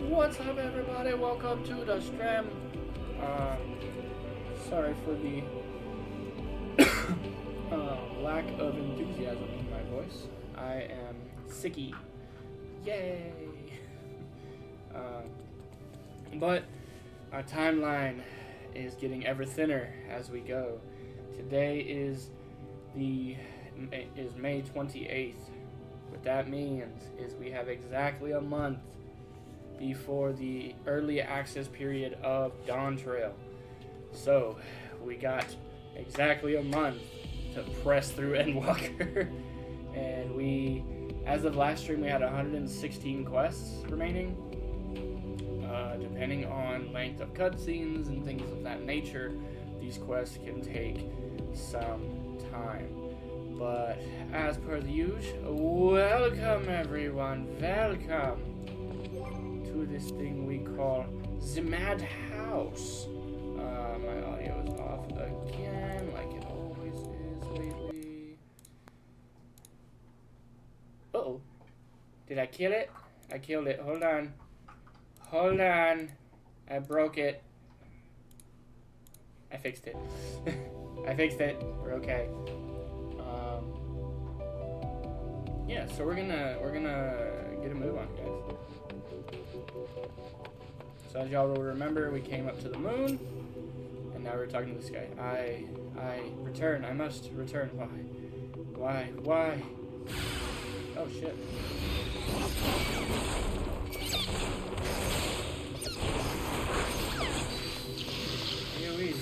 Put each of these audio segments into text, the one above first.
What's up, everybody? Welcome to the stream. Sorry for the lack of enthusiasm in my voice. I am sicky. Yay! But our timeline is getting ever thinner as we go. Today is May 28th. What that means is we have exactly a month before the early access period of Dawn Trail. So we got exactly a month to press through Endwalker. And we, as of last stream, we had 116 quests remaining. Depending on length of cutscenes and things of that nature, these quests can take some time. But as per the usual, welcome everyone, welcome to this thing we call the Madhouse. My audio is off again, like it always is lately. Uh-oh. Did I kill it? I killed it. Hold on. Hold on. I broke it. I fixed it. I fixed it. We're okay. Yeah, so we're gonna get a move on, guys. So as y'all will remember, we came up to the moon, and now we're talking to this guy. I return. I must return. Why? Oh shit. AoE.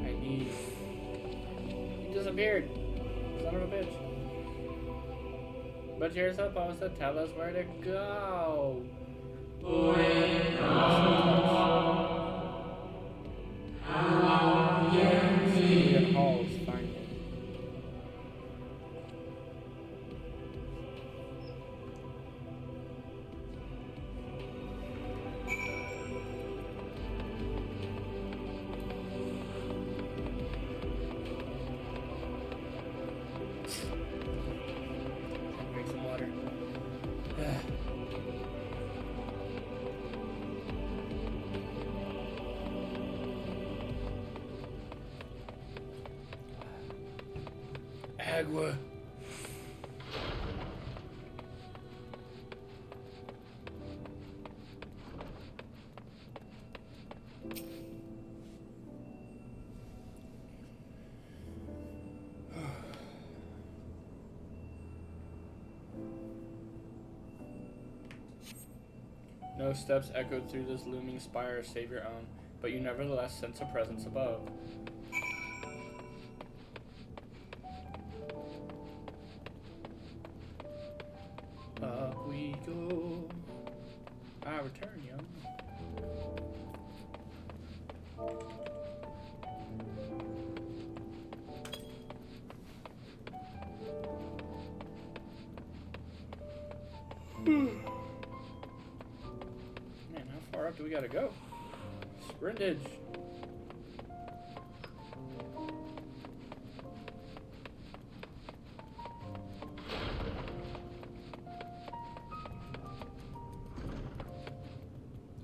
I need. He disappeared. Son of a bitch. But you're supposed to tell us where to go. Halls, finally. Agua. No steps echoed through this looming spire save your own, but you nevertheless sense a presence above. Up we go. I return, young. Man, how far up do we gotta go? Sprintage.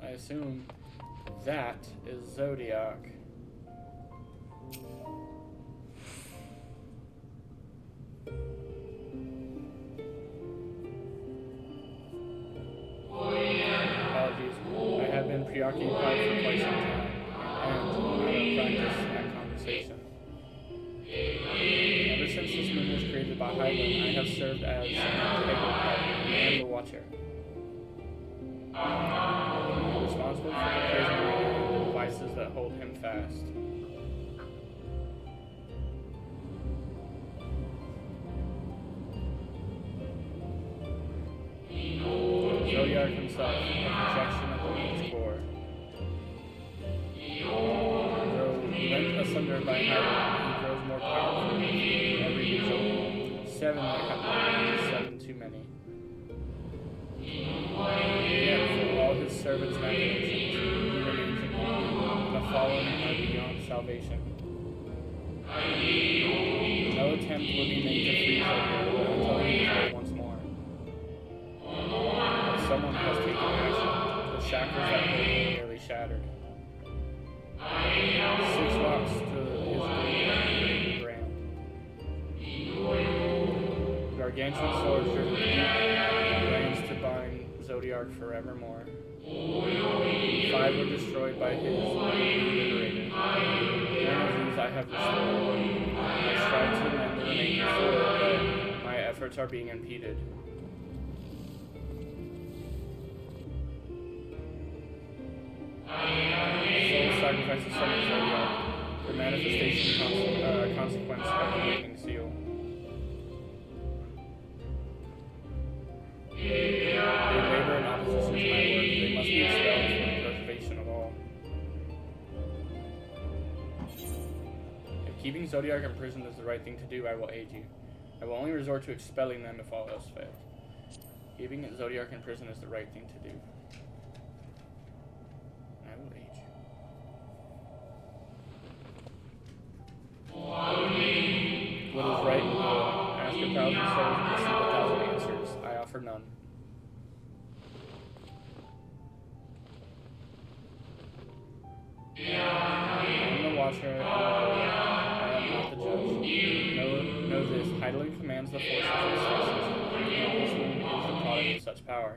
I assume that is Zodiark. Apologies, I have been preoccupied for quite some time, and out of practice at conversation. Ever since this moon was created by Hyland, I have served as an integral part and the Watcher. Responsible for the prison and the devices that hold him fast. Zodiark himself, a projection of the moon's core. Though rent asunder by night, he grows more powerful with every result. 7 they have 7 too many. Yet for all his servants' machinations, he remains incomplete. The fallen are beyond salvation. No attempt will be made to free Zodiark until he is heard once more. But someone has taken action. The shackles that hold him nearly shattered. 6 walks to his great brand. Gargantuan swords driven deep, reins to bind Zodiark forevermore. 5 were destroyed by his liberator. One of these I have restored. I strive to mend the remaining 4, but my efforts are being impeded. Soul sacrifices summon Zodiark, the manifestation consequence of the lightning seal. They labor in opposition to my work. They must be expelled for the preservation of all. If keeping Zodiark in prison is the right thing to do, I will aid you. I will only resort to expelling them if all else fails. Keeping Zodiark in prison is the right thing to do. I will aid you. What is right and good? Ask 1,000 souls and receive 1,000 answers. I offer none. I am the watcher and the Lord. I am not the judge. Know this. Heidelin commands the forces of stasis, and this wound is the product of such power.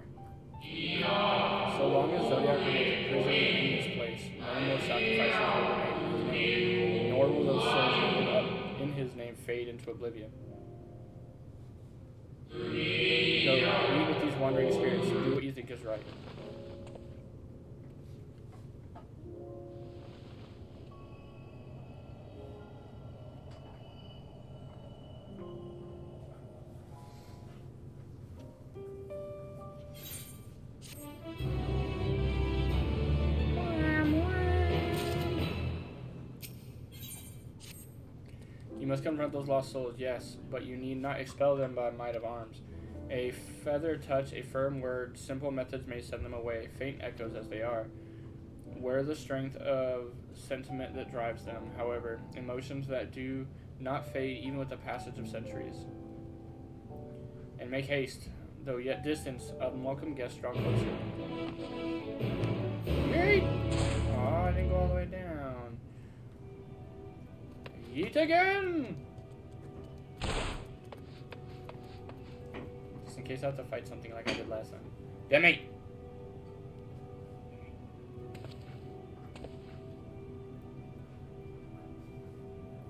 So long as Zodiark remains in prison in this place, no more sacrifices will remain in his name, nor will those souls held up in his name fade into oblivion. Go, meet with these wandering spirits and do what you think is right. You must confront those lost souls, yes, but you need not expel them by might of arms. A feather touch, a firm word, simple methods may send them away, faint echoes as they are. Where the strength of sentiment that drives them, however, emotions that do not fade even with the passage of centuries. And make haste, though yet distance, unwelcome guests draw closer. Yeet! Oh, I didn't go all the way down. Yeet again! Just in case I have to fight something like I did last time. Damn it!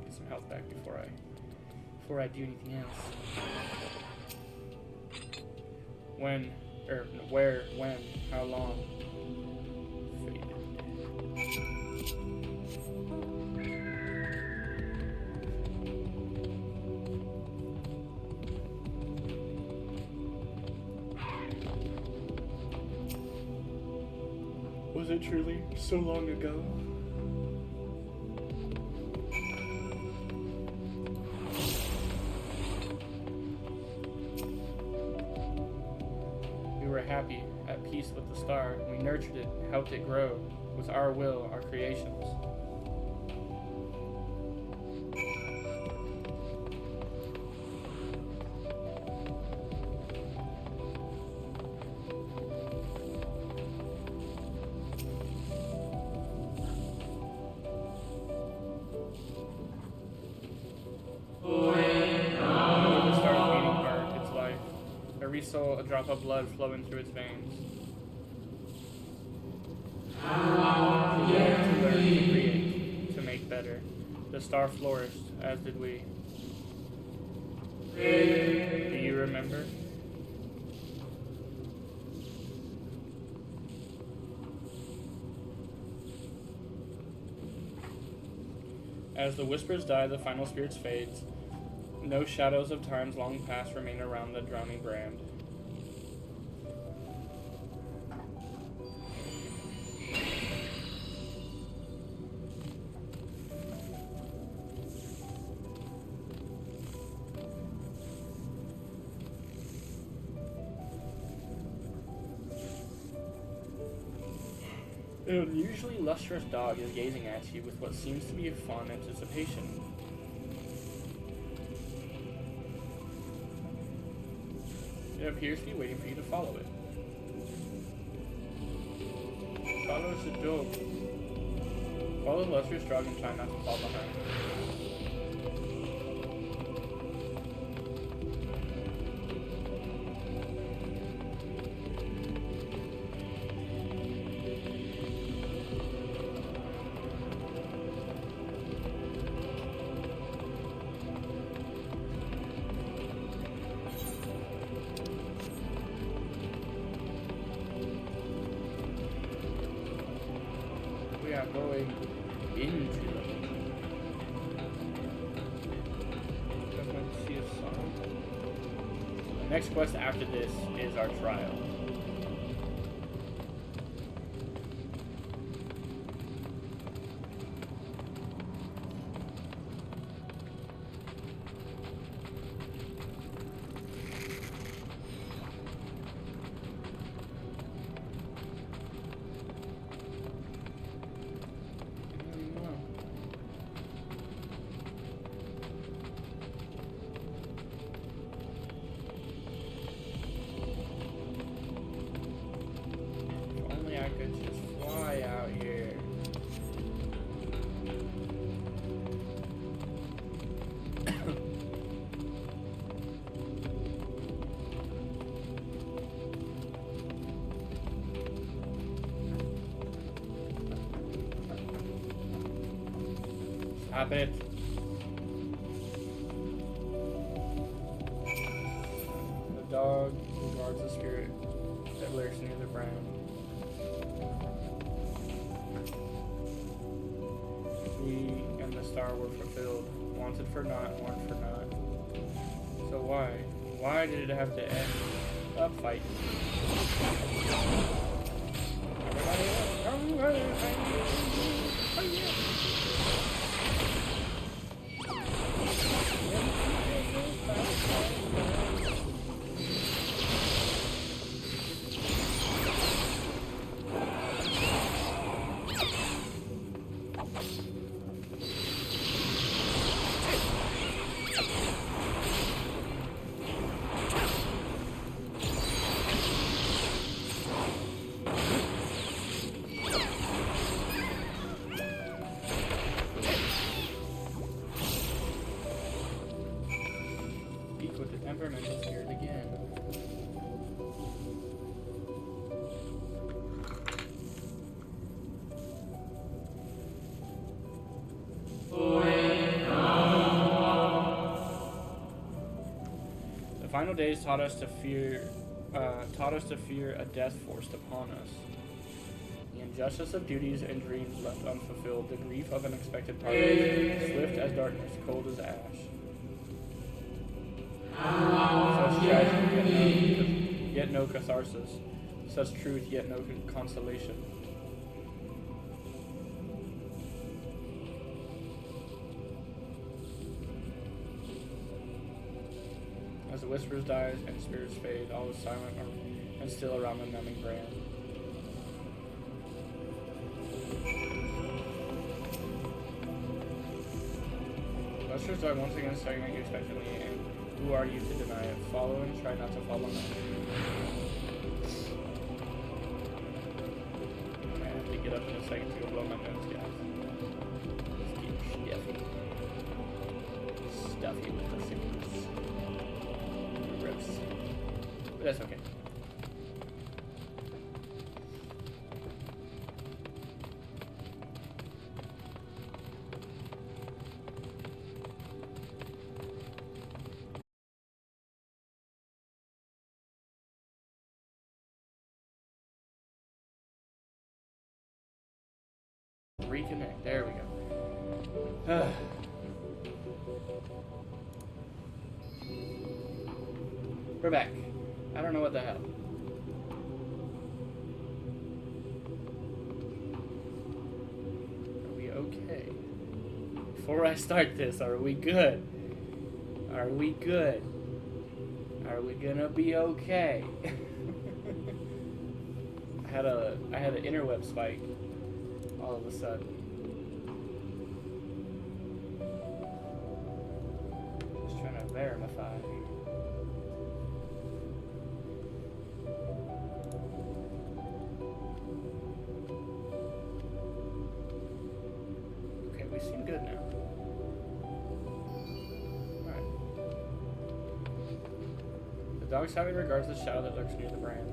Get some health back before I do anything else. Where, when, how long? Faded. Was it truly so long ago? We were happy, at peace with the star. We nurtured it, helped it grow, with our will, our creations. A drop of blood flowing through its veins. To learn, to create, to make better. The star flourished, as did we. Do you remember? As the whispers die, the final spirits fades. No shadows of times long past remain around the drowning brand. An unusually lustrous dog is gazing at you with what seems to be a fond anticipation. It appears to be waiting for you to follow it. Follow the dog. Follow the lustrous dog and try not to fall behind. We are going into the next quest after this is our trial. I could just fly out here. Stop it. The dog who guards the spirit that lurks near the brand. We and the star were fulfilled, wanted for naught, warned for naught. So why? Why did it have to end up fighting? Temperamental spirit again. The final days taught us to fear a death forced upon us. The injustice of duties and dreams left unfulfilled, the grief of unexpected parties, swift as darkness, cold as ash. Such tragedy, yet no catharsis. Such truth, yet no consolation. As the whispers die and spirits fade, all is silent and still around the numbing brand. Lustrous dog once again staring at you expectantly, and who are you to deny it? Follow and try not to fall on them. I have to get up in a second to go blow my nose, guys. Let's keep stuffy with the sickness. Gross. But that's okay. Reconnect. There we go. We're back. I don't know what the hell. Are we okay? Before I start this, are we good? Are we good? Are we gonna be okay? I had an interweb spike all of a sudden. Just trying to verify. Okay, we seem good now. Alright. The dog sadly regards the shadow that lurks near the brand.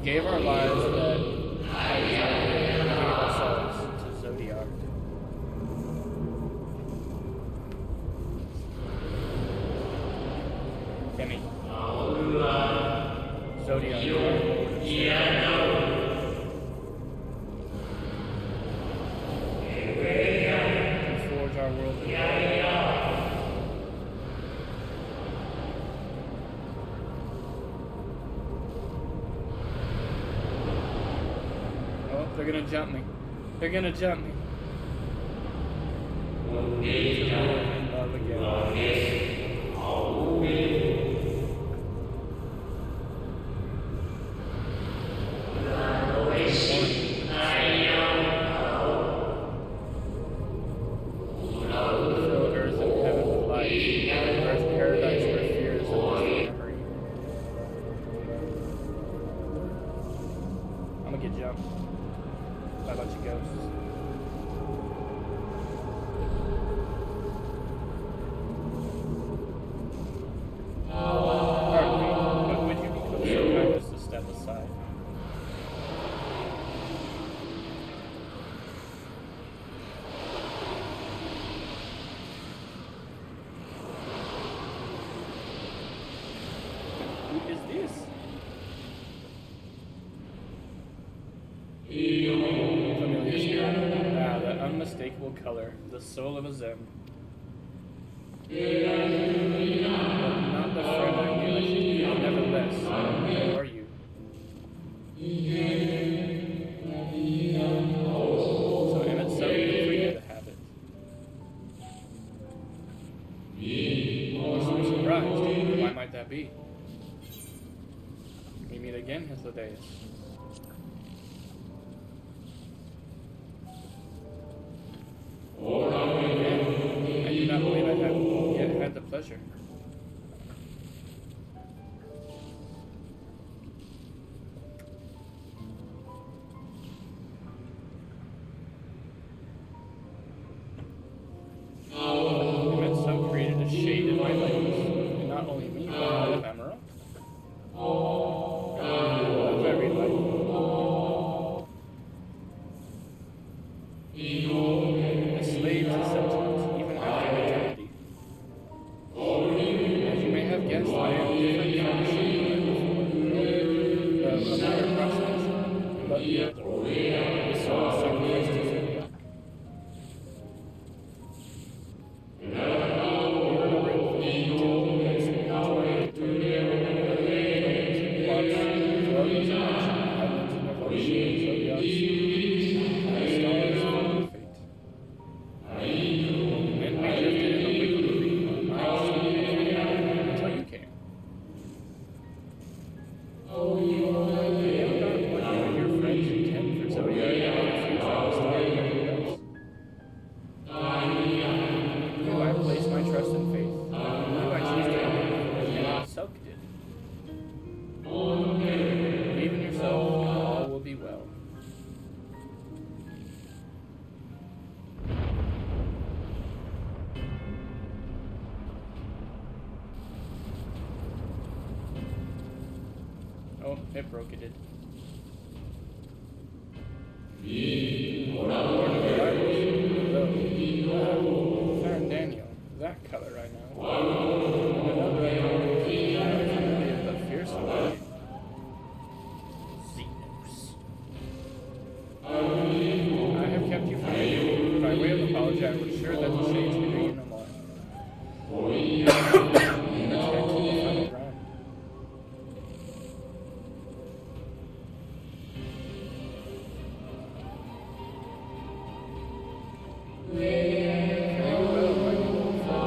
Gave our lives that we gave ourselves to Zodiark. Demi. Zodiark. To forge our world. They're gonna jump me. They're gonna jump me. Love again. Fill earth and heaven with light. Earth paradise where fears and memory. I'm gonna get jumped by a bunch of ghosts. Pardon me, but would you be so kind as to step aside? Who is this? Familiar spirit. Ah, that unmistakable color, the soul of a Zem. But not the friend I knew. I should be, nevertheless. Who are you? So in itself, good for you to have it. I'm surprised. Why might that be? We meet again, Hythlodaeus. I do not believe I have yet had the pleasure. Emetso created a shade in my likeness, and not only me, but all of Emerald. A very light. A slave to sentiment, even after eternity. As you may have guessed, I am different from the shape of my approximation, but the other, the soul sacrificed to Zodiac. You remember it from the details of the next Oh, it broke, it did. Sarah Daniel, that color right now. Another familiar but fearsome blade. Xenos. I have kept you from me. By way of apology, I was sure that the shades could do you no more. Protect the final ground. Farewell, my new old friend.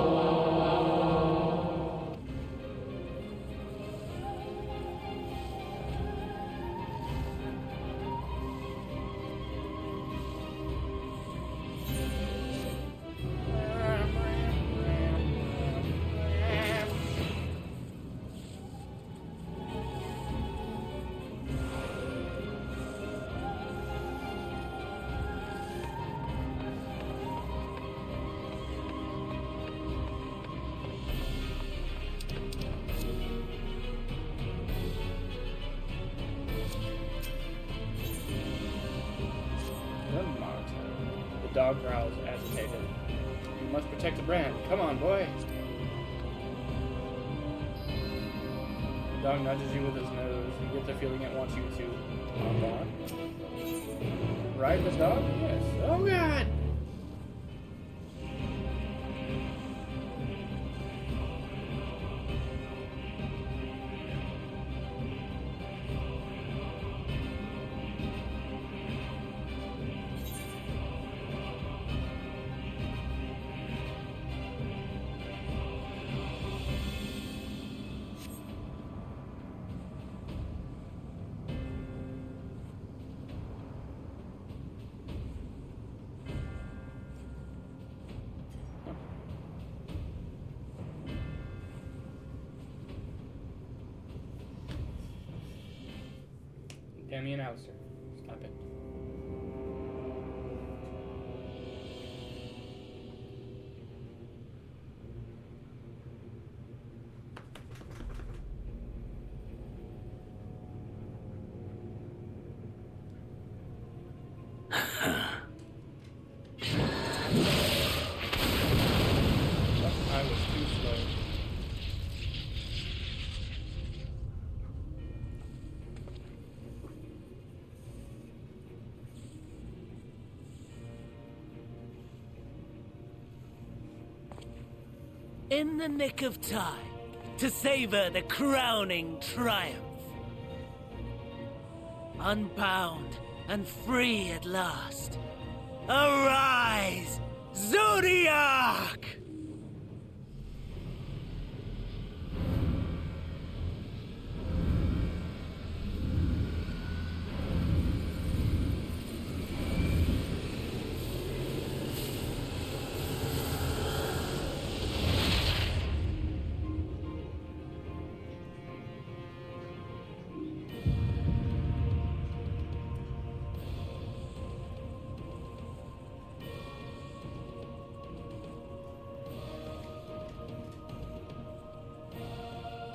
The dog growls, agitated. You must protect the brand. Come on, boy. The dog nudges you with his nose. You get the feeling it wants you to hop on. Ride the dog? Yes. Oh, God! Damien Alistair. Stop it. I was too slow. In the nick of time to savor the crowning triumph. Unbound and free at last. Arise, Zodiark!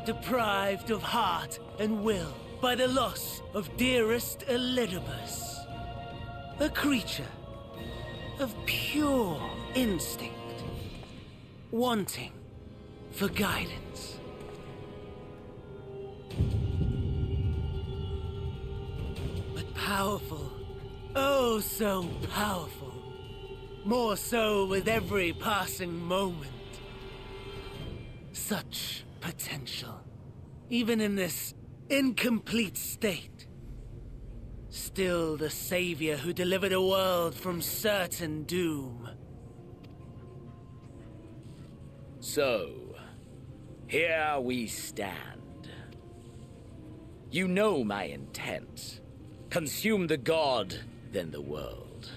Deprived of heart and will by the loss of dearest Elidibus. A creature of pure instinct, wanting for guidance. But powerful, oh so powerful, more so with every passing moment. Such potential, even in this incomplete state. Still the savior who delivered a world from certain doom. So, here we stand. You know my intent. Consume the god, then the world.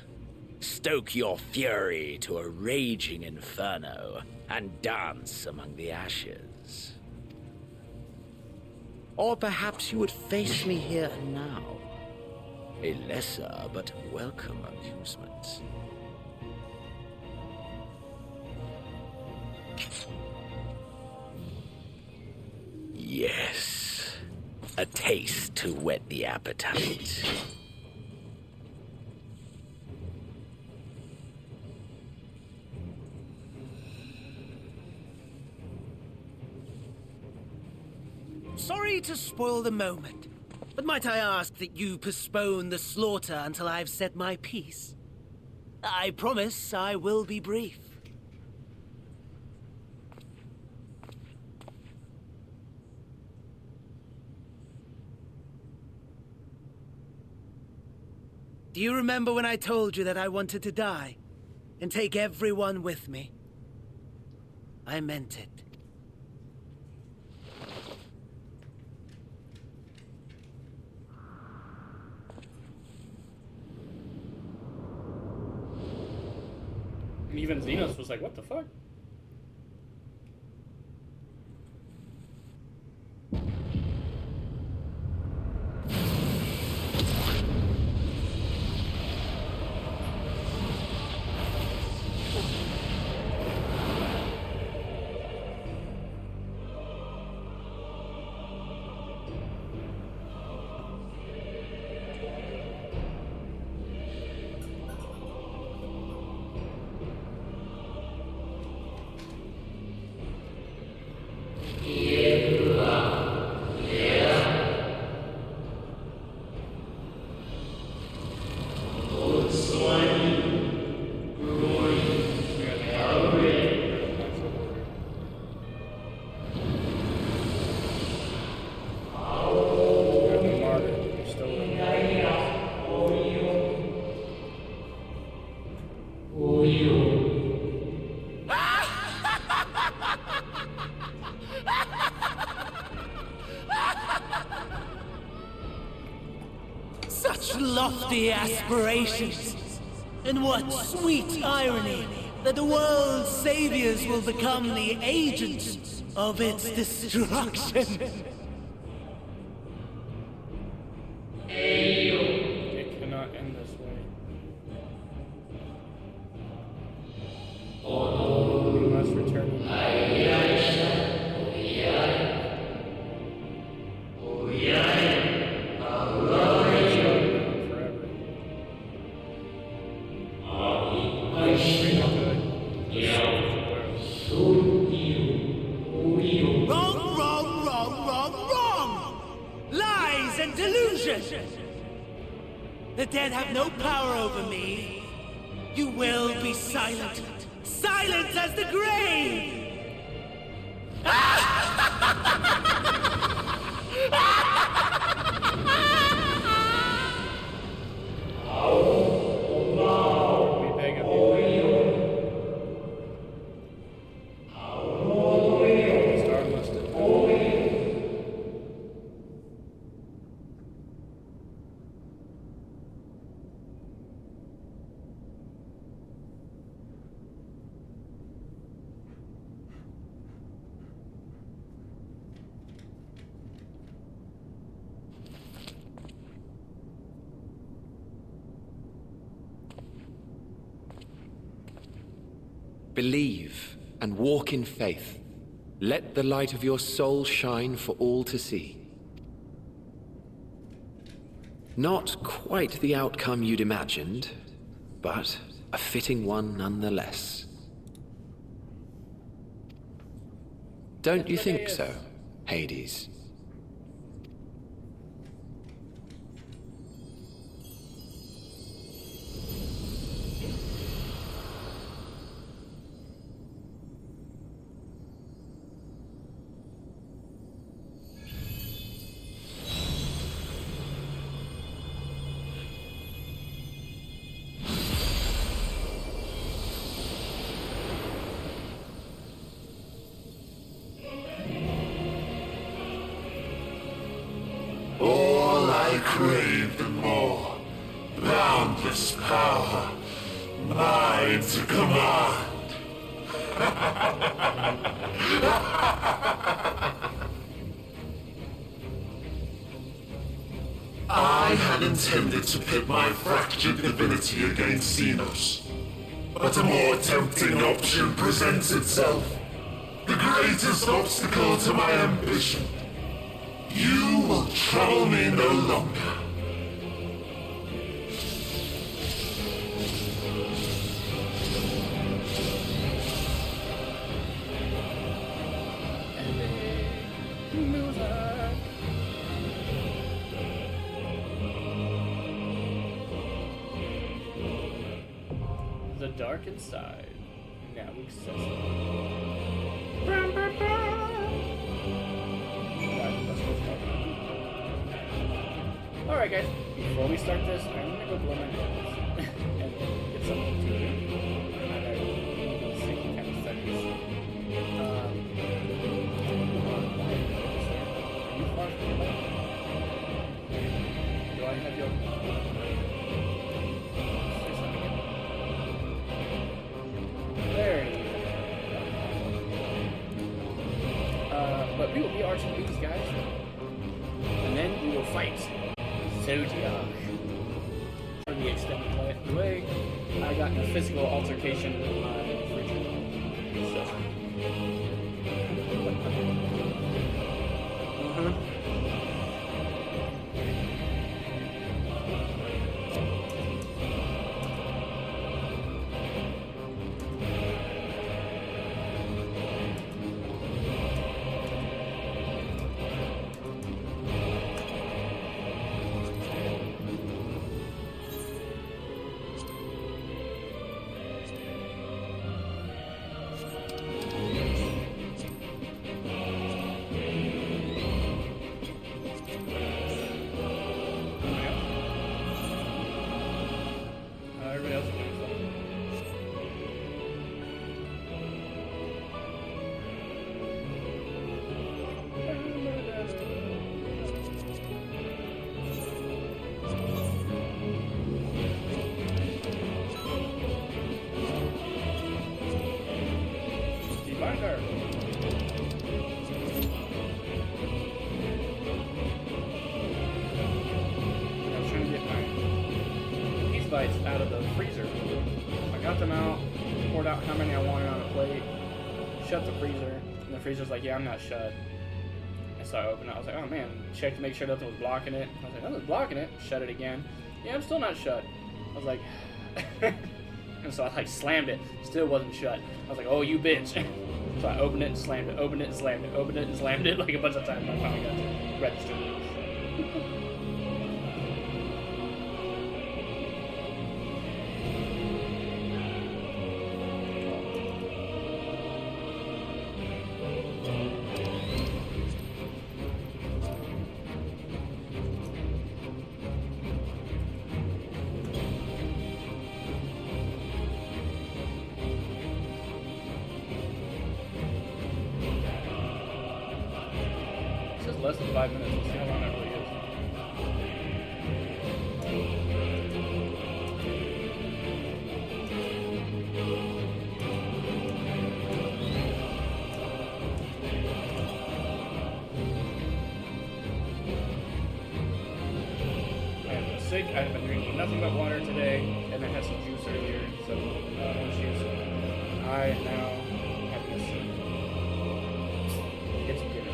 Stoke your fury to a raging inferno, and dance among the ashes. Or perhaps you would face me here and now. A lesser but welcome amusement. Yes, a A taste to whet the appetite. Sorry to spoil the moment, but might I ask that you postpone the slaughter until I've said my piece? I promise I will be brief. Do you remember when I told you that I wanted to die and take everyone with me? I meant it. And even Xenos was like, what the fuck? Such lofty aspirations! And what sweet irony that the world's saviors will become the agents of its destruction! It cannot end this way. We must return. Wrong, wrong, wrong, wrong, wrong! Lies and delusion! The dead have no power over me. You will be silent. Silent as the grave! We beg of you. Star must have. Believe and walk in faith. Let the light of your soul shine for all to see. Not quite the outcome you'd imagined, but a fitting one nonetheless. Don't you think so, Hades? All I craved and more. Boundless power. Mine to command. I had intended to pit my fractured divinity against Xenos. But a more tempting option presents itself. The greatest obstacle to my ambition. You will trouble me no longer. The dark inside, now accessible. Alright guys, before we start this, I'm gonna go blow my nose and get something to drink. I know it's taking kind of seconds. Are you far from the light? Do I have your... Say something again. There you go. But we will be arching these guys, and then we will fight Zodiark. For the extended delay, I got in a physical altercation with my refrigerator. Out of the freezer. I got them out, poured out how many I wanted on a plate, shut the freezer, and the freezer's like, yeah, I'm not shut. And so I opened it, I was like, oh man, checked to make sure nothing was blocking it. I was like, nothing's blocking it, shut it again. Yeah, I'm still not shut. I was like, and so I like slammed it, still wasn't shut. I was like, oh, you bitch. So I opened it and slammed it, opened it and slammed it, opened it and slammed it like a bunch of times. I finally got to register. Less than 5 minutes. Let's see how long that really is. I have been sick. I've been drinking nothing but water today, and I had some juice earlier, so juice. I now have this. It's dinner.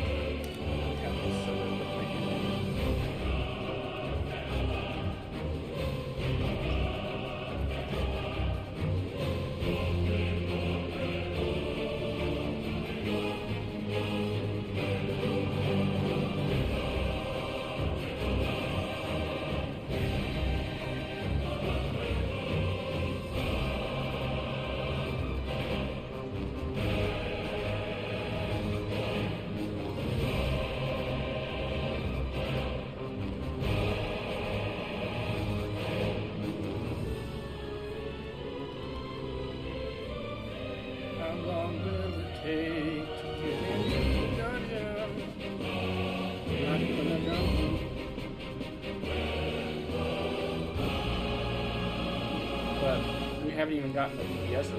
How long will it take to get into the dungeon? Not even a dungeon. But we haven't even gotten the BBSs.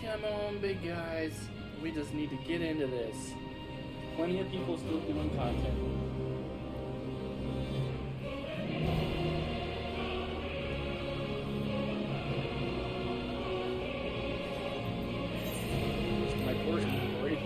Come on, big guys. We just need to get into this. Plenty of people still doing content. My portion great.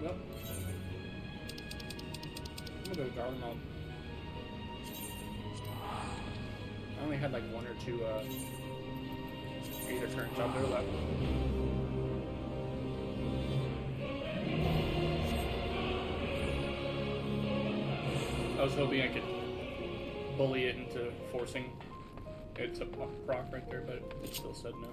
Yep. I'm gonna go garden mode. I only had like one or two beta turns out there left. I was hoping I could bully it into forcing it to proc right there, but it still said no.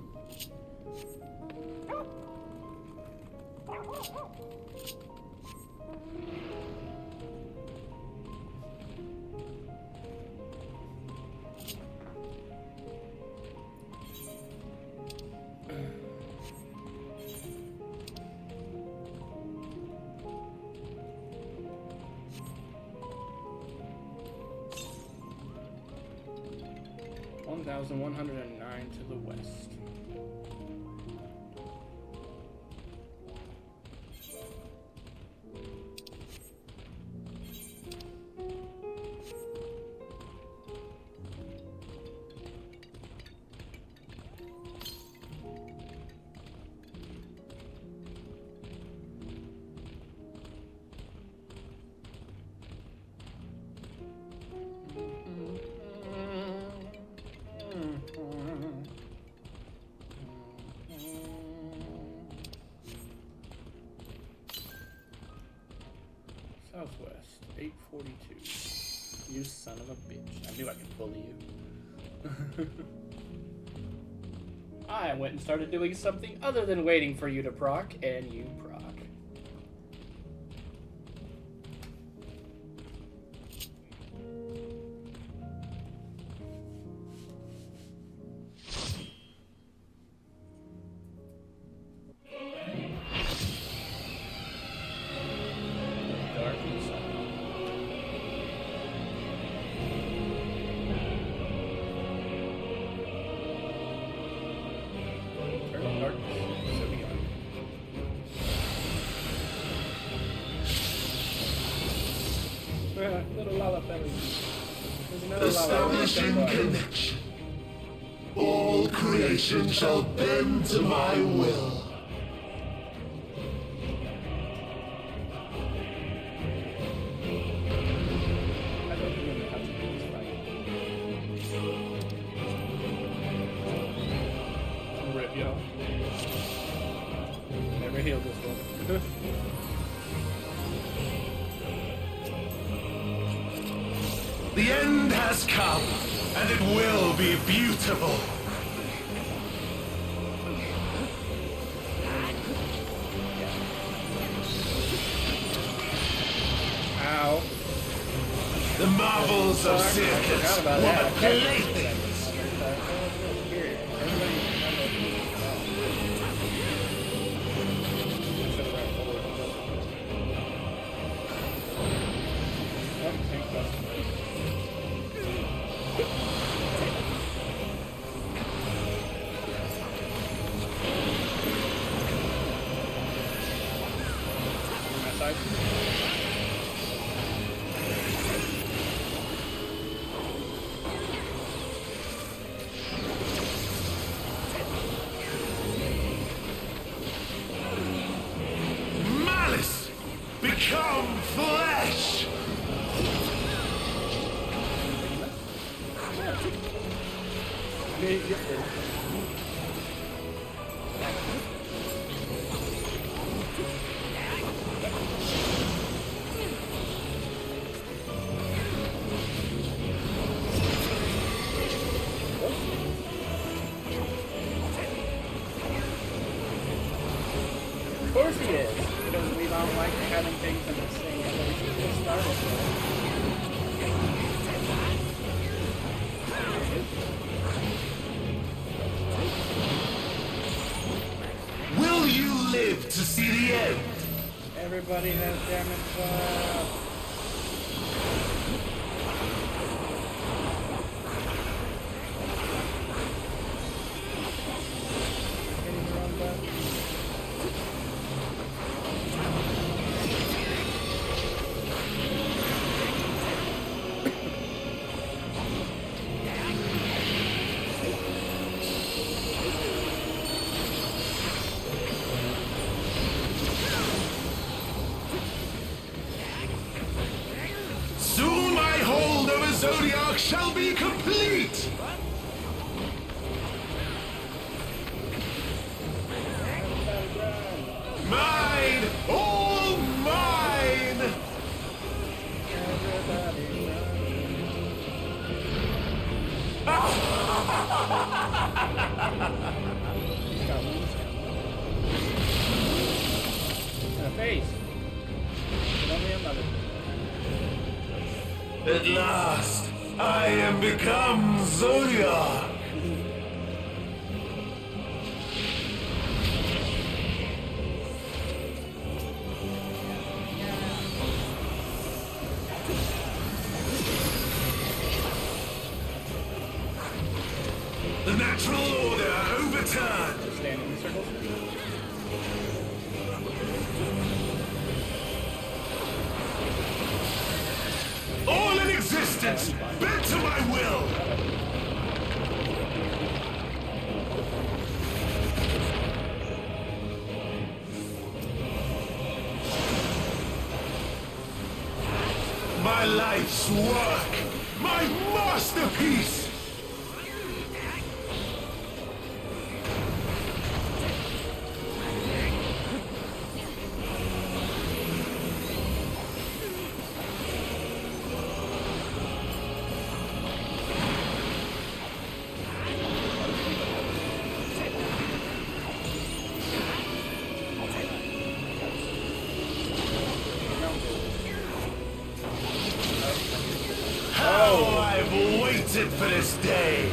$1,109 to the west. Southwest, 842. You son of a bitch. I knew I could bully you. I went and started doing something other than waiting for you to proc, and you proc. Little lava berries. There's another lava Establishing bug. connection. All creation shall bend to my will. I don't remember how to do this fight. Rip, yo. Never healed this one. The end has come, and it will be beautiful. Ow. The marvels of circus Forgot about were that. the playthings. Malice, become flesh. Of course he is, because we don't like having things in the same place we just started with. Will you live to see the end? Everybody has damage up. Hitting the wrong button. Soon my hold over Zodiark shall be complete! Mine! All mine! He's got wings and a face. But only a mother. At last, I am become Zodiark! The natural order overturned! Just standing in circles. All in existence, bent to my will! My life's work! My masterpiece! How I've waited for this day!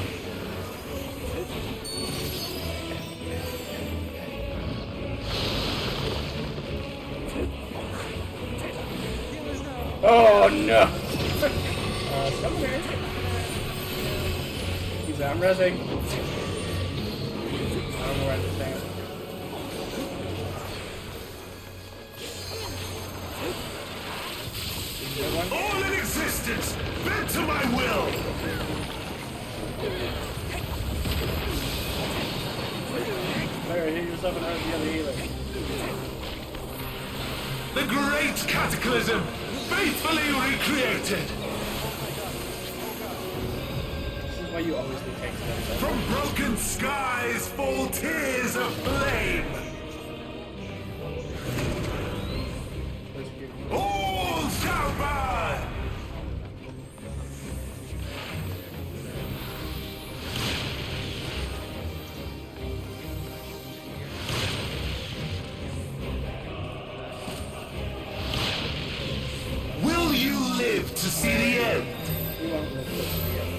Oh no! Somewhere. He's out. I'm resing. I don't know where this thing is. Good one. All in existence, bent to my will! Alright, hit yourself and hurt the other healer. The great cataclysm, faithfully recreated. This is why you always do tanks though. From broken skies fall tears of flame. All shall burn. Will you live to see the end? We won't live this to the end.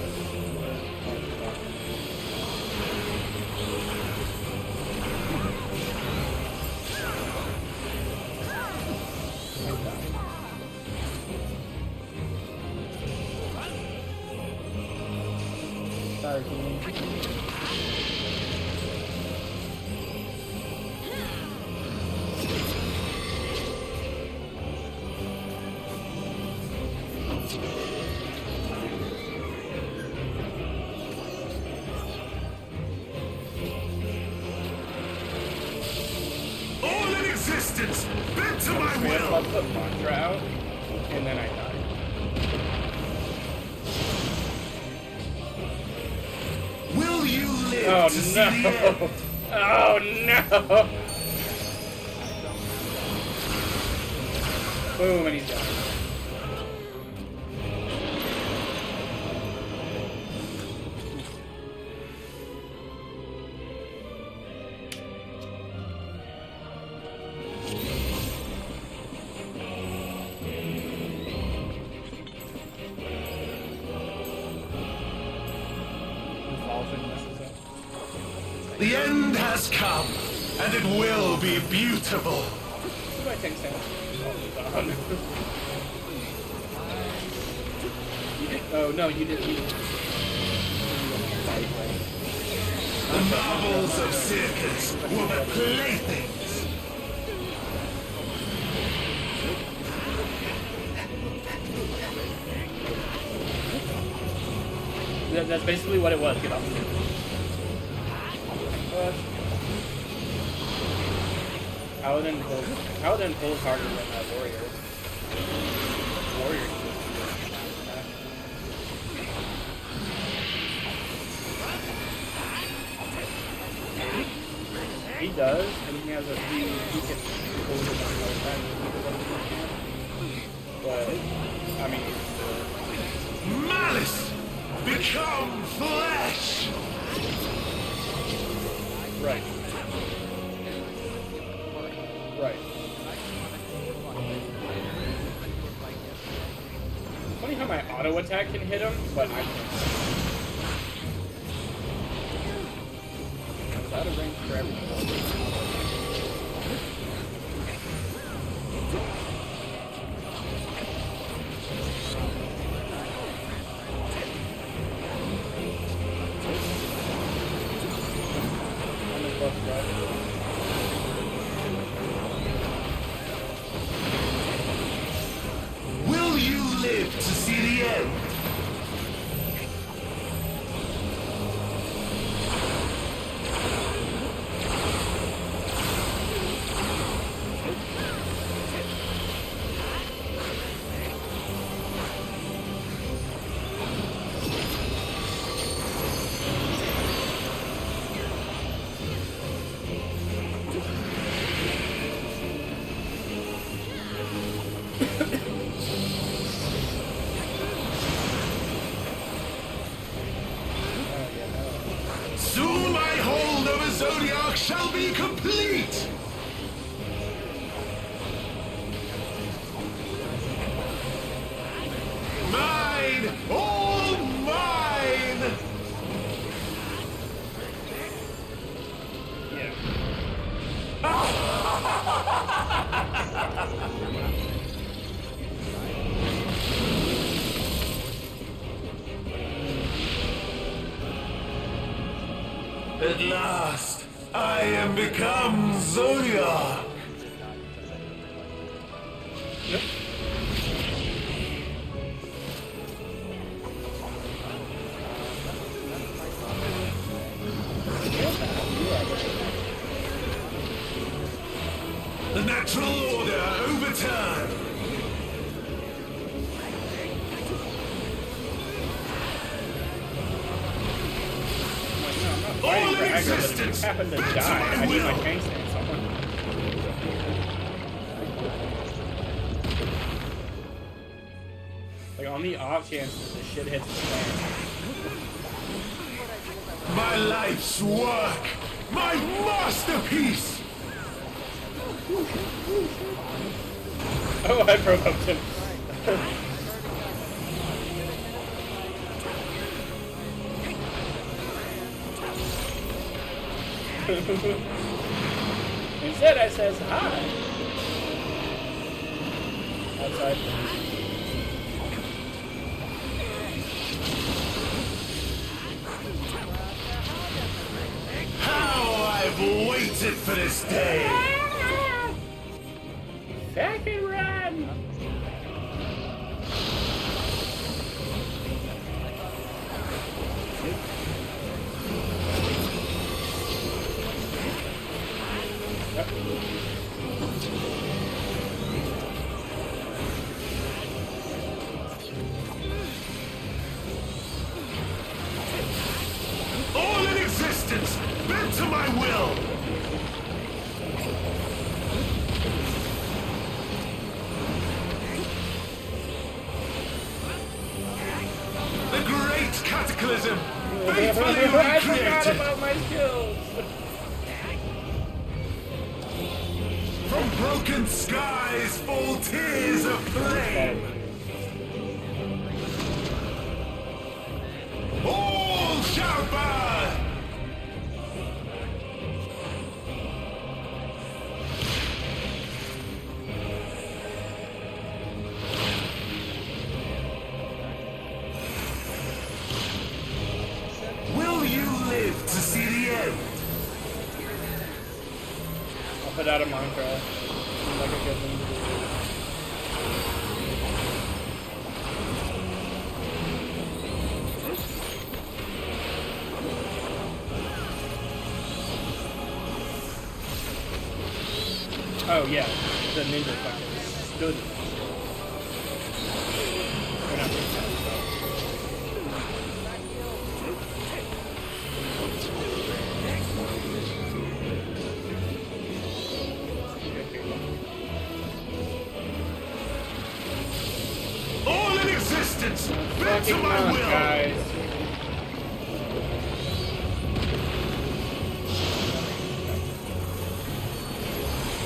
Sorry, All in existence, bent to my I will. put mantra out, and then I died. Will you live Oh to see the end? no! Oh no! Boom, and he's done. The end has come, and it will be beautiful. What do I take Sam? Oh no, you didn't. The marvels of circus were but playthings. That's basically what it was. Get off. Paladin pulls harder than that warrior. Warrior. He does, and he has a he can pull it on the time. But I mean, Malice become flesh. right. Right. Funny how my auto attack can hit him, but I can't. It's out of range for everything. Will you live to see the end? Soon my hold over Zodiark shall be complete! Mine! All mine! Yeah. At last, I am become Zodiark! Yep. Natural order overturned. I'm not fighting for aggro, but if you happen to die, I need my tank stance on. Like, on the off chance that this shit hits the fan. My life's work! My masterpiece! Oh, I provoked him. Instead, I says hi. Outside. How I've waited for this day! Fucking run! All in existence, bent to my will! The great cataclysm, faithfully I forgot recreated! about my skills! From broken skies fall tears of flame! All shall burn! Will you live to see the end? I'll put out a mantra. Seems like a good thing to do. Oh yeah, the ninja fucking stood. We're not doing that. All in existence, bent to Fucking my on, will! guys.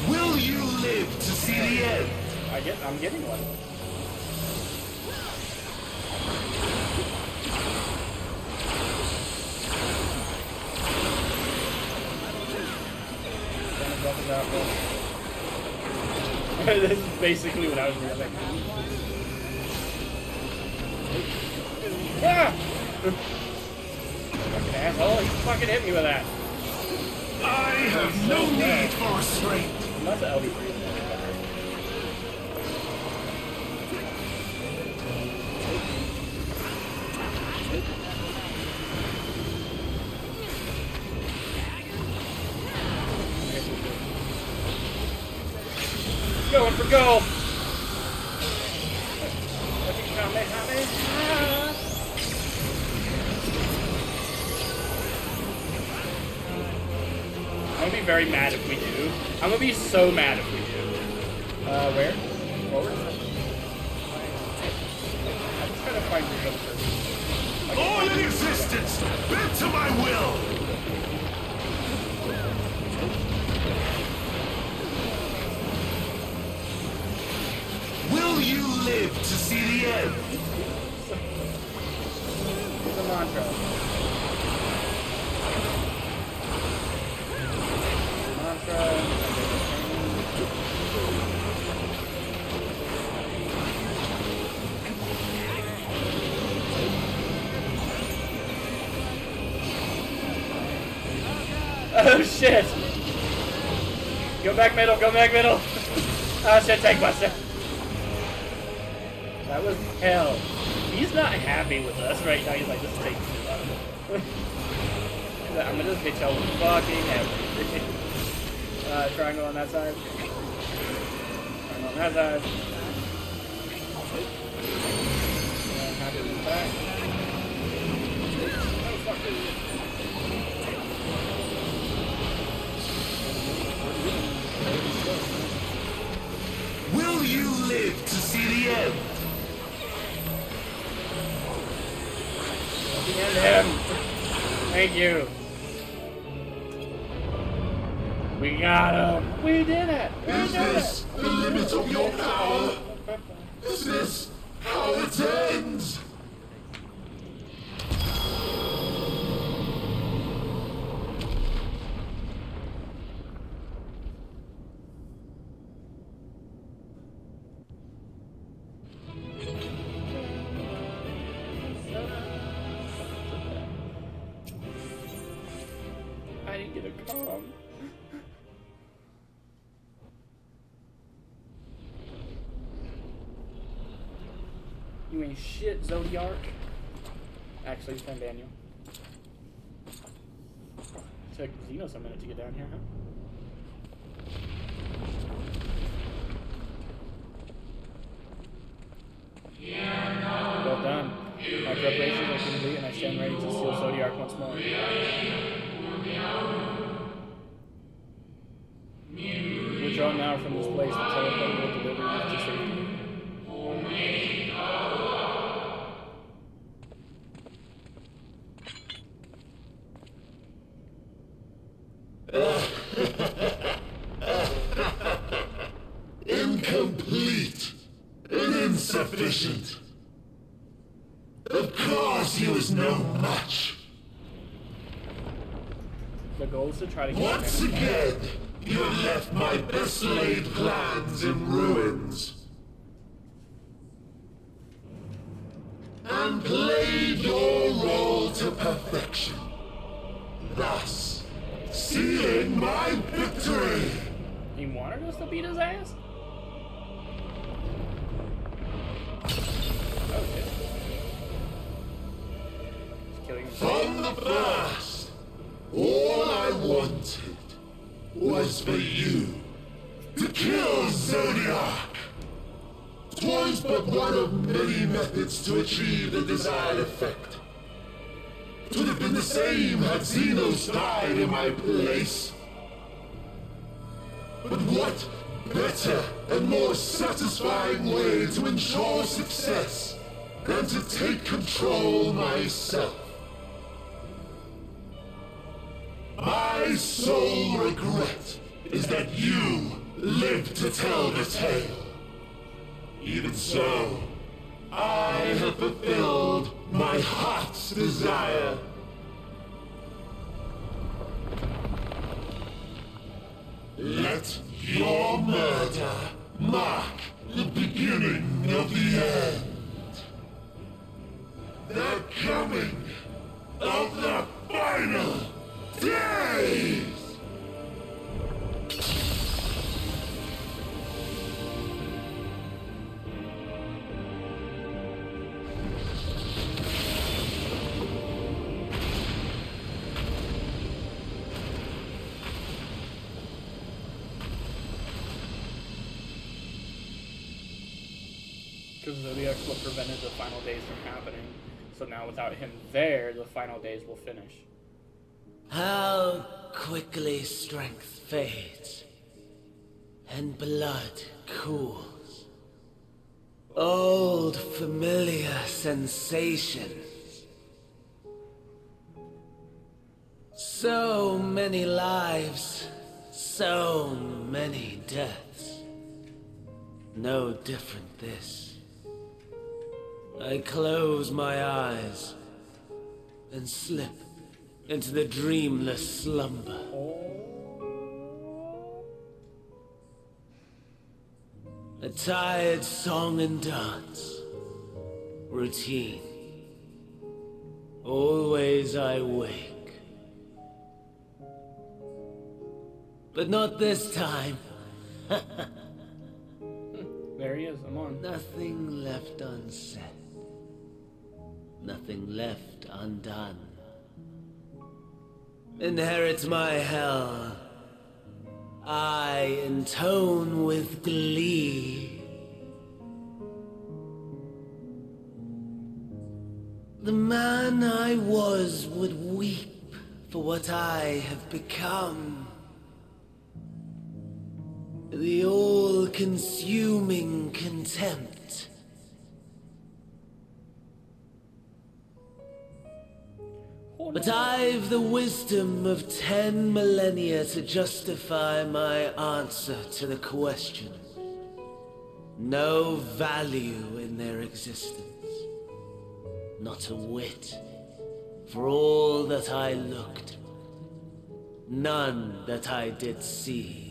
Will you live to see the end? I'm getting one. Gonna drop his outfit. This is basically what I was doing. Ah! Fucking asshole, he fucking hit me with that. I have no need for restraint. Not the LD3. Going for gold. I'm gonna be very mad if we do. I'm gonna be so mad if we do. Where? Forward? I'm just trying to find your jump first. All in existence, bent to my will. Will you live to see the end? Here's a mantra. Oh shit! Go back middle, go back middle! Oh shit, tank buster! That was hell. He's not happy with us right now, he's like, this is taking too long. I'm gonna just hit y'all with fucking everything. Triangle on that side. on that side. And have it back. Oh, fuck it. Will you live to see the end? End him. Thank you. We got him. We did it. Is this the limit of your power? Is this how it ends? I didn't get a calm. You ain't shit, Zodiark. Actually, it's from Daniel. Took Xenos a minute to get down here, huh? Well done. My preparations are complete and I stand ready to steal Zodiark once more. Withdraw now from this place. The telephone will deliver you to safety. Incomplete and insufficient. Of course he was no match. The goal is to try to get Once him in. again, you have left my best laid plans in ruins. And played your role to perfection. Thus, sealing my victory. He wanted us to beat his ass? Oh shit. He's killing himself. From the first, all I wanted was for you to kill Zodiark. 'Twas but one of many methods to achieve the desired effect. 'Twould have been the same had Xenos died in my place. But what better and more satisfying way to ensure success than to take control myself? My sole regret is that you live to tell the tale. Even so, I have fulfilled my heart's desire. Let your murder mark the beginning of the end. The coming of the final days! Because Zodiac's what prevented the final days from happening. So now without him there, the final days will finish. How quickly strength fades and blood cools. Old familiar sensations. So many lives, so many deaths. No different this. I close my eyes and slip into the dreamless slumber. A tired song and dance. Routine. Always I wake. But not this time. There he is, I'm on. Nothing left unsaid. Nothing left undone. Inherit my hell. I intone with glee. The man I was would weep for what I have become. The all-consuming contempt. But I've the wisdom of 10 millennia to justify my answer to the question. No value in their existence. Not a whit. For all that I looked. None that I did see.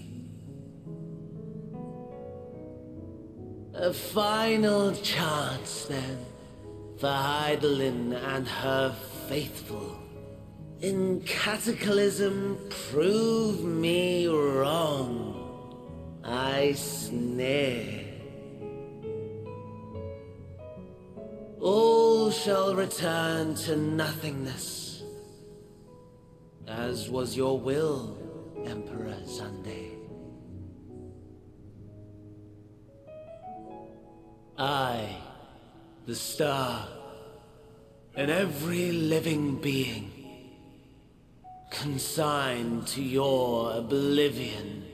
A final chance, then, for Heidelin and her faithful. In Cataclysm, prove me wrong. I sneer. All shall return to nothingness, as was your will, Emperor Sunday. I, the star, and every living being, consigned to your oblivion.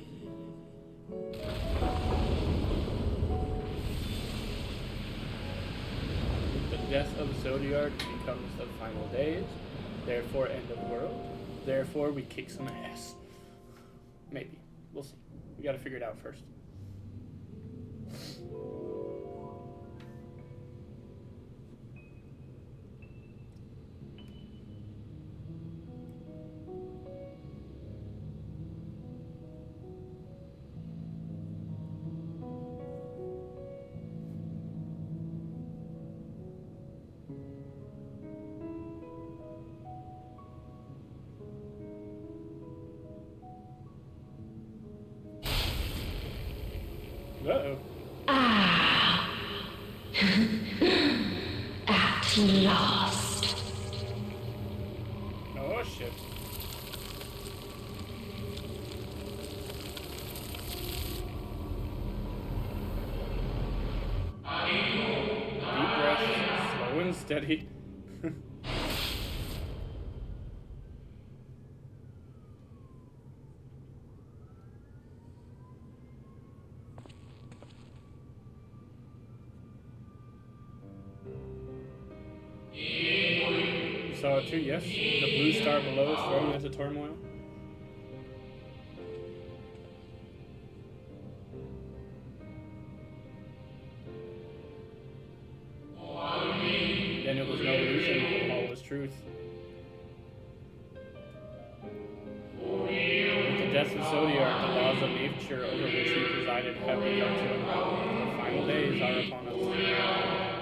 The death of Zodiark becomes the final days, therefore end of world, therefore we kick some ass. Maybe. We'll see. We gotta figure it out first. Uh-oh. At last. Oh, shit. Deep breath, slow and steady. Saw it too, yes. The blue star below is thrown into turmoil. Then it was no illusion, all was truth. With the death of Zodiark, the laws of nature over which he presided have begun to unravel. The final days are upon us.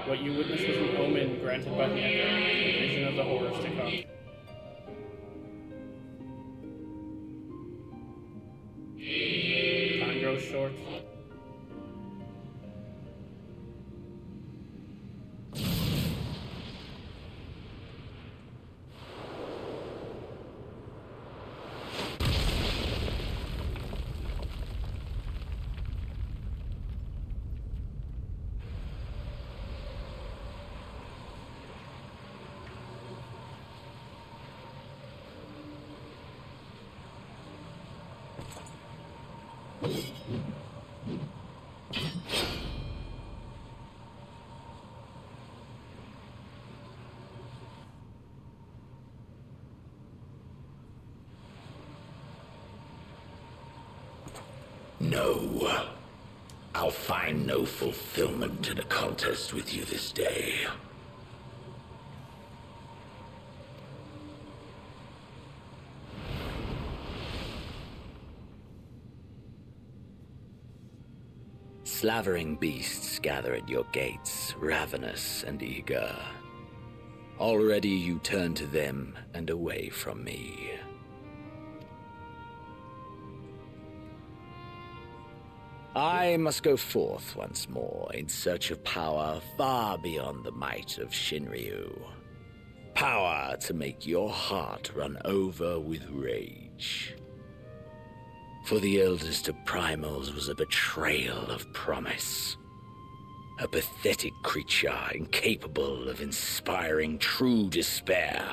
What you witnessed was an omen granted by the Emperor, a vision of the horrors to come. Time grows short. No. I'll find no fulfillment in a contest with you this day. Slavering beasts gather at your gates, ravenous and eager. Already you turn to them and away from me. I must go forth once more in search of power far beyond the might of Shinryu. Power to make your heart run over with rage. For the eldest of primals was a betrayal of promise. A pathetic creature incapable of inspiring true despair.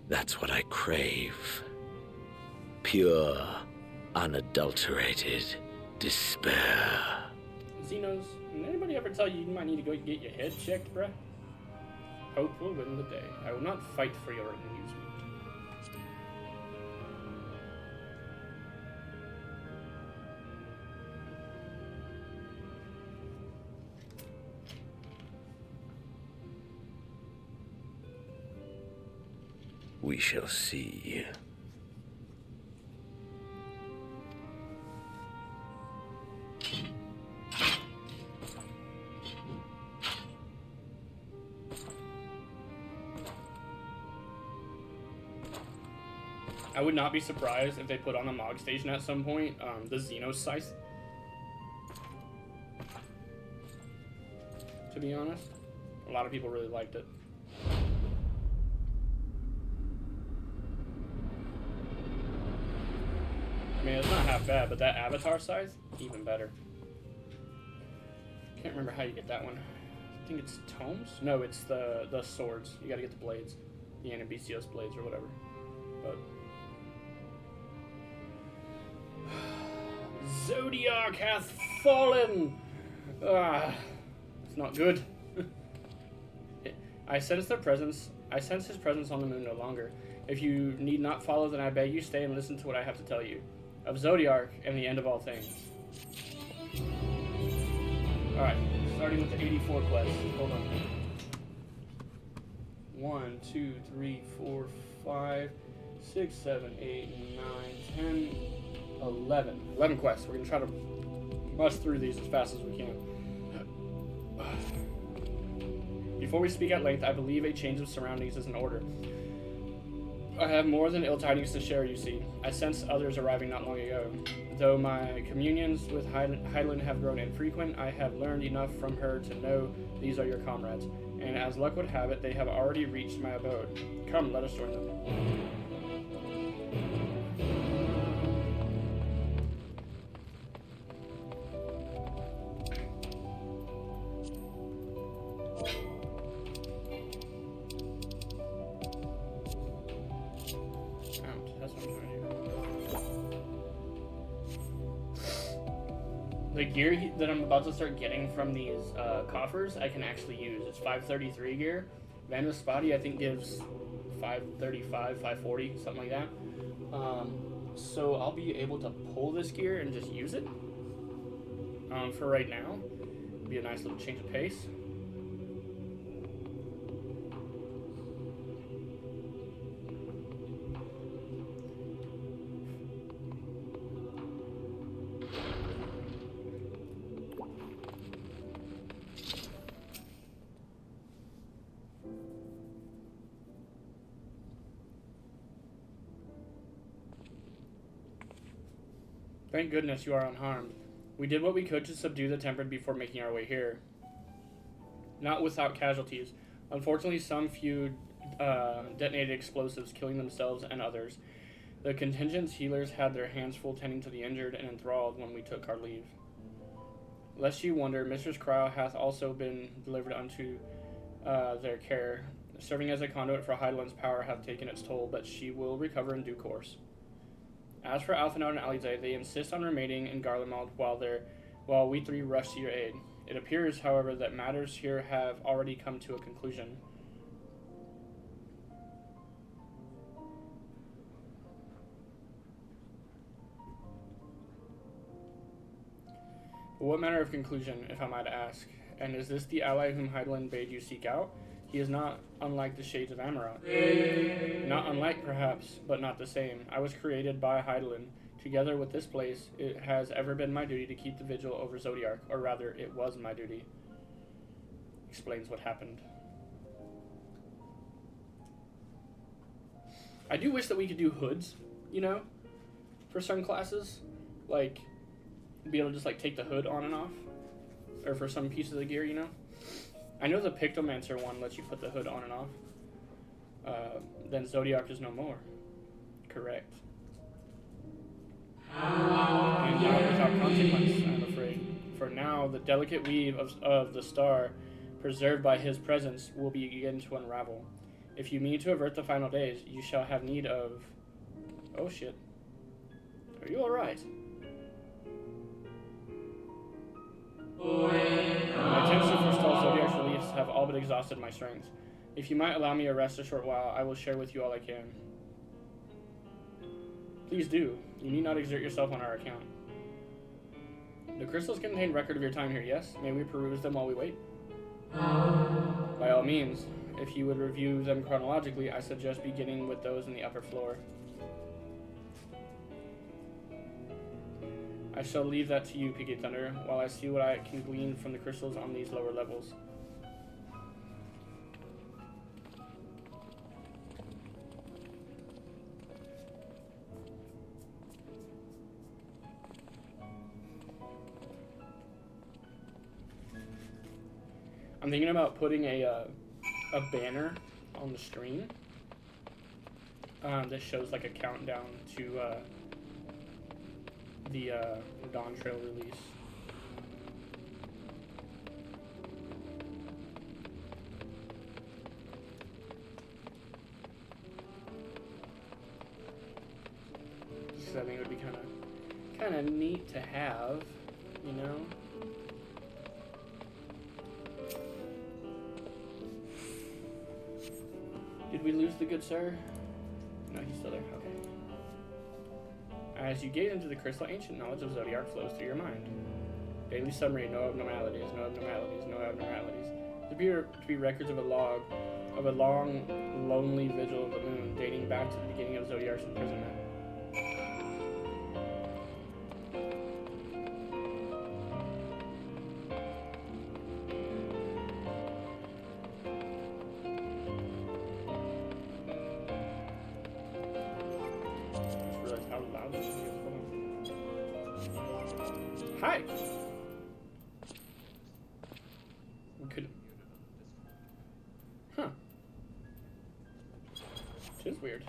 That's what I crave. Pure, unadulterated despair. Xenos, did anybody ever tell you you might need to go get your head checked, bruh? Hope will win the day. I will not fight for your amusement. We shall see. I would not be surprised if they put on a Mog Station at some point, the Xenos Scythe. To be honest, a lot of people really liked it. I mean, it's not half bad, but that Avatar Scythe, even better. Can't remember how you get that one. I think it's tomes? No, it's the swords. You gotta get the blades. The Anabesios blades or whatever. But Zodiark hath fallen! It's not good. I sense their presence. I sense his presence on the moon no longer. If you need not follow, then I beg you stay and listen to what I have to tell you. Of Zodiark and the end of all things. Alright, starting with the 84 quest. Hold on. 1, 2, 3, 4, 5, 6, 7, 8, 9, 10, 11. 11 quests. We're going to try to bust through these as fast as we can. Before we speak at length, I believe a change of surroundings is in order. I have more than ill tidings to share, you see. I sense others arriving not long ago. Though my communions with Hydaelyn have grown infrequent, I have learned enough from her to know these are your comrades. And as luck would have it, they have already reached my abode. Come, let us join them. The gear that I'm about to start getting from these coffers, I can actually use. It's 533 gear. Vanaspati, I think, gives 535, 540, something like that. So I'll be able to pull this gear and just use it. For right now, it'll be a nice little change of pace. Thank goodness you are unharmed. We did what we could to subdue the Tempered before making our way here. Not without casualties. Unfortunately, some few detonated explosives, killing themselves and others. The contingent's healers had their hands full tending to the injured and enthralled when we took our leave. Lest you wonder, Mistress Crow hath also been delivered unto their care. Serving as a conduit for Hydaelyn's power hath taken its toll, but she will recover in due course. As for Alphinaud and Alize, they insist on remaining in Garlemald while we three rush to your aid. It appears, however, that matters here have already come to a conclusion. But what manner of conclusion, if I might ask? And is this the ally whom Hydaelyn bade you seek out? He is not unlike the Shades of Amarant. Not unlike, perhaps, but not the same. I was created by Hydaelyn. Together with this place, it has ever been my duty to keep the vigil over Zodiark, or rather, it was my duty. Explains what happened. I do wish that we could do hoods, you know, for some classes. Like, be able to just, like, take the hood on and off. Or for some pieces of gear, you know. I know the Pictomancer one lets you put the hood on and off. Then Zodiark is no more. correct. And not without consequence, I'm afraid. For now, the delicate weave of the star, preserved by his presence, will begin to unravel. If you mean to avert the final days, you shall have need of... Oh shit. Are you alright? My attempts to forestall Zodiark's reliefs have all but exhausted my strength. If you might allow me a rest a short while, I will share with you all I can. Please do. You need not exert yourself on our account. The crystals contain record of your time here, yes? May we peruse them while we wait? By all means. If you would review them chronologically, I suggest beginning with those in the upper floor. I shall leave that to you, Piggy Thunder, while I see what I can glean from the crystals on these lower levels. I'm thinking about putting a banner on the screen that shows like a countdown to the Dawn Trail release. So I think it would be kind of neat to have, you know. Did we lose the good sir? No, he's still there. Okay. As you gaze into the crystal, ancient knowledge of Zodiark flows through your mind. Daily summary, no abnormalities, no abnormalities, no abnormalities. There appear to be records of a long, lonely vigil of the moon, dating back to the beginning of Zodiark's imprisonment. Hi. We could. Huh. Which is weird.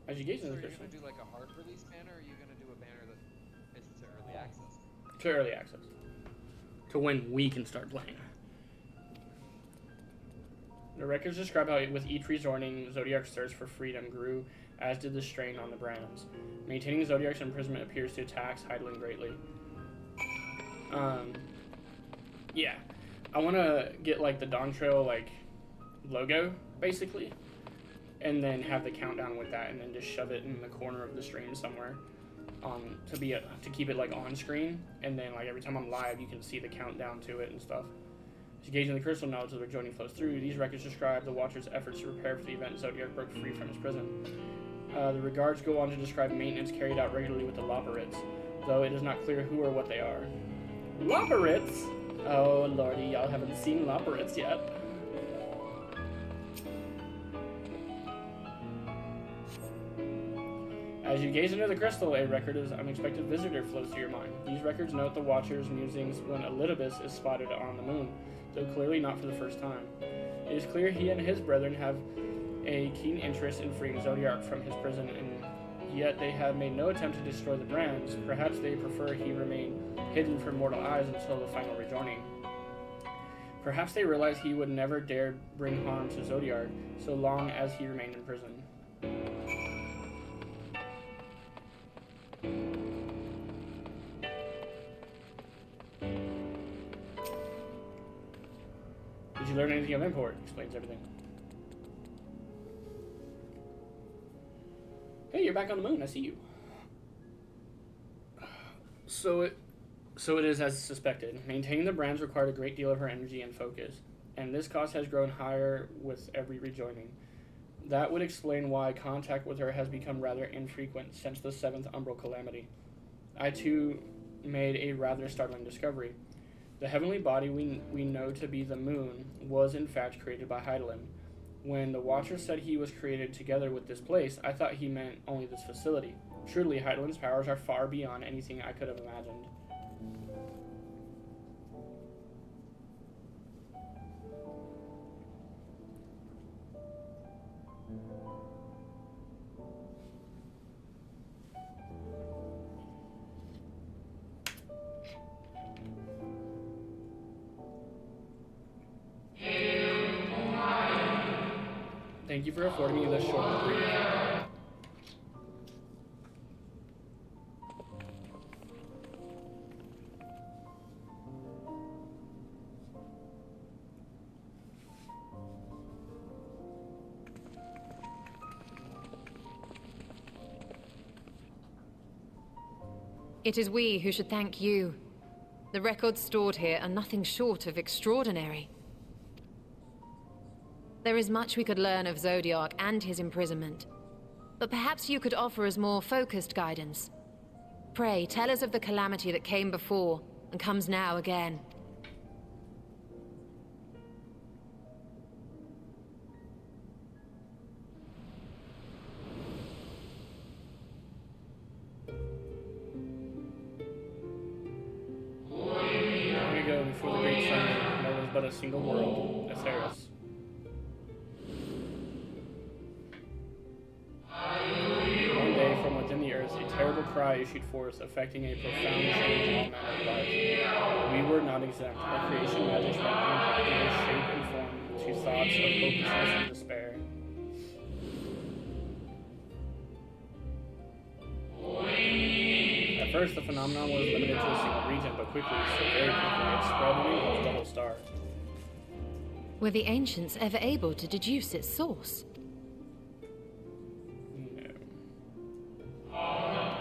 As you gaze into the crystal. Are you gonna do like a hard release banner, or are you gonna do a banner that is to early access? To early access. To when we can start playing. The records describe how with each rejoining, Zodiark's thirst for freedom grew, as did the strain on the brands. Maintaining Zodiark's imprisonment appears to tax Heidelin greatly. Yeah. I want to get, like, the Dawn Trail, like, logo, basically. And then have the countdown with that, and then just shove it in the corner of the stream somewhere. To keep it, like, on screen. And then, like, every time I'm live, you can see the countdown to it and stuff. As you gaze in the crystal knowledge of their joining flows through, these records describe the Watcher's efforts to prepare for the event Zodiark broke free from his prison. The regards go on to describe maintenance carried out regularly with the Loporrits, though it is not clear who or what they are. Loporrits? Oh lordy, y'all haven't seen Loporrits yet. As you gaze into the crystal, a record of unexpected visitor flows through your mind. These records note the Watcher's musings when Elidibus is spotted on the moon, though clearly not for the first time. It is clear he and his brethren have a keen interest in freeing Zodiark from his prison, and yet they have made no attempt to destroy the brands. Perhaps they prefer he remain hidden from mortal eyes until the final rejoining. Perhaps they realize he would never dare bring harm to Zodiark so long as he remained in prison. Did you learn anything of import? Explains everything. Hey, you're back on the moon. I see you. So it is as suspected. Maintaining the brands required a great deal of her energy and focus, and this cost has grown higher with every rejoining. That would explain why contact with her has become rather infrequent since the 7th Umbral Calamity. I too made a rather startling discovery. The heavenly body we know to be the moon was in fact created by Heidelin. When the Watcher said he was created together with this place, I thought he meant only this facility. Truly, Heidelin's powers are far beyond anything I could have imagined. Thank you for affording me this short reprieve. It is we who should thank you. The records stored here are nothing short of extraordinary. There is much we could learn of Zodiark and his imprisonment, but perhaps you could offer us more focused guidance. Pray, tell us of the calamity that came before and comes now again. Long ago, before the Great Sun, there was but a single world, Atheros. One day, from within the earth, a terrible cry issued forth, affecting a profound change in all manner of life. We were not exempt. Our creation magic went rampant, giving shape and form to thoughts of hopelessness and despair. At first, the phenomenon was limited to a single region, but quickly, so very quickly, it spread and engulfed the whole star. Were the ancients ever able to deduce its source?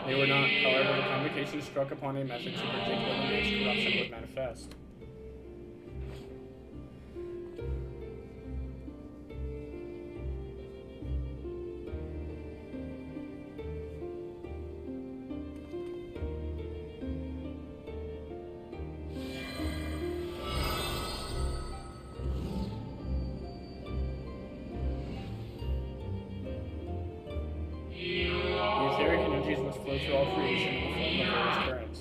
They were not. However, the convocation struck upon a method to predict when the next corruption would manifest. Must flow through all creation in the form of various currents.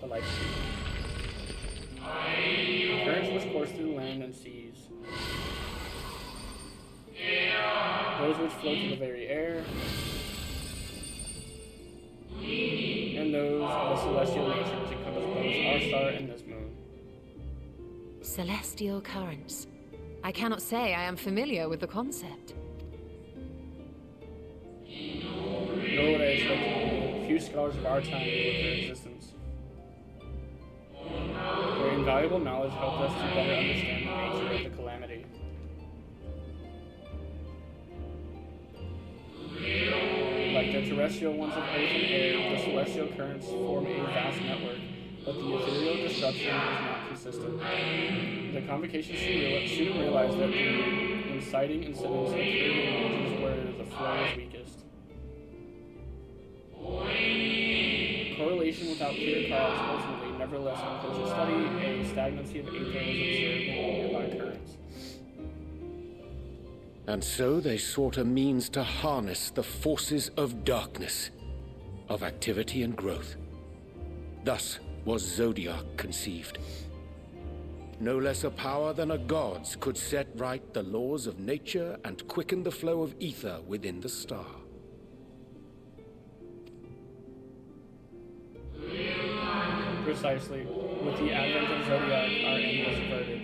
The life stream. The currents which course through land and seas. Those which flow through the very air. And those of the celestial nature which encompass both our star and this moon. Celestial currents. I cannot say I am familiar with the concept. Nor would I expect to be. Few scholars of our time knew of their existence. Their invaluable knowledge helped us to better understand the nature of the calamity. Like the terrestrial ones of earth and air, the celestial currents form a vast network, but the ethereal disruption is not consistent. The convocation soon realized that the inciting incidents occurred in regions where the flow is weakest. Correlation without clear cause ultimately, nevertheless, on closer study, a stagnancy of ether was observed in nearby currents. And so they sought a means to harness the forces of darkness, of activity and growth. Thus was Zodiark conceived. No less a power than a god's could set right the laws of nature and quicken the flow of ether within the star. Precisely. With the advent of Zodiark, our aim was averted.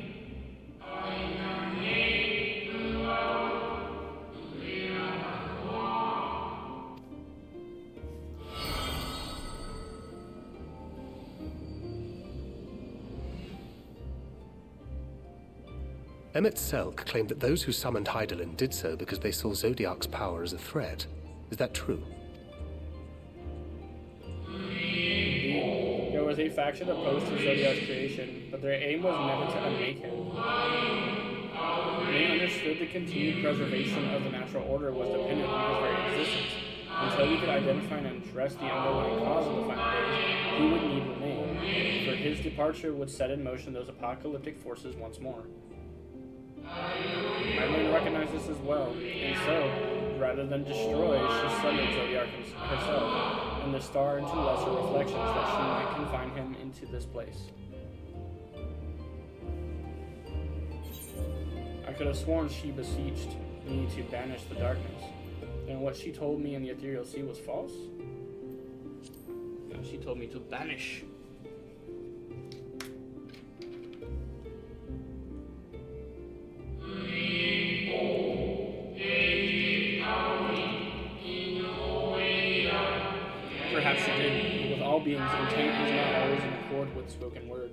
Emmett Selk claimed that those who summoned Hydaelyn did so because they saw Zodiark's power as a threat. Is that true? There was a faction opposed to Zodiark's creation, but their aim was never to unmake him. They understood the continued preservation of the natural order was dependent on his very existence. Until we could identify and address the underlying cause of the final days, he would need remain, for his departure would set in motion those apocalyptic forces once more. Hydaelyn recognized this as well, and so, rather than destroy, she sundered Zodiark herself, and the star into lesser reflections that she might confine him into this place. I could have sworn she beseeched me to banish the darkness. And what she told me in the Ethereal Sea was false? No, she told me to banish. Perhaps she did, but with all beings, intent is not always in accord with spoken word.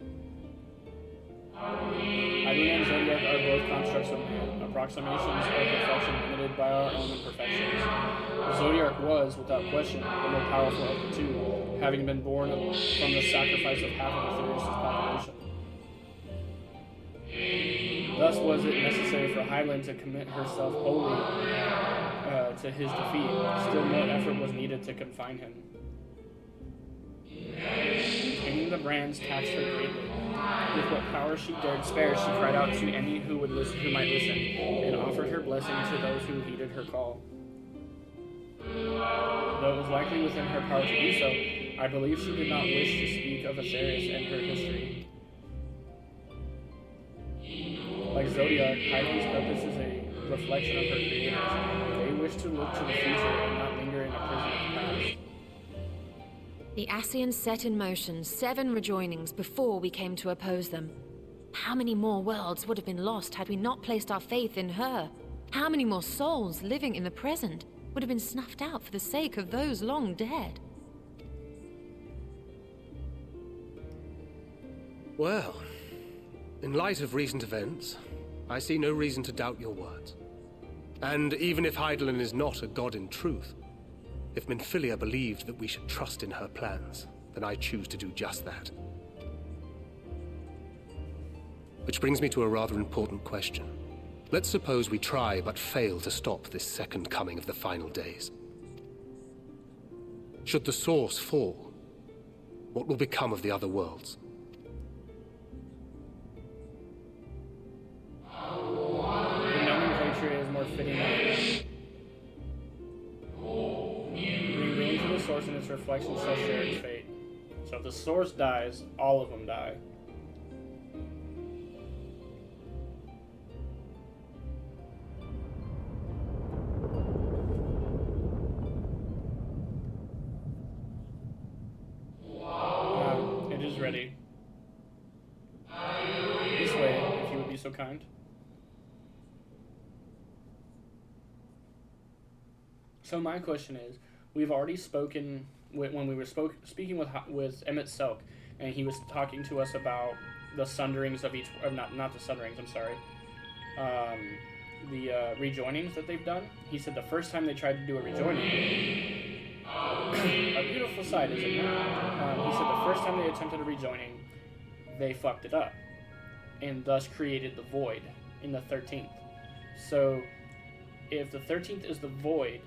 Hylian and Zodiark are both constructs of man, approximations of perfection limited by our own imperfections. Zodiark was, without question, the more powerful of the two, having been born from the sacrifice of half of Aetherius' population. Thus was it necessary for Hylian to commit herself wholly to his defeat. Still more effort was needed to confine him. Maintaining the brands taxed her greatly. With what power she dared spare, she cried out to any who would listen, who might listen, and offered her blessing to those who heeded her call. Though it was likely within her power to do so, I believe she did not wish to speak of Aetherius and her history. Like Zodiark, Hylian's purpose is a reflection of her creators. They wish to look to the future and not linger in a prison of the past. The Ascians set in motion 7 rejoinings before we came to oppose them. How many more worlds would have been lost had we not placed our faith in her? How many more souls living in the present would have been snuffed out for the sake of those long dead? Well, in light of recent events, I see no reason to doubt your words. And even if Hylian is not a god in truth, if Minfilia believed that we should trust in her plans, then I choose to do just that. Which brings me to a rather important question. Let's suppose we try but fail to stop this second coming of the final days. Should the source fall, what will become of the other worlds? The nomenclature is more fitting than it. Bring room to the source and its reflection shall share its fate. So if the source dies, all of them die. It is ready. This way, if you would be so kind. So my question is, we've already spoken when we were speaking with Emmett Selk, and he was talking to us about the sunderings of each, or not the sunderings, I'm sorry, the rejoinings that they've done. He said the first time they tried to do a rejoining, a beautiful sight, is it not? He said the first time they attempted a rejoining, they fucked it up, and thus created the void in the 13th. So if the 13th is the void,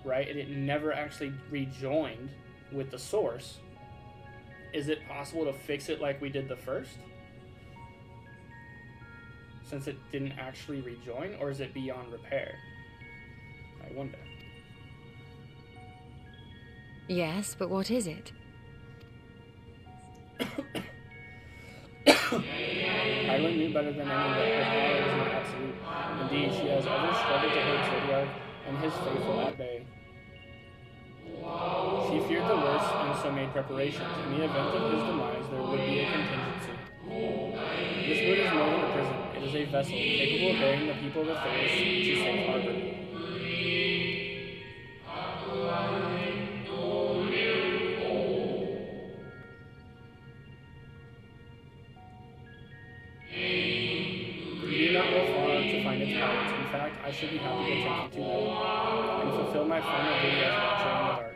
right, and it never actually rejoined with the source, is it possible to fix it like we did the first? Since it didn't actually rejoin, or is it beyond repair? I wonder. Yes, but what is it? Hylian knew better than anyone that her power was not absolute. Indeed, she has ever struggled to hold Zodiark and his faithful at bay. She feared the worst and so made preparations. In the event of his demise, there would be a contingency. This wood is more than a prison. It is a vessel capable of bearing the people of Aetherius to safe harbor. You do not go far to find its powers. In fact, I should be happy to take you to them and fulfill my final duty as watcher in the dark.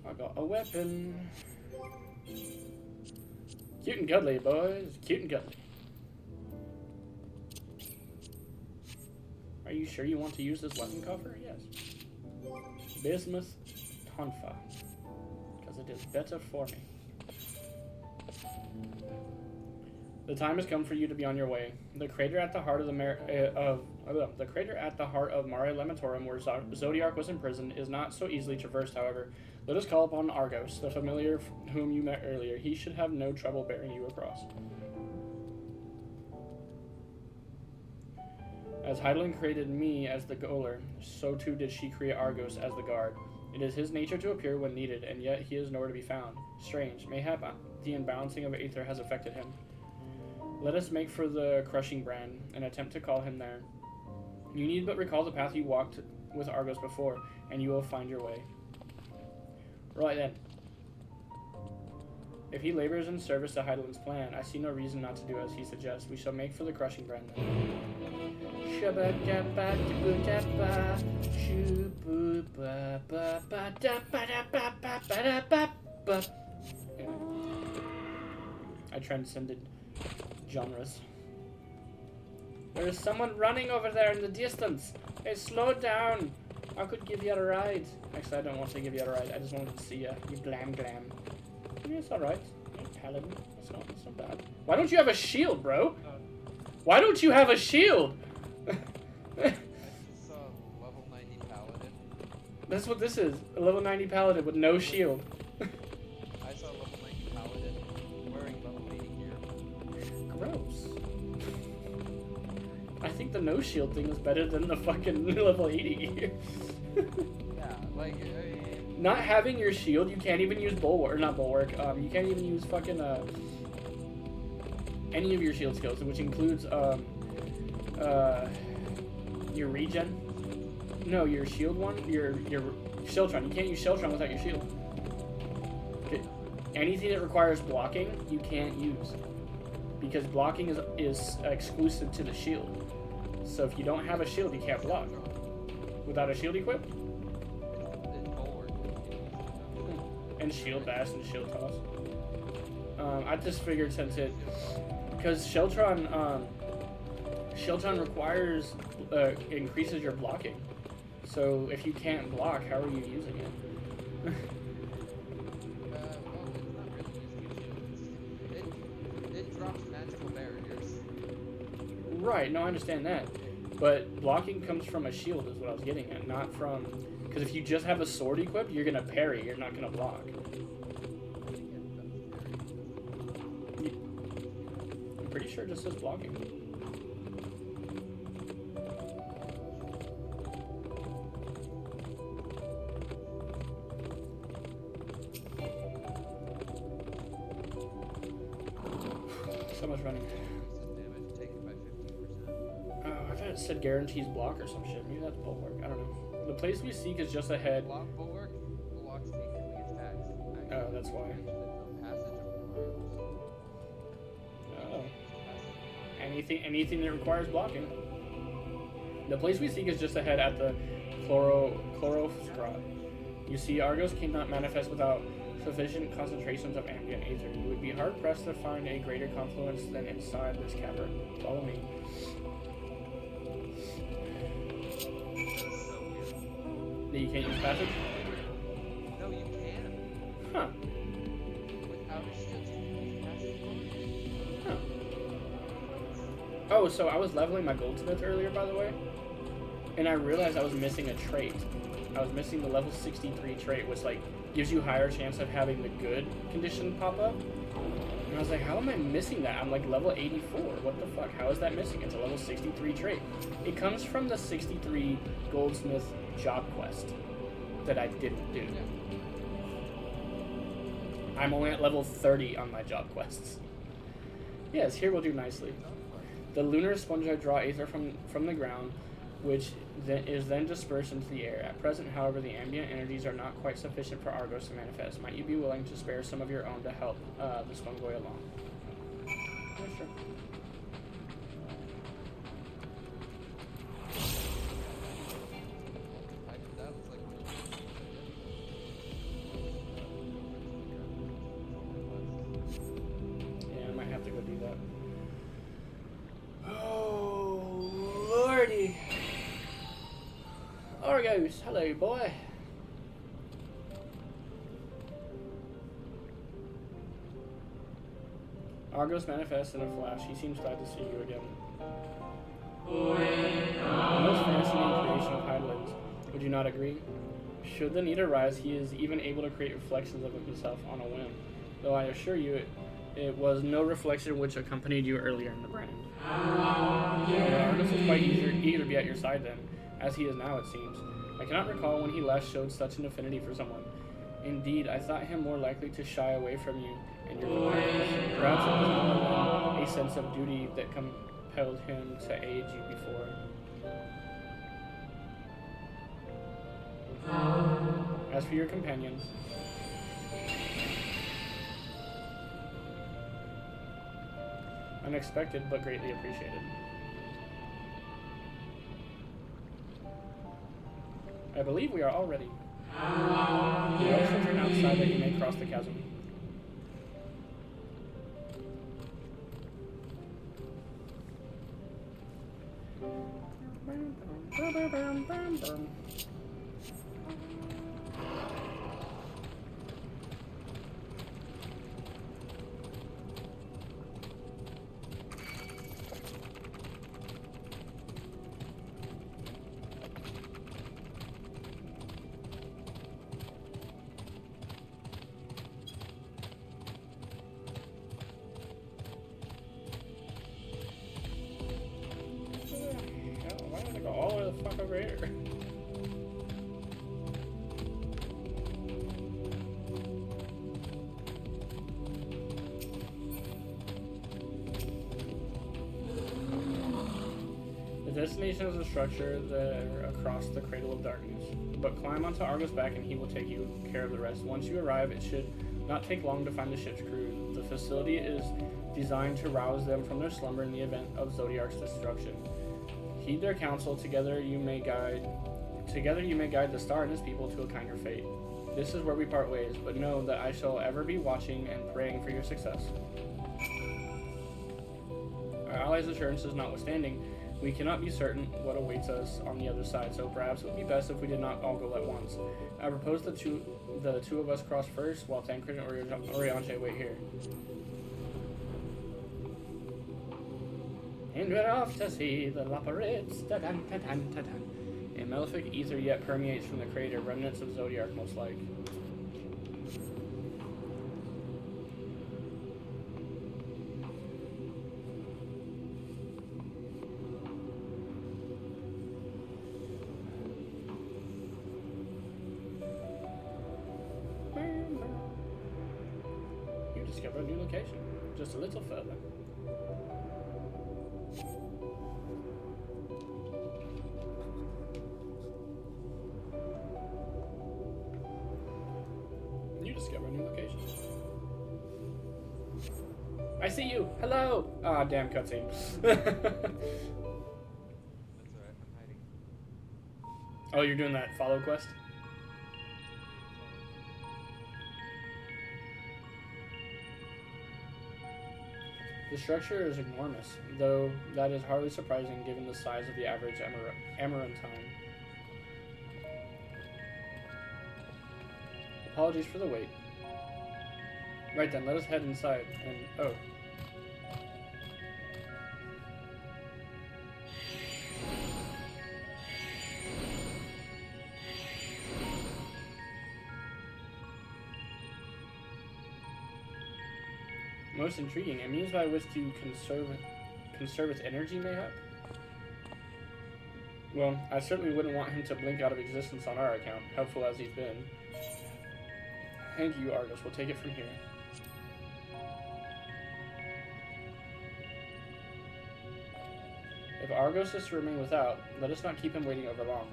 I got a weapon. Cute and cuddly, boys. Cute and cuddly. Are you sure you want to use this weapon coffer? Yes. Bismuth tonfa. Because it is better for me. The time has come for you to be on your way. The crater at the heart of the crater at the heart of Mare Lamatorum, where Zodiark was imprisoned, is not so easily traversed. However, let us call upon Argos, the familiar whom you met earlier. He should have no trouble bearing you across. As Heidelin created me as the goaler, so too did she create Argos as the guard. It is his nature to appear when needed, and yet he is nowhere to be found. Strange. Mayhap the imbalancing of Aether has affected him. Let us make for the crushing brand, and attempt to call him there. You need but recall the path you walked with Argos before, and you will find your way. Right then. If he labors in service to Heidelin's plan, I see no reason not to do as he suggests. We shall make for the crushing brand then. I transcended genres. There is someone running over there in the distance. Hey, slow down. I could give you a ride. Actually, I don't want to give you a ride. I just wanted to see you. You glam. Yeah, it's alright. Paladin. It's not bad. Why don't you have a shield, bro? Why don't you have a shield? This is level 90 paladin. That's what this is. A level 90 paladin with no shield. I saw level 90 paladin wearing level 80 gear. Gross. I think the no shield thing is better than the fucking level 80 gear. Yeah, like... Not having your shield, you can't even use bulwark, or not bulwark, you can't even use fucking, any of your shield skills, which includes, your regen. No, your shield one, your Sheltron. You can't use Sheltron without your shield. Anything that requires blocking, you can't use. Because blocking is exclusive to the shield. So if you don't have a shield, you can't block. Without a shield equipped? And shield bash and shield toss. I just figured since because Sheltron requires increases your blocking. So if you can't block, how are you using it? well, it's not really using it drops magical barriers. Right. No, I understand that. But blocking comes from a shield, is what I was getting at, not from. Because if you just have a sword equipped, you're gonna parry. You're not gonna block. I'm pretty sure it just says blocking. So much running. Damage taken by 15%. Oh, I thought it said guarantees block or some shit. Maybe that's bulwark. I don't know. The place we seek is just ahead. Block bulwark blocks the incoming attacks. Oh, that's why. Oh. Anything that requires blocking. The place we seek is just ahead at the Chlorophyte. You see, Argos cannot manifest without sufficient concentrations of ambient aether. You would be hard pressed to find a greater confluence than inside this cavern. Follow me. You can't use passage? No, you can. Huh. Without a shield, you can use passage. Huh. Oh, so I was leveling my goldsmith earlier, by the way, and I realized I was missing a trait. I was missing the level 63 trait, which like gives you higher chance of having the good condition pop up. And I was like, how am I missing that? I'm like level 84. What the fuck? How is that missing? It's a level 63 trait. It comes from the 63 goldsmith job quest that I didn't do. I'm only at level 30 on my job quests. Yes, here will do nicely. The lunar sponge draw aether from the ground, which is then dispersed into the air. At present, however, the ambient energies are not quite sufficient for Argos to manifest. Might you be willing to spare some of your own to help the Spongoi along? Yeah, sure. Yeah, I might have to go do that. Oh, lordy. Argos, hello, boy. Argos manifests in a flash. He seems glad to see you again. The most fascinating creation of Highlands. Would you not agree? Should the need arise, he is even able to create reflections of himself on a whim. Though I assure you, it was no reflection which accompanied you earlier in the brand. Argos was quite eager to be at your side then, as he is now, it seems. I cannot recall when he last showed such an affinity for someone. Indeed, I thought him more likely to shy away from you and your companions. Perhaps it was more than a sense of duty that compelled him to aid you before. As for your companions, unexpected but greatly appreciated. I believe we are all ready. You also turn outside that you may cross the chasm. Why did I go all the way the fuck over here? The destination is a structure there across the Cradle of Darkness. But climb onto Argo's back and he will take care of the rest. Once you arrive, it should not take long to find the ship's crew. The facility is designed to rouse them from their slumber in the event of Zodiark's destruction. Heed their counsel. Together you may guide the star and his people to a kinder fate. This is where we part ways, but know that I shall ever be watching and praying for your success. Our allies' assurances notwithstanding, we cannot be certain what awaits us on the other side, so perhaps it would be best if we did not all go at once. I propose the two of us cross first, while Tancred and Orianche wait here. And we're off to see the Laparates. A malefic ether yet permeates from the crater, remnants of Zodiark most like. You discover a new location, just a little further. You discover a new location. I see you! Hello! Ah, damn cutscene. That's alright, I'm hiding. Oh, you're doing that follow quest? The structure is enormous, though that is hardly surprising given the size of the average Amarantine. Apologies for the wait. Right then, let us head inside, and oh. Most intriguing. A means by which to conserve its energy, mayhap? Well, I certainly wouldn't want him to blink out of existence on our account, helpful as he's been. Thank you, Argos. We'll take it from here. If Argos is to remain without, let us not keep him waiting over long.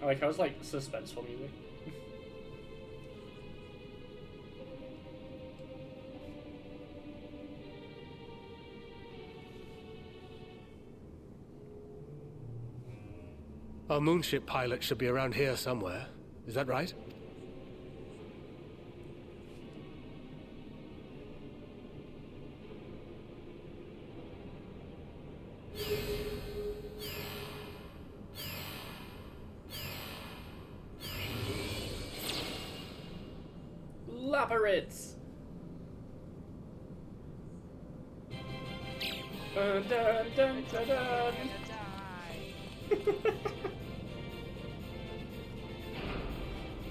I like how it's like suspenseful music. Our moonship pilot should be around here somewhere. Is that right? Lapperits! Dun, dun, dun, dun, dun.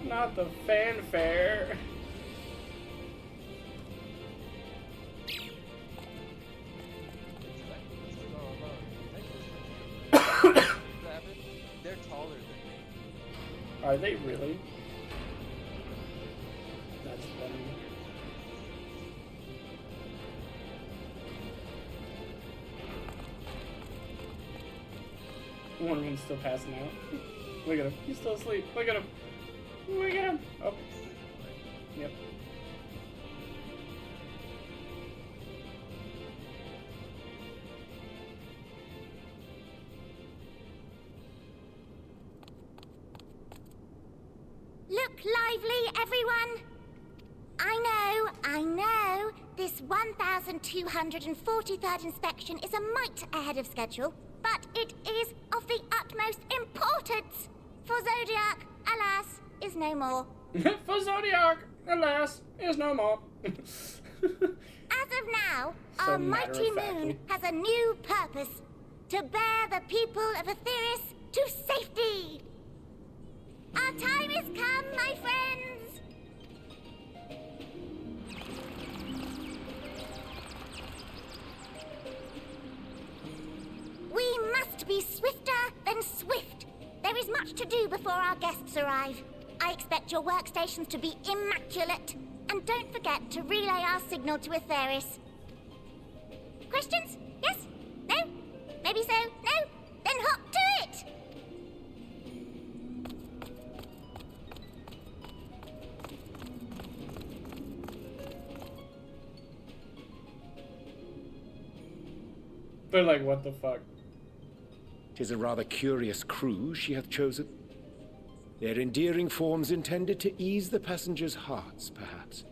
Not the fanfare. They're taller than me. Are they really? That's funny. One of them's still passing out. Look at him. He's still asleep. Look at him. Look at him. Oh. Yep. Look lively, everyone! I know, this 1,243rd inspection is a mite ahead of schedule, but it is of the utmost importance, for Zodiark, alas, is no more. For Zodiark, alas, is no more. As of now, So our mighty matter-of-factly. moon has a new purpose, to bear the people of Aetheris to safety. Our time has come, my friends! We must be swifter than swift. There is much to do before our guests arrive. I expect your workstations to be immaculate. And don't forget to relay our signal to Aetheris. Questions? Yes? No? Maybe so? No? Then hop to it! They're like, what the fuck? 'Tis a rather curious crew she hath chosen. Their endearing forms intended to ease the passengers' hearts, perhaps.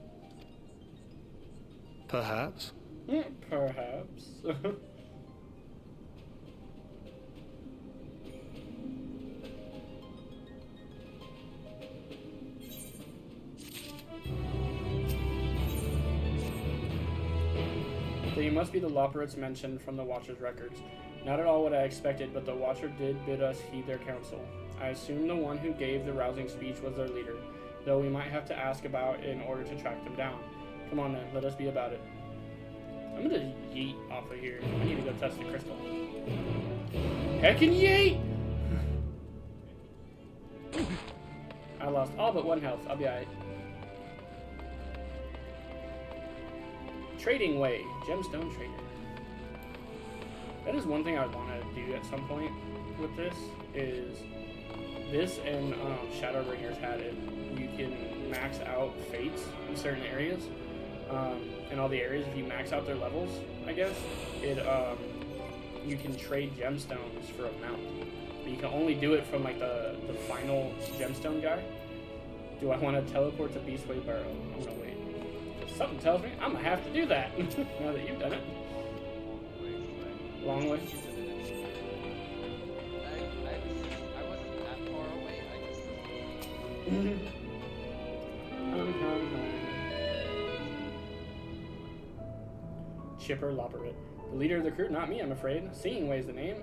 Perhaps. Perhaps. So you must be the Loporits mentioned from the Watcher's records. Not at all what I expected, but the Watcher did bid us heed their counsel. I assume the one who gave the rousing speech was their leader, though we might have to ask about it in order to track them down. Come on then, let us be about it. I'm gonna yeet off of here. I need to go test the crystal. Heckin' yeet! I lost all but 1 health. I'll be alright. Trading Way, Gemstone Trader. That is one thing I want to do at some point with this, is this and Shadowbringers had it. You can max out fates in certain areas. In all the areas, if you max out their levels, I guess, you can trade gemstones for a mount. But you can only do it from like the final gemstone guy. Do I want to teleport to Beastway Burrow? I'm gonna wait. Something tells me I'm gonna have to do that now that you've done it. Long way. I wasn't that far away. Chipper Loporit. The leader of the crew, not me, I'm afraid. Seeing Way is the name.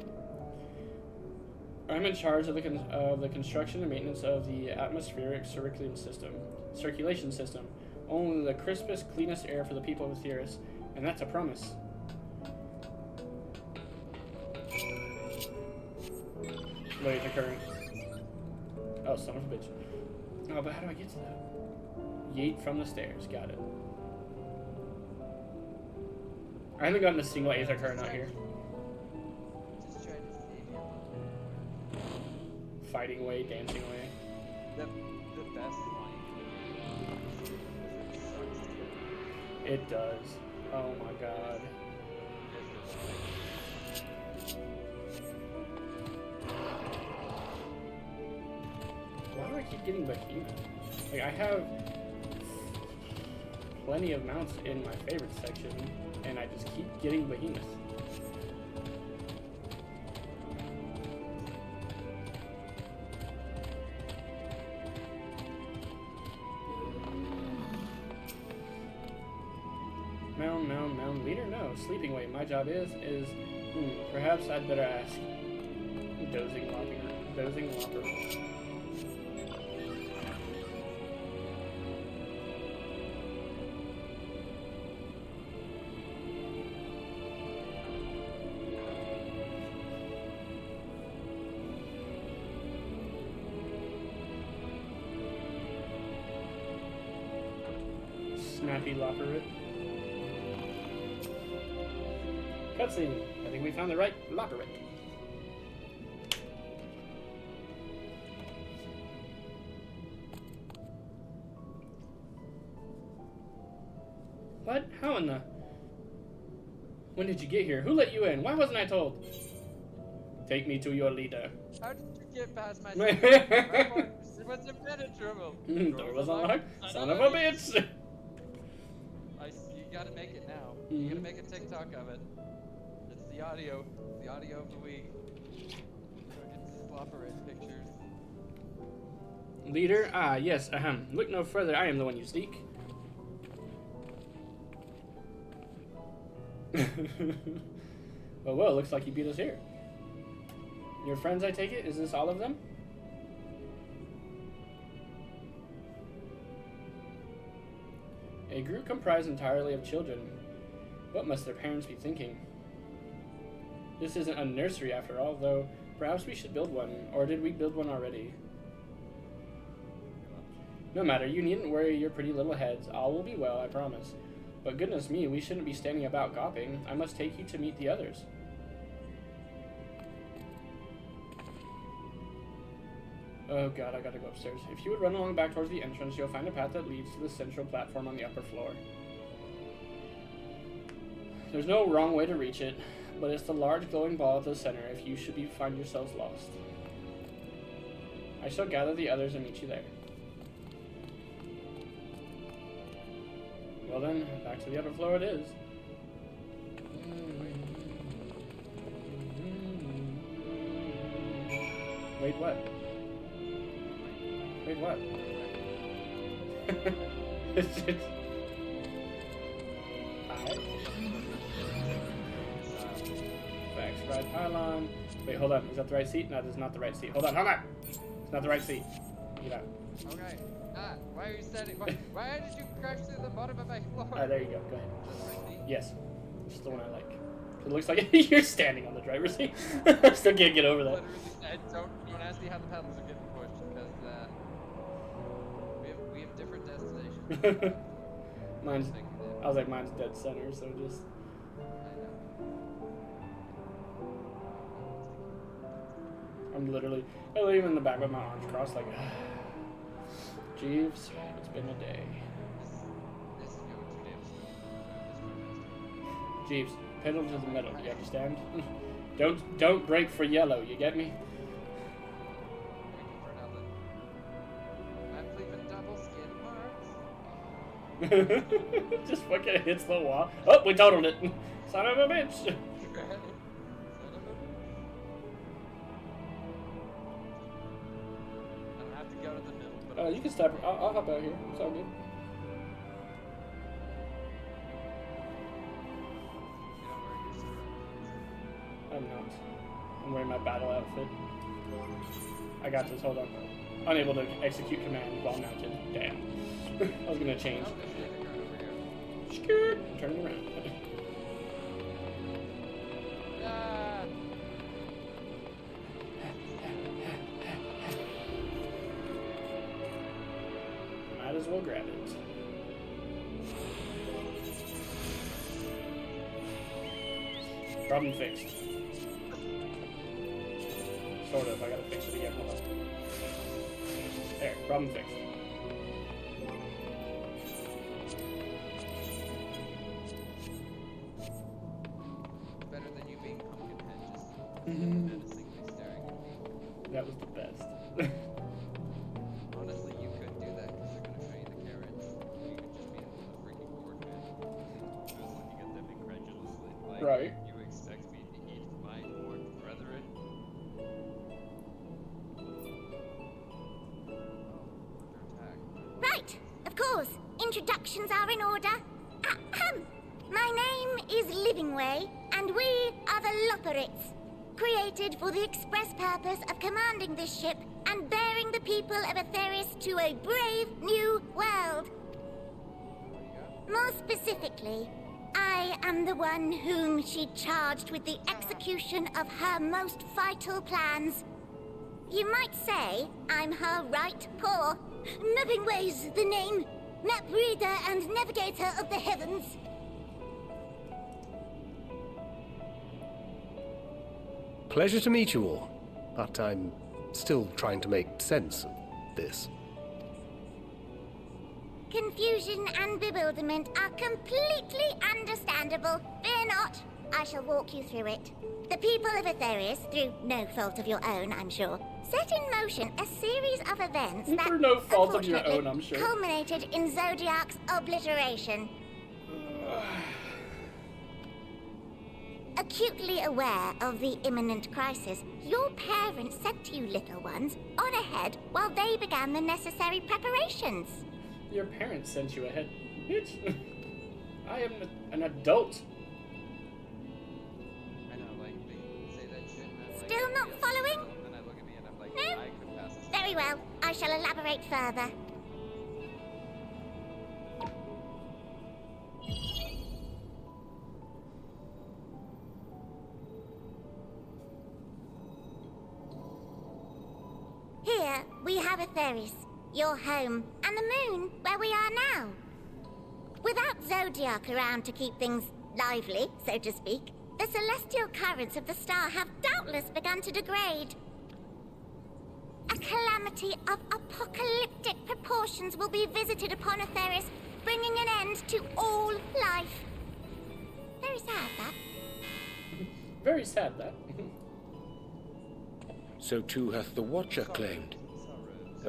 I'm in charge of the construction and maintenance of the atmospheric circulation system. Only the crispest, cleanest air for the people of Aetheris, and that's a promise. Laser current. Oh, son of a bitch. Oh, but how do I get to that? Yeet from the stairs. Got it. I haven't gotten a single Aether current out here. Just trying to save you. fighting way, dancing way. The best line. It sucks to get. It does. Oh my god. Why do I keep getting behemoth? Like, I have plenty of mounts in my favorite section, and I just keep getting behemoth. Mound leader? No. Sleeping weight. My job is, perhaps I'd better ask. Dozing whopper. Snappy lopper. Cutscene. I think we found the right lopper. What? How in the... When did you get here? Who let you in? Why wasn't I told? Take me to your leader. How did you get past my It was impenetrable. Door was unlocked. Son of a bitch! You gotta make it now. You gotta make a TikTok of it. It's the audio of the week. It's slopperate pictures. Leader? Ah, yes, Look no further, I am the one you seek. Well, looks like you beat us here. Your friends, I take it? Is this all of them? A group comprised entirely of children. What must their parents be thinking? This isn't a nursery after all, though. Perhaps we should build one. Or did we build one already? No matter, you needn't worry your pretty little heads. All will be well, I promise. But goodness me, we shouldn't be standing about gawping. I must take you to meet the others. Oh god, I gotta go upstairs. If you would run along back towards the entrance, you'll find a path that leads to the central platform on the upper floor. There's no wrong way to reach it, but it's the large glowing ball at the center if you should find yourselves lost. I shall gather the others and meet you there. Well then, back to the upper floor it is. Wait, what? Wait, what? FFXIV pylon. Wait, hold on. Is that the right seat? No, this is not the right seat. Hold on. It's not the right seat. Get out. Okay. Why are you standing? Why did you crash through the bottom of my floor? Alright, there you go. Go ahead. Yes. It's the one I like. It looks like you're standing on the driver's seat. I still can't get over that. Literally, don't ask me how the pedals are getting pushed, because we have different destinations. I was like, mine's dead center, so just... I'm literally in the back with my arms crossed, like, Jeeves, it's been a day. Jeeves, pedal to the metal, you understand? Don't brake for yellow, you get me? I'm leaving double skin marks. Just fucking hits the wall. Oh, we totaled it. Son of a bitch. You can stop. I'll hop out here. It's all good. I'm not. I'm wearing my battle outfit. I got this. Hold on. Unable to execute command while mounted. Damn. I was gonna change. Skirt. Turn around. Might as well grab it. Problem fixed. Sort of. I gotta fix it again. Hold on. There, problem fixed. Better than you being Pumpkinhead just menacingly staring at me. That was the best. Honestly, you could do that because they're gonna show you the carrots. You could just be a freaking board man. Just looking at them incredulously. Like, Right. you expect me to eat my board brethren? Right, of course. Introductions are in order. Ahem. My name is Livingway, and we are the Loporits, created for the express purpose of commanding this ship and bearing the people of Atheris to a brave new world. More specifically, I am the one whom she charged with the execution of her most vital plans. You might say I'm her right paw. Livingway's the name. Map reader and navigator of the heavens. Pleasure to meet you all, but I'm still trying to make sense of this. Confusion and bewilderment are completely understandable. Fear not. I shall walk you through it. The people of Atheris, through no fault of your own, I'm sure, set in motion a series of events that, Through no fault of your unfortunately, own, I'm sure. culminated in Zodiark's obliteration. Acutely aware of the imminent crisis, your parents sent you little ones on ahead while they began the necessary preparations. Your parents sent you ahead. Bitch. I am an adult. I know, like, they say that shit and I'm like, Still not yes, following? And then I look at me and I'm like, No? I could pass this. Very well. I shall elaborate further. Here we have Atheris, your home, and the moon, where we are now. Without Zodiark around to keep things lively, so to speak, the celestial currents of the star have doubtless begun to degrade. A calamity of apocalyptic proportions will be visited upon Atheris, bringing an end to all life. Very sad, that. Very sad, that. So too hath the Watcher claimed.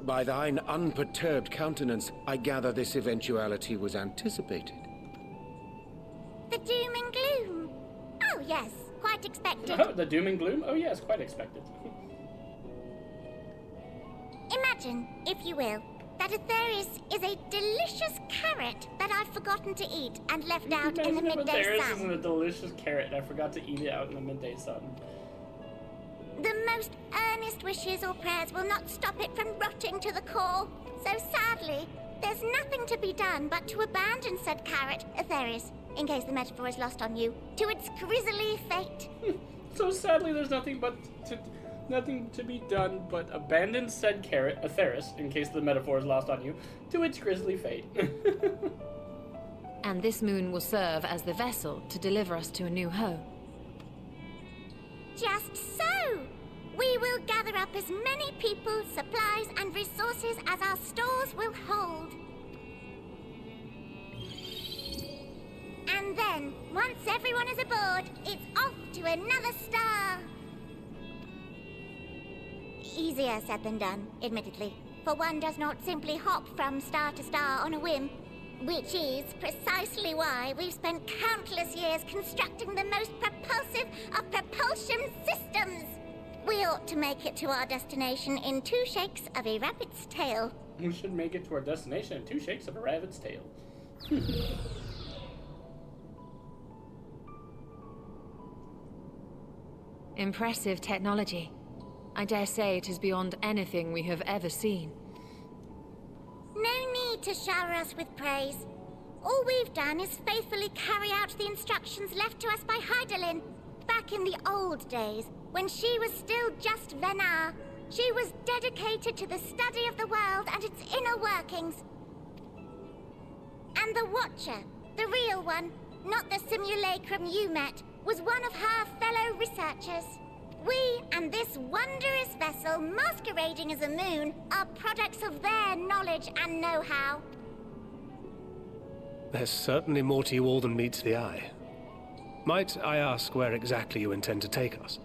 By thine unperturbed countenance, I gather this eventuality was anticipated. The doom and gloom. Oh, yes, quite expected. The doom and gloom? Oh yes, quite expected. Imagine, if you will, that Atheris is a delicious carrot that I've forgotten to eat and left out in the midday There sun. isn't a delicious carrot and I forgot to eat it out in the midday sun. The most earnest wishes or prayers will not stop it from rotting to the core. So sadly, there's nothing to be done but to abandon said carrot, Atheris, in case the metaphor is lost on you, to its grisly fate. So sadly, there's nothing to be done but abandon said carrot, Atheris, in case the metaphor is lost on you, to its grisly fate. And this moon will serve as the vessel to deliver us to a new home. Just so! We will gather up as many people, supplies, and resources as our stores will hold. And then, once everyone is aboard, it's off to another star. Easier said than done, admittedly, for one does not simply hop from star to star on a whim. Which is precisely why we've spent countless years constructing the most propulsive of propulsion systems. We ought to make it to our destination in 2 shakes of a rabbit's tail. We should make it to our destination in 2 shakes of a rabbit's tail. Impressive technology. I dare say it is beyond anything we have ever seen. No need to shower us with praise. All we've done is faithfully carry out the instructions left to us by Heidelin. Back in the old days, when she was still just Venar, she was dedicated to the study of the world and its inner workings. And the Watcher, the real one, not the simulacrum you met, was one of her fellow researchers. We and this wondrous vessel masquerading as a moon are products of their knowledge and know-how. There's certainly more to you all than meets the eye. Might I ask where exactly you intend to take us?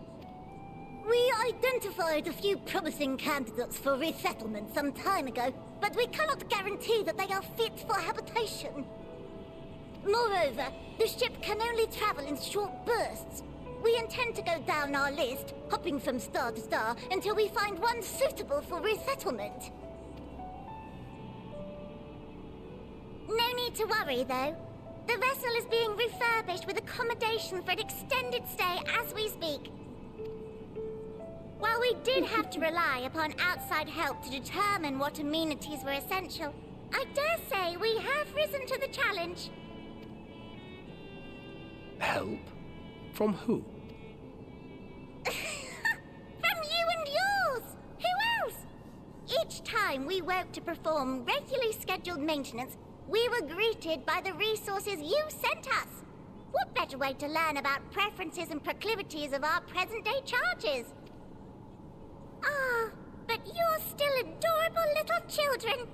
We identified a few promising candidates for resettlement some time ago, but we cannot guarantee that they are fit for habitation. Moreover, the ship can only travel in short bursts. We intend to go down our list, hopping from star to star, until we find one suitable for resettlement. No need to worry, though. The vessel is being refurbished with accommodation for an extended stay as we speak. While we did have to rely upon outside help to determine what amenities were essential, I dare say we have risen to the challenge. Help? From who? From you and yours! Who else? Each time we woke to perform regularly scheduled maintenance, we were greeted by the resources you sent us. What better way to learn about preferences and proclivities of our present-day charges? Ah, but you're still adorable little children.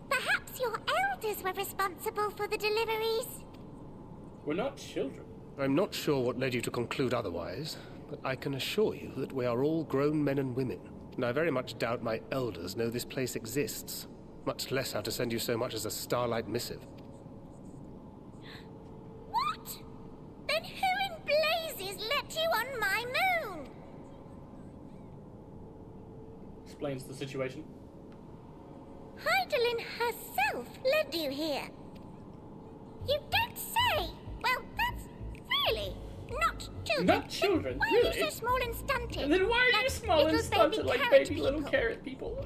Perhaps your elders were responsible for the deliveries. We're not children. I'm not sure what led you to conclude otherwise, but I can assure you that we are all grown men and women, and I very much doubt my elders know this place exists, much less how to send you so much as a starlight missive. What? Then who in blazes let you on my moon? Explains the situation. Heidelin herself led you here. You don't say! Well, that's really not children. Not children, Why really? are you so small and stunted? And then why are you Like small and little stunted like carrot baby little people? carrot people?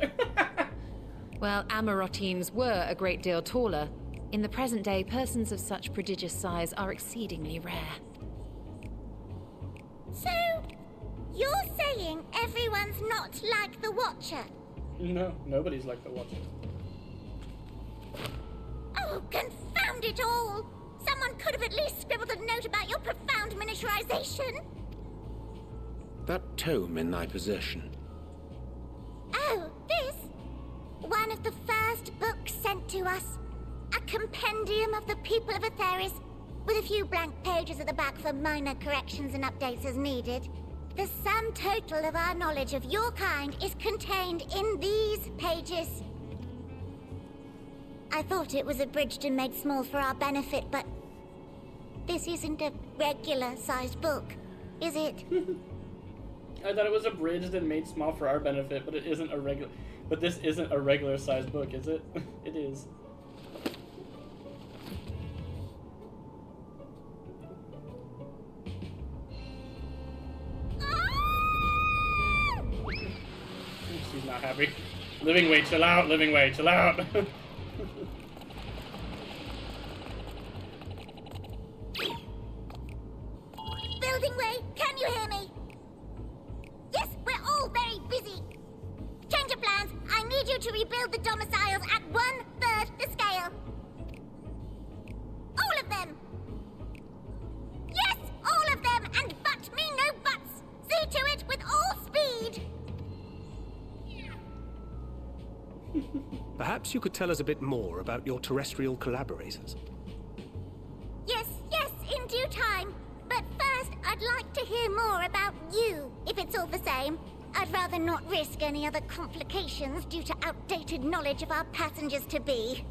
Well, Amarotines were a great deal taller. In the present day, persons of such prodigious size are exceedingly rare. So, you're saying everyone's not like the Watcher? No, nobody's like the Watcher. Oh, confound it all! Someone could have at least scribbled a note about your profound miniaturization. That tome in thy possession. Oh, this? One of the first books sent to us. A compendium of the people of Aetheris, with a few blank pages at the back for minor corrections and updates as needed. The sum total of our knowledge of your kind is contained in these pages. I thought it was abridged and made small for our benefit, but this isn't a regular-sized book, is it? I thought it was abridged and made small for our benefit, but it isn't a regular. But this isn't a regular-sized book, is it? It is. She's not happy. Living way, chill out. Living way, chill out. Building way, can you hear me? Yes, we're all very busy. Change of plans. I need you to rebuild the domiciles at 1/3 the scale. All of them. Yes, all of them, and but me no buts. See to it with all speed. Perhaps you could tell us a bit more about your terrestrial collaborators. Yes, in due time. But first, I'd like to hear more about you, if it's all the same. I'd rather not risk any other complications due to outdated knowledge of our passengers-to-be.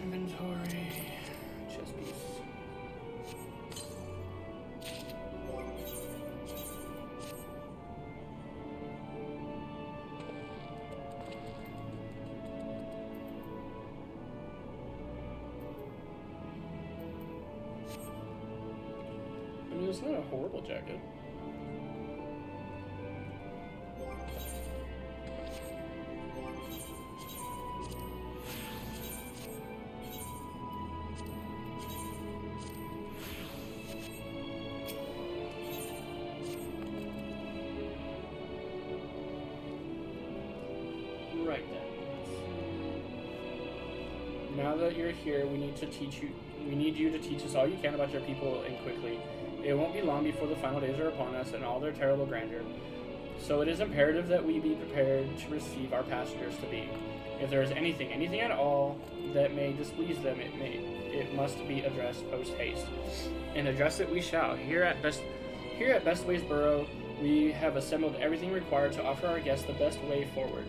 Inventory. Chess piece. I mean, it's not a horrible jacket. Now that you're here, we need you to teach us all you can about your people and quickly. It won't be long before the final days are upon us and all their terrible grandeur. So it is imperative that we be prepared to receive our passengers to be. If there is anything at all that may displease them, it must be addressed post haste. And address it we shall. Here at Bestways Borough, we have assembled everything required to offer our guests the best way forward.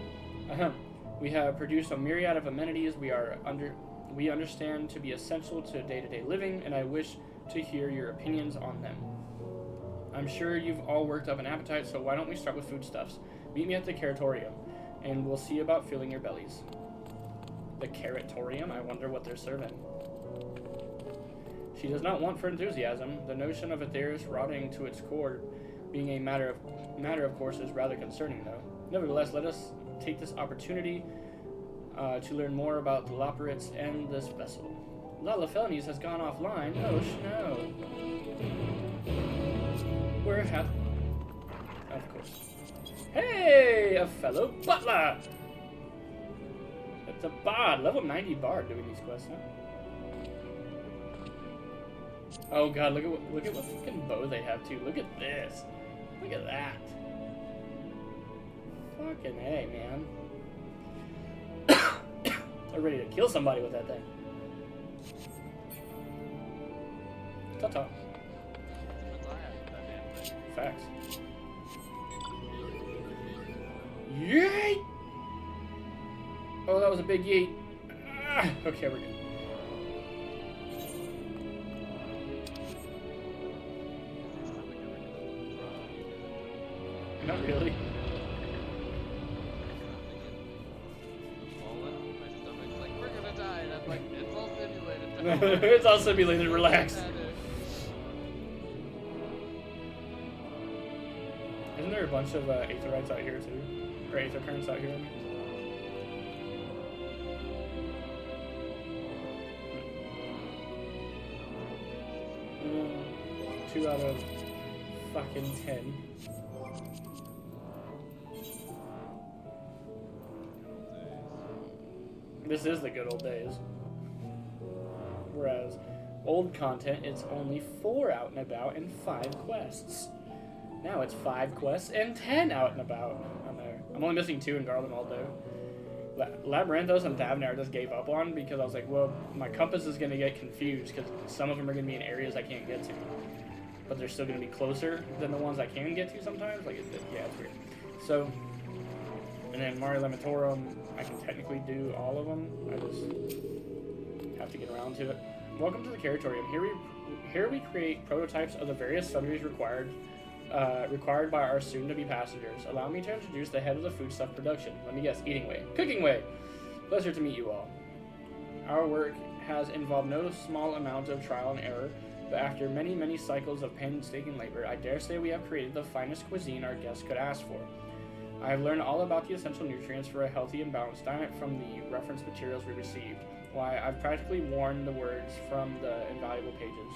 We have produced a myriad of amenities we understand to be essential to day-to-day living, and I wish to hear your opinions on them. I'm sure you've all worked up an appetite, so why don't we start with foodstuffs? Meet me at the Caratorium, and we'll see about filling your bellies. The Caratorium? I wonder what they're serving. She does not want for enthusiasm. The notion of Aetheris rotting to its core being a matter of course is rather concerning, though. Nevertheless, let us take this opportunity to learn more about the Loporrits and this vessel. Lala Felonies has gone offline. Oh, no. We're of course. Hey, a fellow butler! It's a bard, level 90 bard doing these quests, huh? Oh god, look at what fucking bow they have too. Look at this. Look at that. Fucking A, man. They're ready to kill somebody with that thing. Ta-ta. Facts. Yeet! Oh, that was a big yeet. Ah, okay, we're good. Not really. It's all simulated, relax. Isn't there a bunch of Aetherites out here too? Or Aether currents out here? I mean? 2 out of fucking 10. This is the good old days. Whereas old content, it's only 4 out and about and 5 quests. Now it's 5 quests and 10 out and about on there. I'm only missing 2 in Garlemald though. Labyrinthos and Thavnar I just gave up on because I was like, well, my compass is going to get confused because some of them are going to be in areas I can't get to. But they're still going to be closer than the ones I can get to sometimes. Like, yeah, it's weird. So, and then Mare Lamatorum, I can technically do all of them. I just have to get around to it. Welcome to the Caratorium. Here we create prototypes of the various sundries required by our soon-to-be passengers. Allow me to introduce the head of the foodstuff production. Let me guess, eating way. Cooking way! Pleasure to meet you all. Our work has involved no small amount of trial and error, but after many, many cycles of painstaking labor, I dare say we have created the finest cuisine our guests could ask for. I have learned all about the essential nutrients for a healthy and balanced diet from the reference materials we received. Why, I've practically worn the words from the invaluable pages.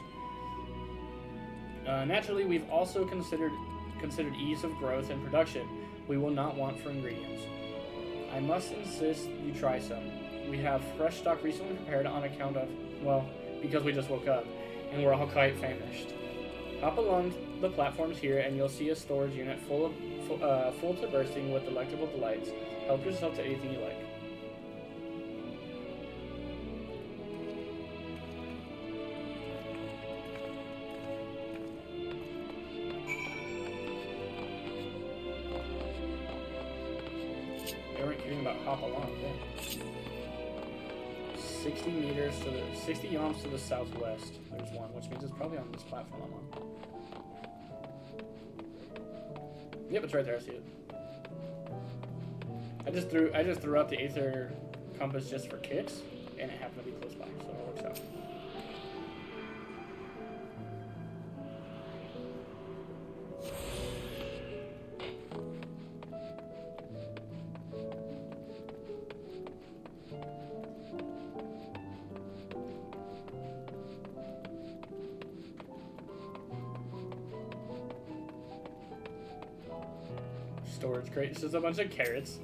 Naturally, we've also considered ease of growth and production. We will not want for ingredients. I must insist you try some. We have fresh stock recently prepared on account of, well, because we just woke up, and we're all quite famished. Hop along the platforms here, and you'll see a storage unit full to bursting with delectable delights. Help yourself to anything you like. They weren't kidding about hop along, yeah. 60 meters to the 60 yalms to the southwest. There's one, which means it's probably on this platform I'm on. Yep, it's right there. I see it. I just threw out the Aether compass just for kicks, and it happened to be close by, so it works out. Storage crate. This is a bunch of carrots.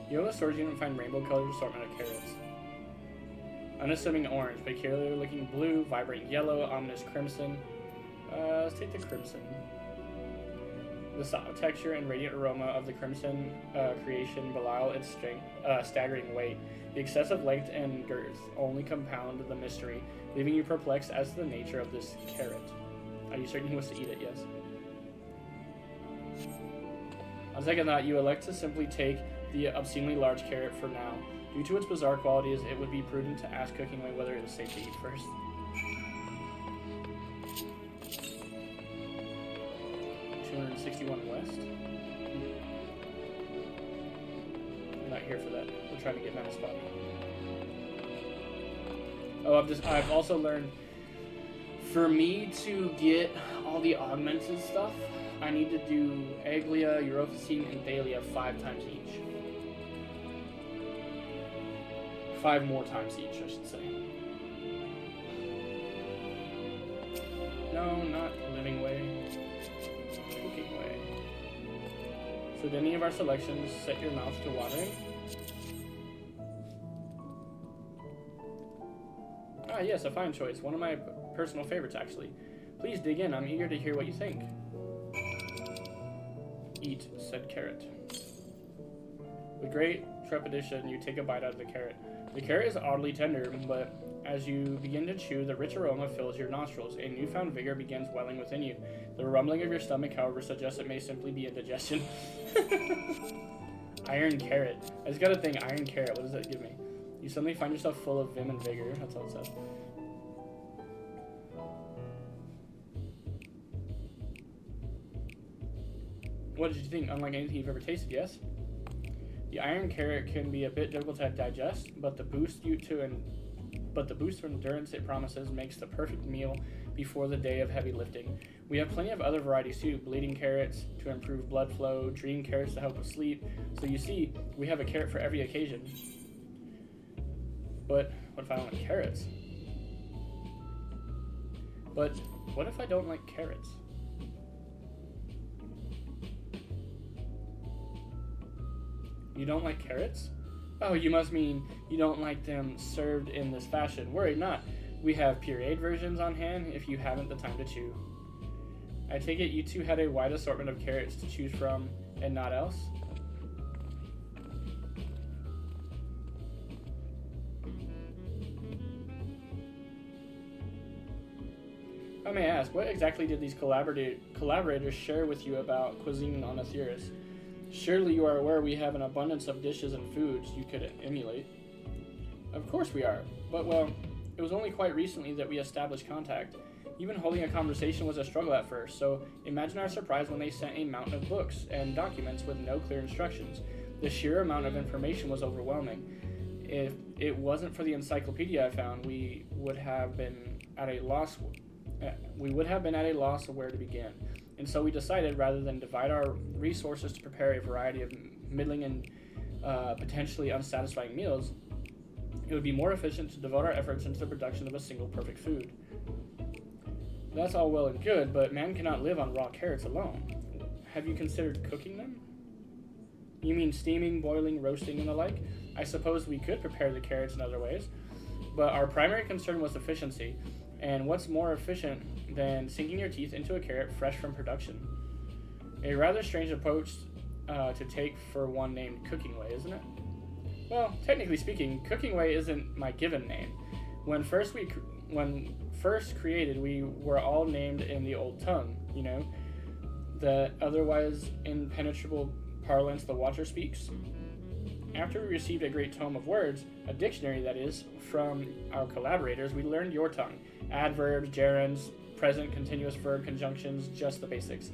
You know the storage unit and find rainbow colored assortment of carrots. Unassuming orange, peculiar looking blue, vibrant yellow, ominous crimson. Let's take the crimson. The soft texture and radiant aroma of the crimson creation belie its strength, staggering weight. The excessive length and girth only compound the mystery, leaving you perplexed as to the nature of this carrot. Are you certain he wants to eat it? Yes. On second thought, you elect to simply take the obscenely large carrot for now. Due to its bizarre qualities, it would be prudent to ask Cookingway whether it is safe to eat first. $261 West. I'm not here for that. We're trying to get Vanaspati. Oh, I've also learned, for me to get all the augmented stuff, I need to do Aglia, Europhocene, and Thalia 5 times each. 5 more times each, I should say. No, not Living Way. Cooking Way. Should any of our selections set your mouth to watering? Ah, yes, a fine choice. One of my personal favorites, actually. Please dig in. I'm eager to hear what you think. Eat, said Carrot. With great trepidation, you take a bite out of the carrot. The carrot is oddly tender, but as you begin to chew, the rich aroma fills your nostrils. A newfound vigor begins welling within you. The rumbling of your stomach, however, suggests it may simply be indigestion. Iron carrot. I just gotta think, iron carrot, what does that give me? You suddenly find yourself full of vim and vigor. That's all it says. What did you think? Unlike anything you've ever tasted, yes? The iron carrot can be a bit difficult to digest, but the boost for endurance it promises makes the perfect meal before the day of heavy lifting. We have plenty of other varieties too. Bleeding carrots to improve blood flow, dream carrots to help with sleep. So you see, we have a carrot for every occasion. But what if I don't like carrots? But what if I don't like carrots? You don't like carrots? Oh, you must mean you don't like them served in this fashion. Worry not. We have pureed versions on hand if you haven't the time to chew. I take it you two had a wide assortment of carrots to choose from and not else? I may ask, what exactly did these collaborators share with you about cuisine on Etheirys? Surely you are aware we have an abundance of dishes and foods you could emulate. Of course we are, but well, it was only quite recently that we established contact. Even holding a conversation was a struggle at first, so imagine our surprise when they sent a mountain of books and documents with no clear instructions. The sheer amount of information was overwhelming. If it wasn't for the encyclopedia I found, we would have been at a loss of where to begin. And so we decided, rather than divide our resources to prepare a variety of middling and potentially unsatisfying meals, it would be more efficient to devote our efforts into the production of a single perfect food. That's all well and good, but man cannot live on raw carrots alone. Have you considered cooking them? You mean steaming, boiling, roasting, and the like? I suppose we could prepare the carrots in other ways, but our primary concern was efficiency. And what's more efficient than sinking your teeth into a carrot fresh from production? A rather strange approach to take for one named Cookingway, isn't it? Well, technically speaking, Cookingway isn't my given name. When first created, we were all named in the old tongue, you know, the otherwise impenetrable parlance the Watcher speaks. After we received a great tome of words, a dictionary that is, from our collaborators, we learned your tongue. Adverbs, gerunds, present continuous verb conjunctions, just the basics.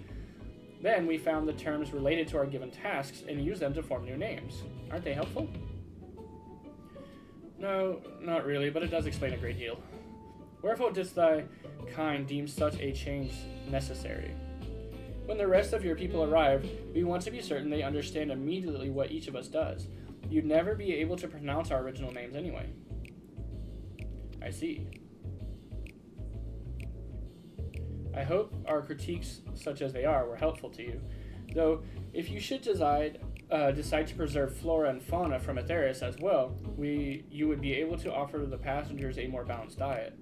Then we found the terms related to our given tasks and used them to form new names. Aren't they helpful? No, not really, but it does explain a great deal. Wherefore didst thy kind deem such a change necessary? When the rest of your people arrive, we want to be certain they understand immediately what each of us does. You'd never be able to pronounce our original names anyway. I see. I hope our critiques, such as they are, were helpful to you. Though, if you should decide decide to preserve flora and fauna from Aetheris as well, you would be able to offer the passengers a more balanced diet.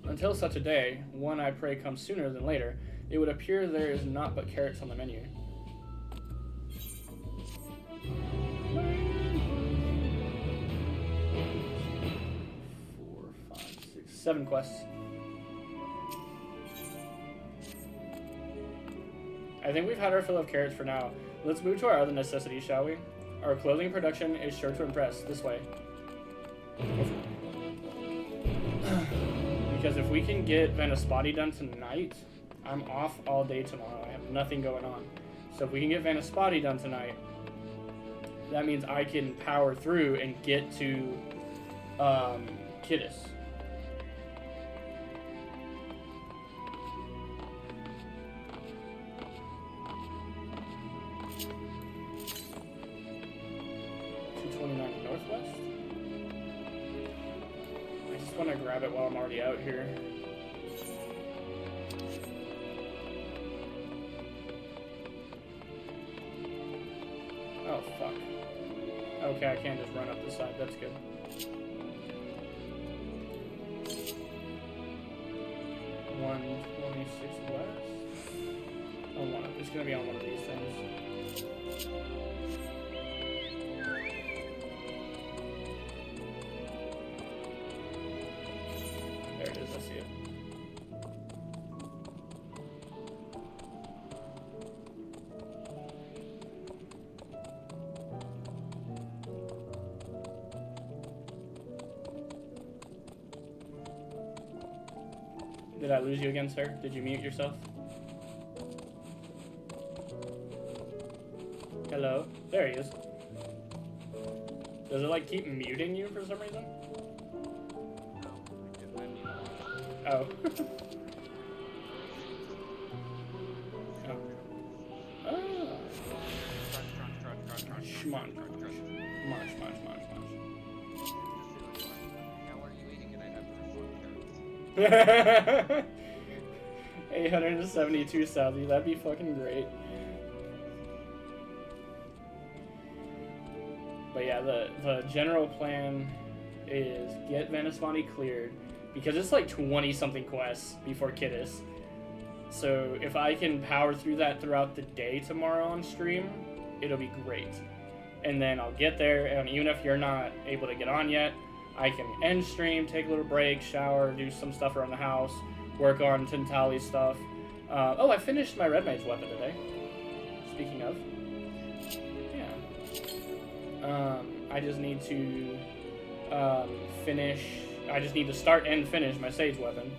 Until such a day, one I pray comes sooner than later, it would appear there is naught but carrots on the menu. 4, 5, 6, 7 quests. I think we've had our fill of carrots for now. Let's move to our other necessities, shall we? Our clothing production is sure to impress. This way. Because if we can get Vanaspati done tonight, I'm off all day tomorrow. I have nothing going on. So if we can get Vanaspati done tonight, that means I can power through and get to Kidis. Northwest? I just want to grab it while I'm already out here. Oh, fuck. Okay, I can't just run up the side. That's good. $126 west? Oh, it's going to be on one of these things. There it is, I see it. Did I lose you again, sir? Did you mute yourself? Hello? There he is. Does it like keep muting you for some reason? Oh. Oh. Oh. Schmonch. March. How are you eating? And I have to 872 Southie, that'd be fucking great. But yeah, the general plan is get Vanaspati cleared, because it's like 20-something quests before Kidis. So if I can power through that throughout the day tomorrow on stream, it'll be great. And then I'll get there, and even if you're not able to get on yet, I can end stream, take a little break, shower, do some stuff around the house, work on Tintali stuff. Oh, I finished my Red Mage weapon today. Speaking of. Yeah. I just need to I just need to start and finish my Sage weapon.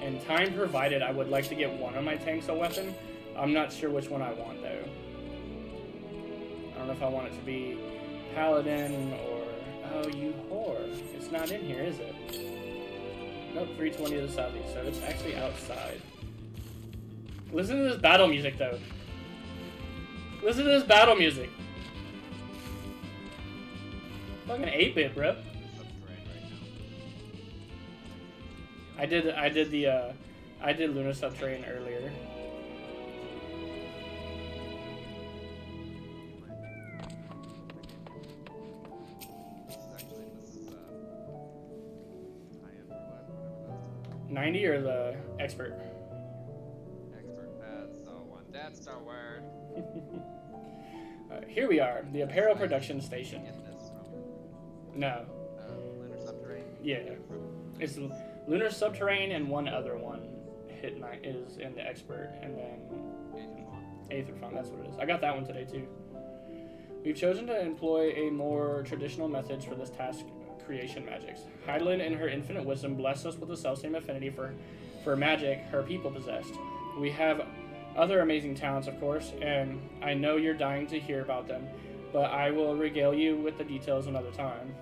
And time provided, I would like to get one of my tanks a weapon. I'm not sure which one I want, though. I don't know if I want it to be Paladin or... Oh, you whore. It's not in here, is it? Nope, 320 to the southeast, so it's actually outside. Listen to this battle music, though. Listen to this battle music. Fucking 8-bit, bro. I did Lunar Subterrane earlier. This is 90 or the expert? expert. That's the one. That's the word. Here we are, the apparel production station. Get this from No. Lunar Subterrane. Yeah. It's Lunar Subterrane and one other one hit night is in the expert, and then Aether Font, that's what it is. I got that one today too. We've chosen to employ a more traditional methods for this task creation magics. Heidelin in her infinite wisdom blessed us with the self-same affinity for magic her people possessed. We have other amazing talents, of course, and I know you're dying to hear about them, but I will regale you with the details another time.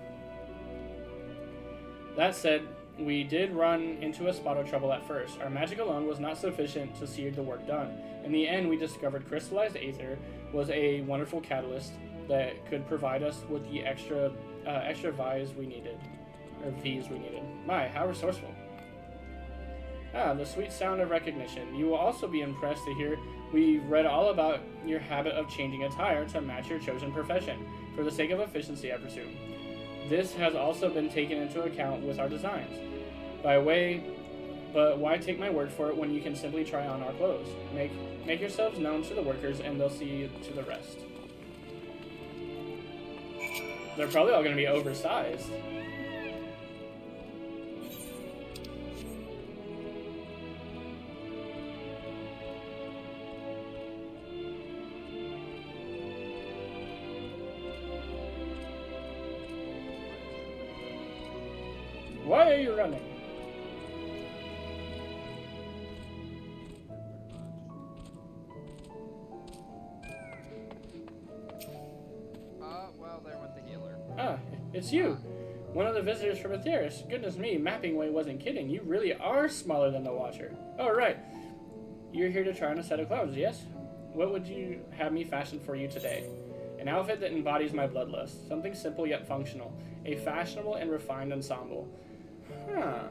That said, we did run into a spot of trouble at first. Our magic alone was not sufficient to see the work done. In the end, we discovered crystallized aether was a wonderful catalyst that could provide us with the extra V's we needed. My, how resourceful. Ah, the sweet sound of recognition. You will also be impressed to hear we've read all about your habit of changing attire to match your chosen profession, for the sake of efficiency, I presume. This has also been taken into account with our designs. But why take my word for it when you can simply try on our clothes? Make yourselves known to the workers and they'll see you to the rest. They're probably all going to be oversized. Why are you running? Well, there went the healer. Ah, it's you. One of the visitors from Aetheris. Goodness me, Mapping Way wasn't kidding. You really are smaller than the Watcher. Oh, right. You're here to try on a set of clothes, yes? What would you have me fashion for you today? An outfit that embodies my bloodlust. Something simple yet functional. A fashionable and refined ensemble. Huh.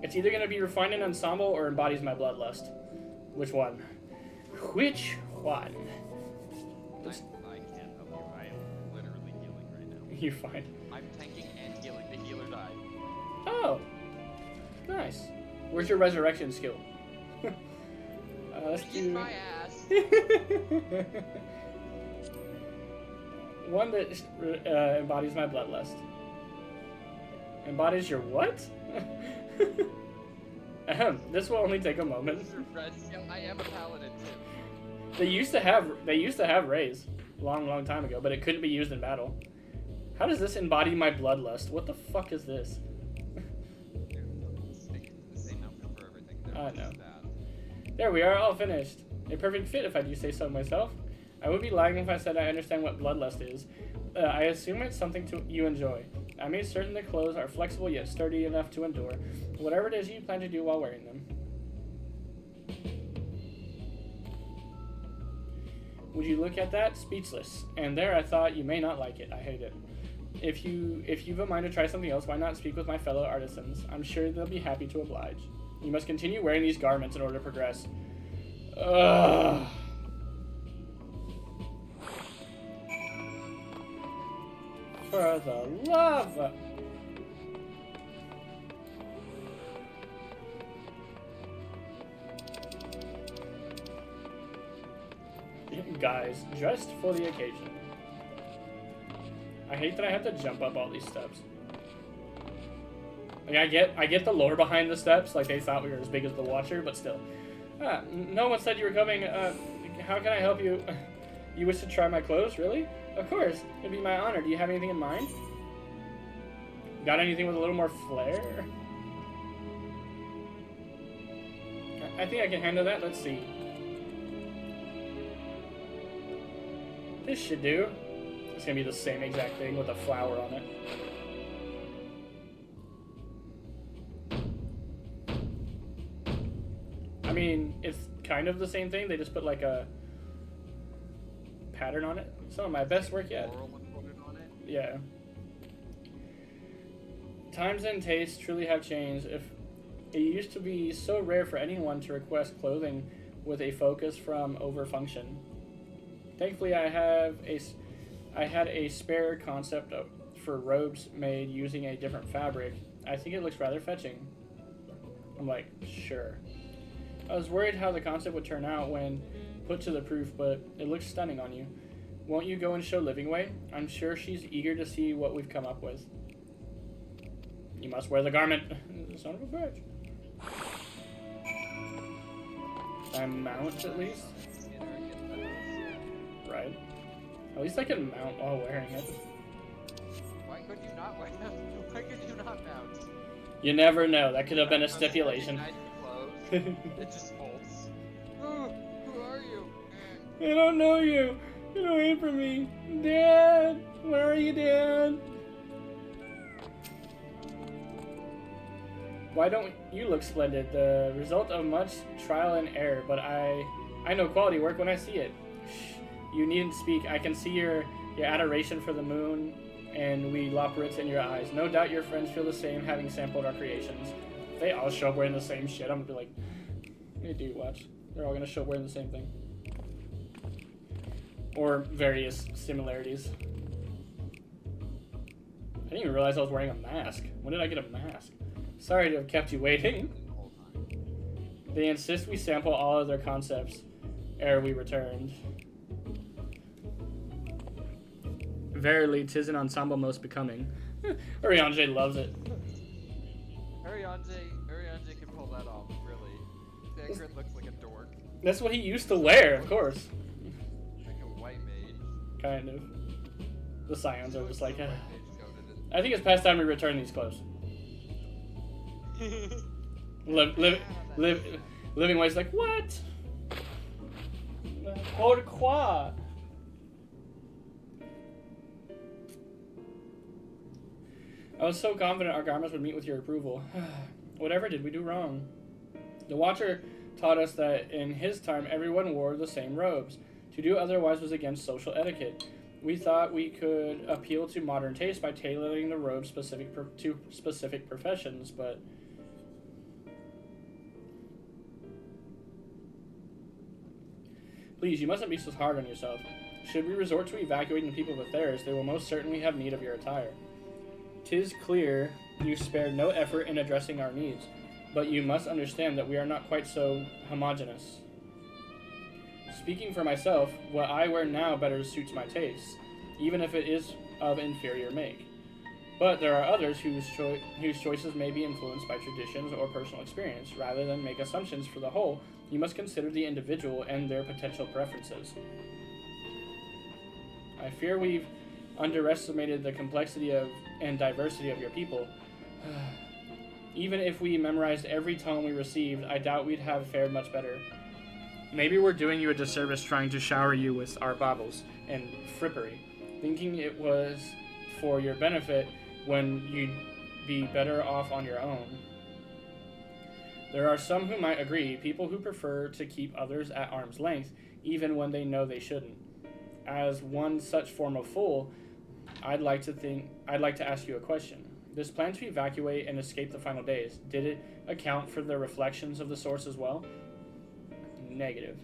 It's either going to be refined and ensemble or embodies my bloodlust. Which one? Which one? I can't help you. I am literally healing right now. You're fine. I'm tanking and healing. The healer died. Oh. Nice. Where's your resurrection skill? Let's Eat do... my ass. One that embodies my bloodlust. Embodies your what? This will only take a moment. I am a paladin too. They used to have rays long time ago, but it couldn't be used in battle. How does this embody my bloodlust? What the fuck is this? The same outfit for everything. I know. There we are, all finished. A perfect fit, if I do say so myself. I would be lying if I said I understand what bloodlust is. I assume it's something you enjoy. I made certain the clothes are flexible yet sturdy enough to endure whatever it is you plan to do while wearing them. Would you look at that? Speechless. And there I thought you may not like it. I hate it. If you've a mind to try something else, why not speak with my fellow artisans? I'm sure they'll be happy to oblige. You must continue wearing these garments in order to progress. Ugh. For the love of... Guys, dressed for the occasion. I hate that I have to jump up all these steps. Like, I get the lore behind the steps, like they thought we were as big as the Watcher, but still. No one said you were coming. How can I help you? You wish to try my clothes, really? Of course, it'd be my honor. Do you have anything in mind? Got anything with a little more flair? I think I can handle that. Let's see. This should do. It's gonna be the same exact thing with a flower on it. I mean, it's kind of the same thing. They just put like a pattern on it. Some of my best work yet. Yeah. Times and tastes truly have changed. If it used to be so rare for anyone to request clothing with a focus from overfunction. Thankfully, I had a spare concept for robes made using a different fabric. I think it looks rather fetching. I'm like, sure. I was worried how the concept would turn out when put to the proof, but it looks stunning on you. Won't you go and show Livingway? I'm sure she's eager to see what we've come up with. You must wear the garment. Son of a bitch. I mount at least? Right. At least I can mount while wearing it. Why could you not wear them? Why could you not mount? You never know. That could have been a stipulation. It just folds. Oh, who are you? I don't know you. Get away from me. Dad! Where are you, Dad? Why don't you look splendid? The result of much trial and error, but I know quality work when I see it. Shh, you needn't speak. I can see your adoration for the moon and we loporits in your eyes. No doubt your friends feel the same, having sampled our creations. they all show up wearing the same shit, I'm gonna be like, hey dude, watch. They're all gonna show up wearing the same thing. Or various similarities. I didn't even realize I was wearing a mask. When did I get a mask? Sorry to have kept you waiting. They insist we sample all of their concepts ere we returned. Verily, 'tis an ensemble most becoming. Urianger loves it. Urianger can pull that off, really. Dagrid looks like a dork. That's what he used to wear, of course. Like a white mage. Kind of. The Scions are just like, White mage coded it. I think it's past time we return these clothes. Living Way's like, what? Pourquoi? I was so confident our garments would meet with your approval. Whatever did we do wrong? The Watcher taught us that in his time everyone wore the same robes. To do otherwise was against social etiquette. We thought we could appeal to modern taste by tailoring the robes to specific professions, but... Please, you mustn't be so hard on yourself. Should we resort to evacuating the people of Atheris, they will most certainly have need of your attire. 'Tis clear you spared no effort in addressing our needs, but you must understand that we are not quite so homogeneous. Speaking for myself, what I wear now better suits my tastes, even if it is of inferior make. But there are others whose choices may be influenced by traditions or personal experience. Rather than make assumptions for the whole, you must consider the individual and their potential preferences. I fear we've underestimated the complexity and diversity of your people. Even if we memorized every tone we received, I doubt we'd have fared much better. Maybe we're doing you a disservice trying to shower you with our baubles and frippery, thinking it was for your benefit when you'd be better off on your own. There are some who might agree, people who prefer to keep others at arm's length, even when they know they shouldn't. As one such form of fool, I'd like to ask you a question. This plan to evacuate and escape the final days, did it account for the reflections of the source as well? Negative.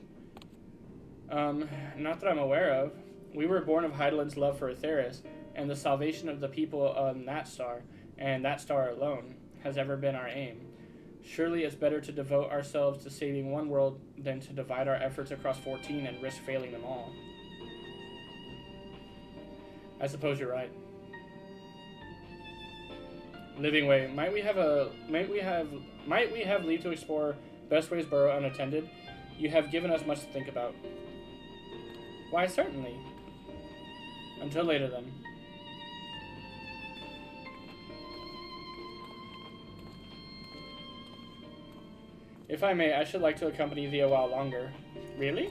Not that I'm aware of. We were born of Hydaelyn's love for Atheris, and the salvation of the people on that star, and that star alone, has ever been our aim. Surely it's better to devote ourselves to saving one world than to divide our efforts across 14 and risk failing them all. I suppose you're right. Living Way, might we have leave to explore Bestway's burrow unattended? You have given us much to think about. Why, certainly. Until later, then. If I may, I should like to accompany thee a while longer. Really?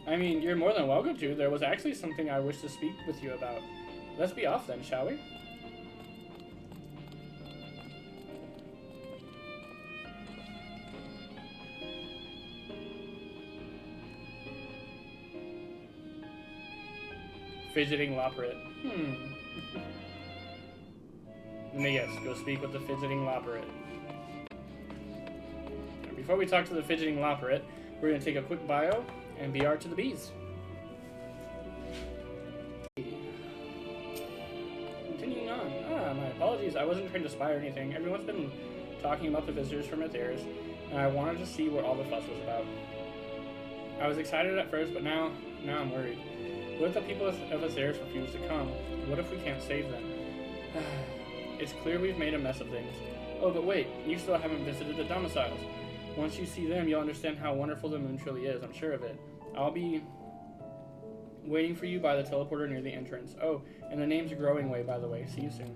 I mean, you're more than welcome to. There was actually something I wish to speak with you about. Let's be off then, shall we? Fidgeting Loporrit. Let me guess, go speak with the Fidgeting Loporrit. Before we talk to the Fidgeting Loporrit, we're going to take a quick bio and BR to the bees. Continuing on. My apologies, I wasn't trying to spy or anything. Everyone's been talking about the visitors from Atheris, and I wanted to see what all the fuss was about. I was excited at first, but now I'm worried. What if the people of Atheris refuse to come? What if we can't save them? It's clear we've made a mess of things. Oh, but wait, you still haven't visited the domiciles. Once you see them, you'll understand how wonderful the moon truly is, I'm sure of it. I'll be waiting for you by the teleporter near the entrance. Oh, and the name's Growing Way, by the way. See you soon.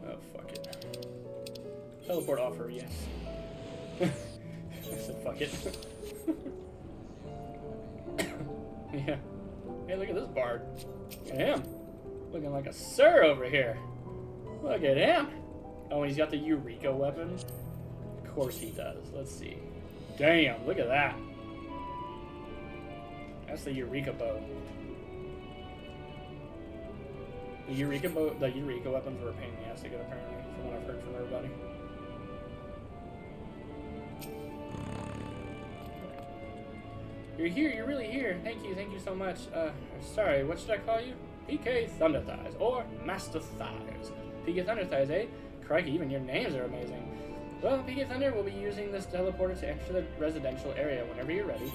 Oh, fuck it. Teleport offer, yes. I said fuck it. Yeah. Hey, look at this bard. Look at him. Looking like a sir over here. Look at him. Oh, and he's got the Eureka weapon. Of course he does. Let's see. Damn, look at that. That's the Eureka bow. The Eureka weapons were a pain in the ass to get, apparently, from what I've heard from everybody. You're here, you're really here. Thank you so much. Sorry, what should I call you? PK Thunder Thighs, or Master Thighs. PK Thunder Thighs, eh? Crikey, even your names are amazing. Well, PK Thunder will be using this teleporter to enter the residential area whenever you're ready.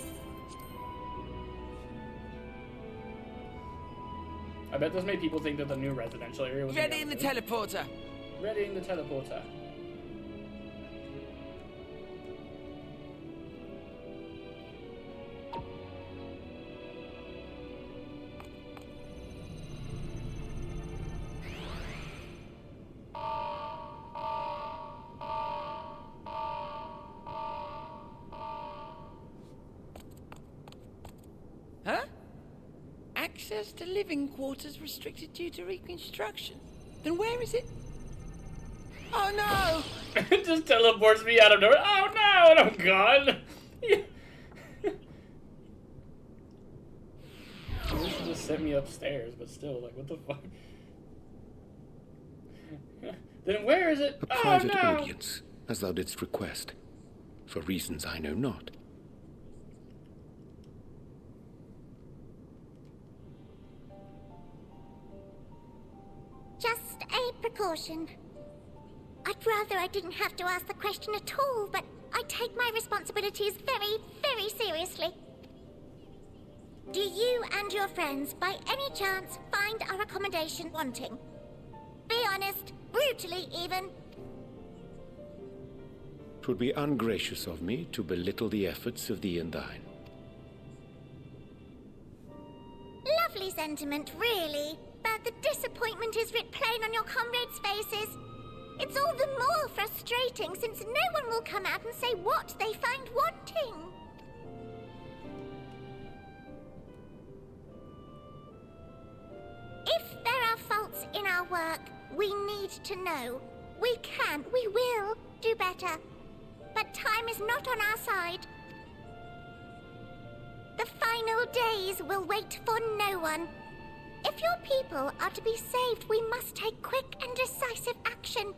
I bet this made people think that the new residential area was Ready in the teleporter. Ready in the teleporter. Huh? Access to living quarters restricted due to reconstruction. Then where is it? Oh no! It just teleports me out of nowhere. Oh no! And I'm gone! This just sent me upstairs, but still, like, what the fuck? Then where is it? A Oh private no! audience, as thou didst request, for reasons I know not. Just a precaution. I'd rather I didn't have to ask the question at all, but I take my responsibilities very, very seriously. Do you and your friends, by any chance, find our accommodation wanting? Be honest, brutally even. 'Twould be ungracious of me to belittle the efforts of thee and thine. Lovely sentiment, really. But the disappointment is writ plain on your comrades' faces. It's all the more frustrating since no one will come out and say what they find wanting. If there are faults in our work, we need to know. We can, we will do better. But time is not on our side. The final days will wait for no one. If your people are to be saved, we must take quick and decisive action.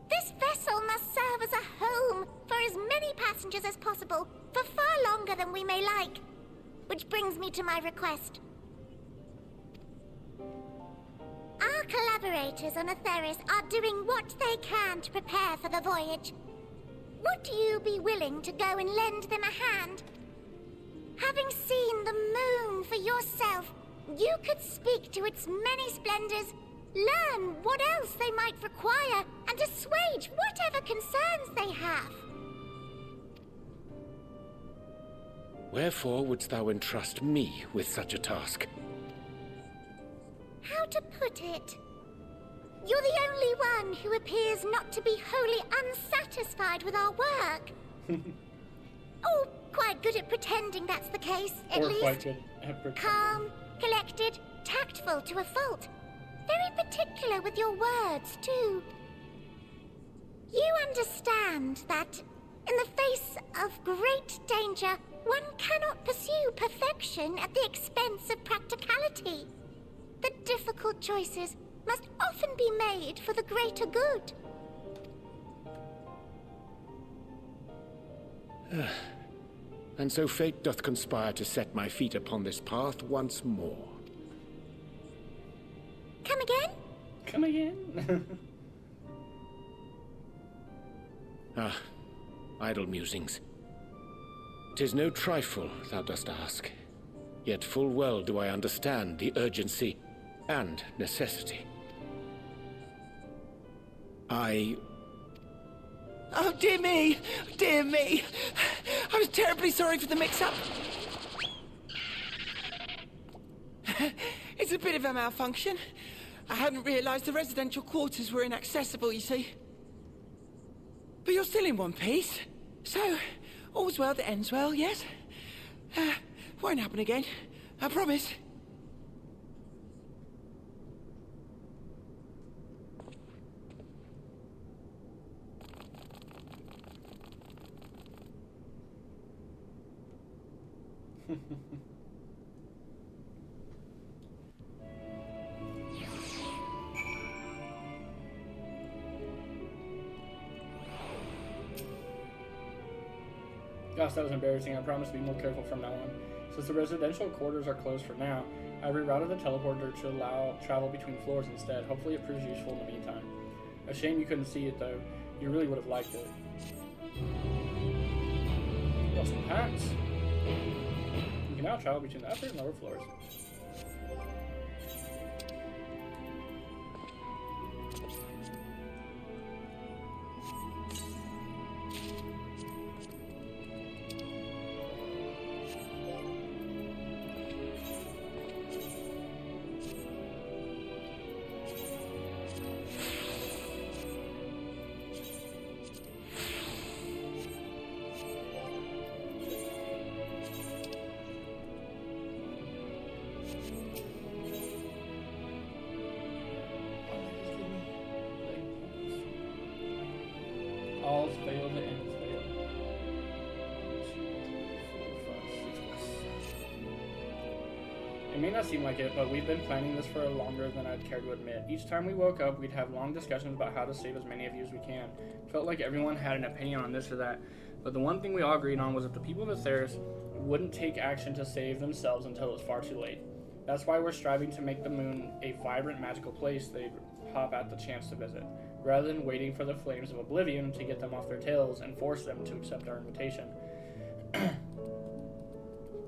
This vessel must serve as a home for as many passengers as possible, for far longer than we may like. Which brings me to my request. Our collaborators on Atheris are doing what they can to prepare for the voyage. Would you be willing to go and lend them a hand? Having seen the moon for yourself, you could speak to its many splendors, learn what else they might require, and assuage whatever concerns they have. Wherefore wouldst thou entrust me with such a task? How to put it? You're the only one who appears not to be wholly unsatisfied with our work. Oh, quite good at pretending that's the case, at Or least. quite good at pretending. Calm, collected, tactful to a fault. Very particular with your words, too. You understand that, in the face of great danger, one cannot pursue perfection at the expense of practicality. The difficult choices must often be made for the greater good. And so fate doth conspire to set my feet upon this path once more. Come again? Come again? Idle musings. 'Tis no trifle thou dost ask, yet full well do I understand the urgency and necessity. Oh, dear me! Dear me! I was terribly sorry for the mix-up. It's a bit of a malfunction. I hadn't realized the residential quarters were inaccessible, you see. But you're still in one piece. So, all's well that ends well, yes? Won't happen again. I promise. Gosh, that was embarrassing. I promise to be more careful from now on. Since the residential quarters are closed for now, I rerouted the teleporter to allow travel between floors instead. Hopefully it proves useful in the meantime. A shame you couldn't see it though. You really would have liked it. Got some hats. You can now travel between the upper and lower floors. All's failed, the ends failed. It may not seem like it, but we've been planning this for longer than I'd care to admit. Each time we woke up, we'd have long discussions about how to save as many of you as we can. Felt like everyone had an opinion on this or that, but the one thing we all agreed on was that the people of Theris wouldn't take action to save themselves until it was far too late. That's why we're striving to make the moon a vibrant, magical place they'd hop at the chance to visit, rather than waiting for the flames of oblivion to get them off their tails and force them to accept our invitation.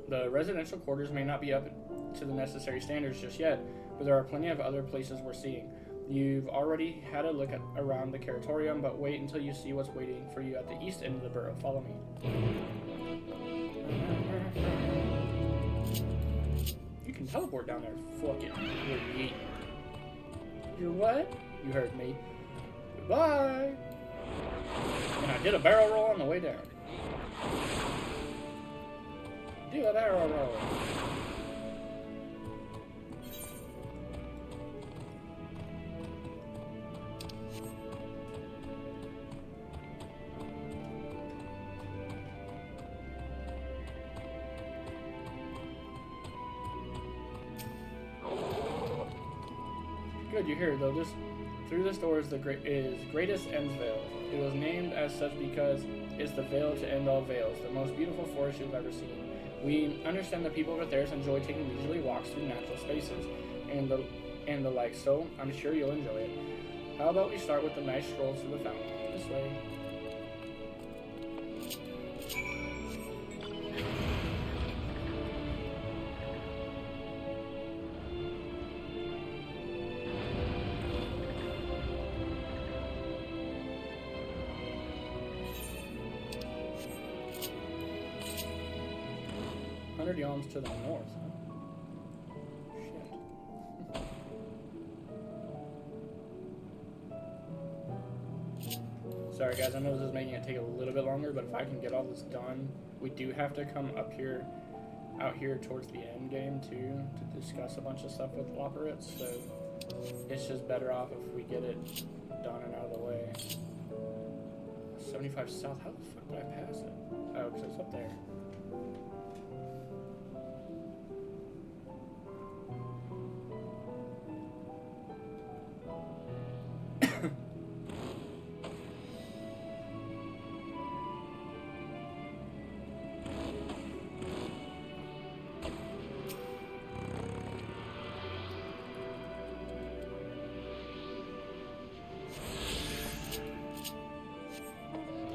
The residential quarters may not be up to the necessary standards just yet, but there are plenty of other places we're seeing. You've already had a look around the Curatorium, but wait until you see what's waiting for you at the east end of the borough. Follow me. You can teleport down there. Fuck it. You're what? You heard me. Goodbye. And I did a barrel roll on the way down. Do a barrel roll. Good, you're here though. Through this door is greatest ends veil. It was named as such because it's the veil to end all veils, the most beautiful forest you've ever seen. We understand that people over there enjoy taking leisurely walks through natural spaces and the like, so I'm sure you'll enjoy it. How about we start with a nice stroll through the fountain? This way. Yawns to the north, huh? Shit. Sorry guys, I know this is making it take a little bit longer, but if I can get all this done, we do have to come out here towards the end game too, to discuss a bunch of stuff with Loporits, so it's just better off if we get it done and out of the way. 75 south, how the fuck did I pass it? Oh, because it's up there.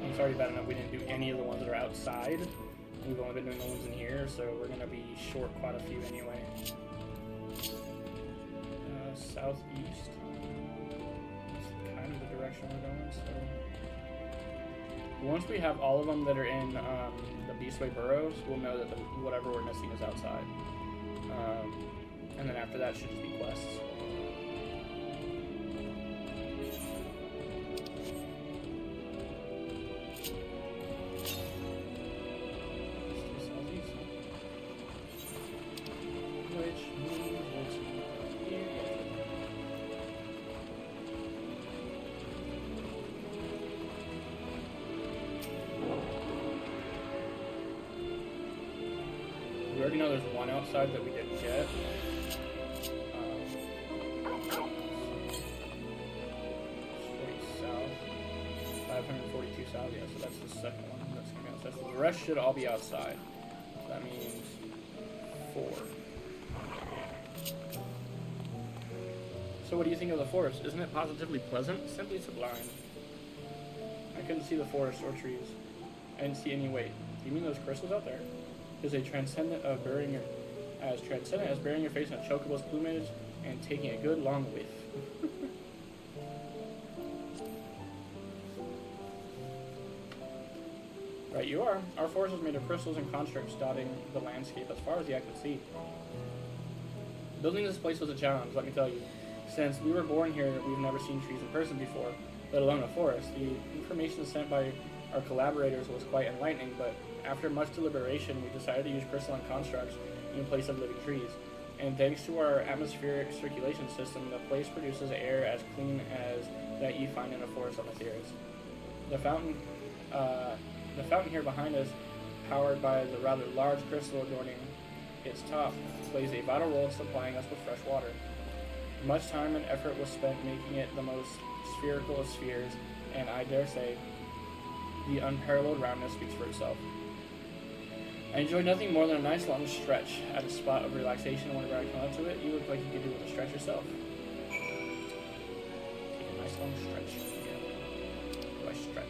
It's already bad enough we didn't do any of the ones that are outside. We've only been doing the ones in here, so we're going to be short quite a few anyway. Southeast. That's kind of the direction we're going, so... Once we have all of them that are in the Beastway Burrows, we'll know that whatever we're missing is outside. And then after that should just be quests. already know there's one outside that we didn't get. South. 542 south, yeah, so that's the second one. That's gonna be outside. So the rest should all be outside. So that means 4. So what do you think of the forest? Isn't it positively pleasant? Simply sublime. I couldn't see the forest or trees. I didn't see any weight. Do you mean those crystals out there? Is a transcendent of burying your, as transcendent as burying your face in a chocobo's plumage and taking a good long whiff. Right, you are. Our forest is made of crystals and constructs dotting the landscape as far as the eye can see. Building this place was a challenge, let me tell you. Since we were born here, we've never seen trees in person before, let alone a forest. The information sent by our collaborators was quite enlightening, but after much deliberation, we decided to use crystalline constructs in place of living trees. And thanks to our atmospheric circulation system, the place produces air as clean as that you find in a forest on Ethereus. The fountain here behind us, powered by the rather large crystal adorning its top, plays a vital role in supplying us with fresh water. Much time and effort was spent making it the most spherical of spheres, and I dare say, the unparalleled roundness speaks for itself. I enjoyed nothing more than a nice long stretch at a spot of relaxation. Whenever I come up to it, you look like you could do with a stretch yourself. Take a nice long stretch. Yeah. Do I stretch?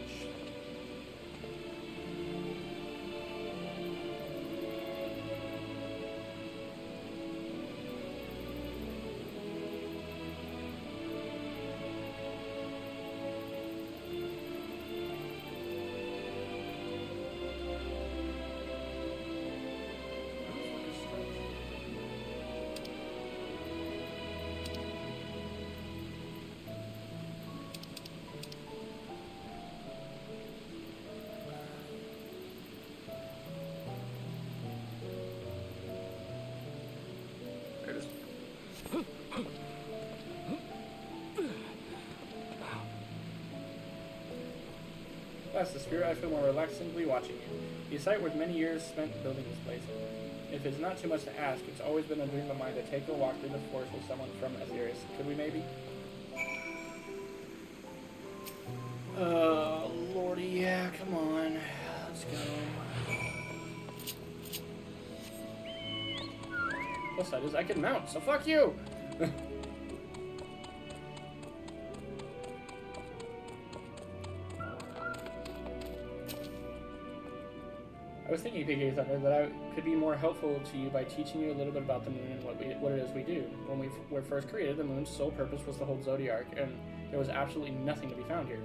That's the spirit. I feel more relaxed simply watching you. The site worth many years spent building this place. If it's not too much to ask, it's always been a dream of mine to take a walk through the forest with someone from Ethereus. Could we maybe? Lordy, yeah, come on. Let's go. Plus that is I can mount, so fuck you! I was thinking, PK Thunder, that I could be more helpful to you by teaching you a little bit about the moon and what it is we do. When we were first created, the moon's sole purpose was to hold Zodiark, and there was absolutely nothing to be found here.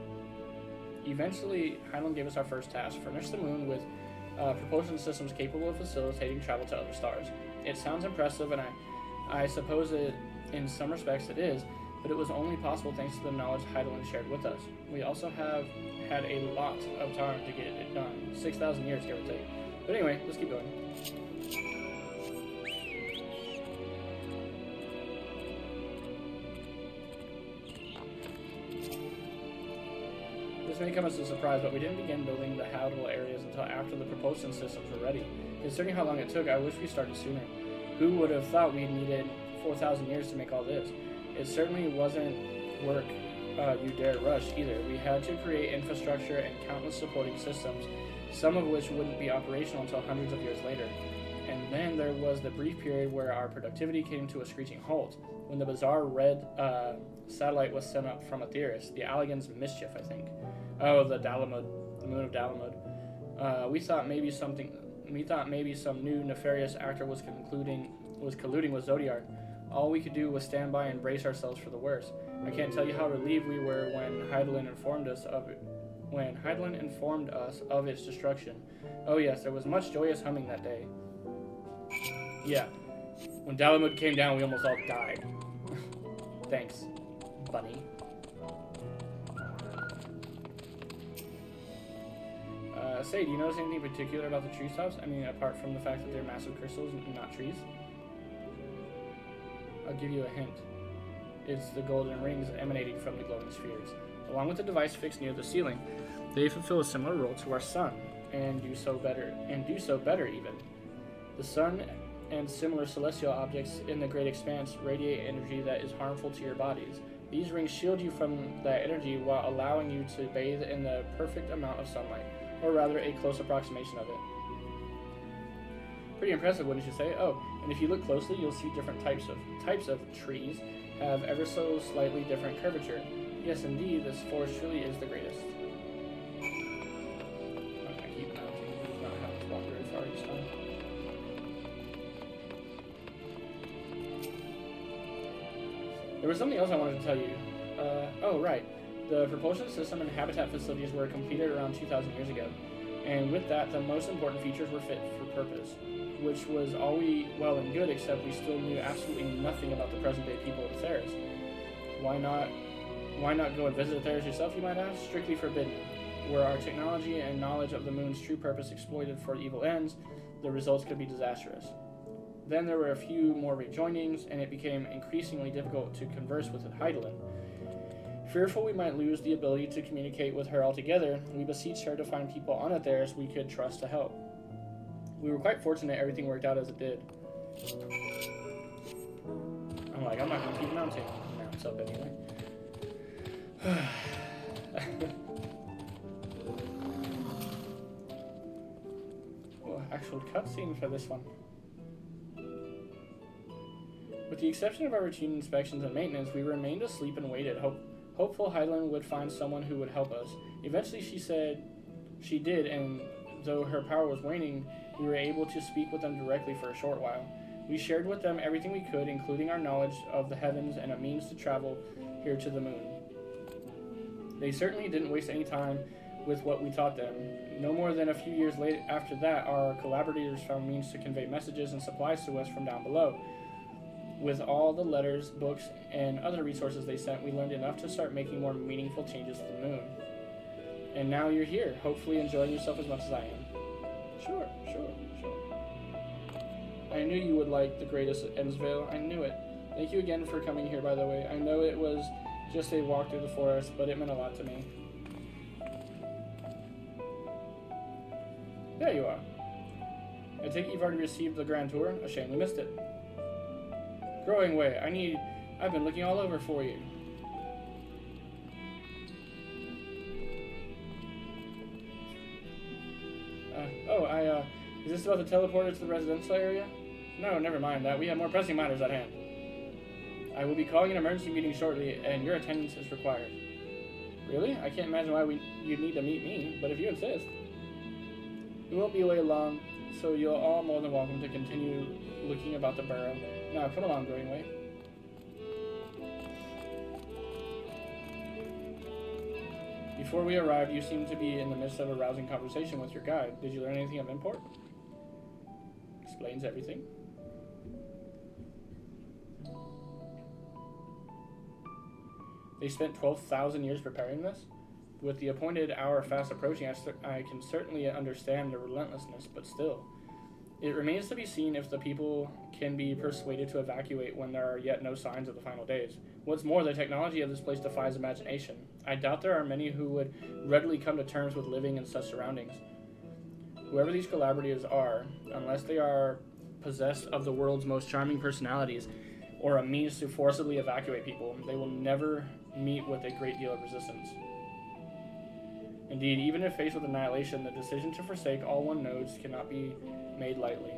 Eventually, Hyland gave us our first task: furnish the moon with propulsion systems capable of facilitating travel to other stars. It sounds impressive, and I suppose in some respects it is, but it was only possible thanks to the knowledge Hyland shared with us. We also have had a lot of time to get it done. 6,000 years, give or take. But anyway, let's keep going. This may come as a surprise, but we didn't begin building the habitable areas until after the propulsion systems were ready. Considering how long it took, I wish we started sooner. Who would have thought we needed 4,000 years to make all this? It certainly wasn't work you dare rush either. We had to create infrastructure and countless supporting systems, some of which wouldn't be operational until hundreds of years later. And then there was the brief period where our productivity came to a screeching halt, when the bizarre red satellite was sent up from Ethereus, the Allagan's Mischief, I think. Oh, the Dalamud, the moon of Dalamud. We thought maybe some new nefarious actor was colluding with Zodiark. All we could do was stand by and brace ourselves for the worst. I can't tell you how relieved we were when Hyland informed us of its destruction. Oh yes, there was much joyous humming that day. Yeah, when Dalamud came down, we almost all died. Thanks, bunny. Say, do you notice anything particular about the tree tops? I mean, apart from the fact that they're massive crystals and not trees? I'll give you a hint. It's the golden rings emanating from the glowing spheres. Along with the device fixed near the ceiling, they fulfill a similar role to our sun, and do so better even. The sun and similar celestial objects in the great expanse radiate energy that is harmful to your bodies. These rings shield you from that energy while allowing you to bathe in the perfect amount of sunlight, or rather a close approximation of it. Pretty impressive, wouldn't you say? Oh, and if you look closely, you'll see different types of trees have ever so slightly different curvature. Yes, indeed, this forest truly is the greatest. I'm gonna keep mounting. It's not having to walk very far each time. There was something else I wanted to tell you. Oh, right. The propulsion system and habitat facilities were completed around 2,000 years ago, and with that, the most important features were fit for purpose, which was all well and good, except we still knew absolutely nothing about the present-day people of Theris. Why not go and visit Theris yourself, you might ask? Strictly forbidden. Were our technology and knowledge of the moon's true purpose exploited for evil ends, the results could be disastrous. Then there were a few more rejoinings, and it became increasingly difficult to converse with Heidelin. Fearful we might lose the ability to communicate with her altogether, we beseeched her to find people on Theris we could trust to help. We were quite fortunate everything worked out as it did. I'm not going to keep mounting. Now it's up anyway. Oh, actual cutscene for this one. With the exception of our routine inspections and maintenance, we remained asleep and waited, hopeful Heidelin would find someone who would help us. Eventually she said she did, and though her power was waning, we were able to speak with them directly for a short while. We shared with them everything we could, including our knowledge of the heavens and a means to travel here to the moon. They certainly didn't waste any time with what we taught them. No more than a few years later after that, our collaborators found means to convey messages and supplies to us from down below. With all the letters, books, and other resources they sent, we learned enough to start making more meaningful changes to the moon. And now you're here, hopefully enjoying yourself as much as I am. Sure. I knew you would like the greatest Ennsvale. I knew it. Thank you again for coming here, by the way. I know it was just a walk through the forest, but it meant a lot to me. There you are. I take it you've already received the grand tour? A shame we missed it. Growing way. I've been looking all over for you. Is this about the teleporter to the residential area? No, never mind that. We have more pressing matters at hand. I will be calling an emergency meeting shortly, and your attendance is required. Really? I can't imagine why you'd need to meet me, but if you insist. We won't be away long, so you're all more than welcome to continue looking about the burrow. Now, come along, Growing Way. Before we arrived, you seemed to be in the midst of a rousing conversation with your guide. Did you learn anything of import? Explains everything. They spent 12,000 years preparing this? With the appointed hour fast approaching, I can certainly understand the relentlessness, but still. It remains to be seen if the people can be persuaded to evacuate when there are yet no signs of the final days. What's more, the technology of this place defies imagination. I doubt there are many who would readily come to terms with living in such surroundings. Whoever these collaborators are, unless they are possessed of the world's most charming personalities or a means to forcibly evacuate people, they will never meet with a great deal of resistance. Indeed, even if faced with annihilation, the decision to forsake all one knows cannot be made lightly.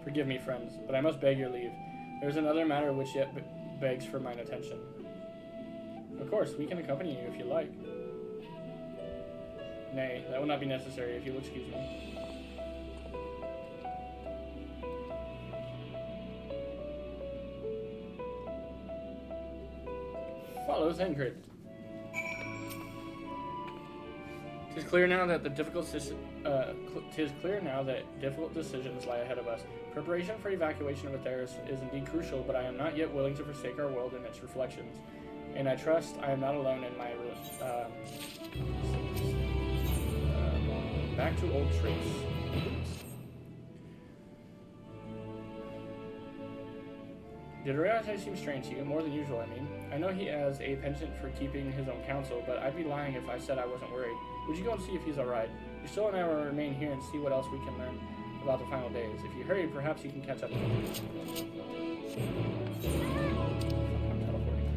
Forgive me, friends, but I must beg your leave. There is another matter which yet begs for mine attention. Of course, we can accompany you if you like. Nay, that will not be necessary if you'll excuse me. Follows Ingrid. 'Tis clear now that difficult decisions lie ahead of us. Preparation for evacuation of Theris is indeed crucial, but I am not yet willing to forsake our world and its reflections. And I trust I am not alone in my back to old trace. Did reality seem strange to you? More than usual, I mean. I know he has a penchant for keeping his own counsel, but I'd be lying if I said I wasn't worried. Would you go and see if he's alright? Yustil and I will remain here and see what else we can learn about the final days. If you hurry, perhaps you can catch up with him. I'm teleporting.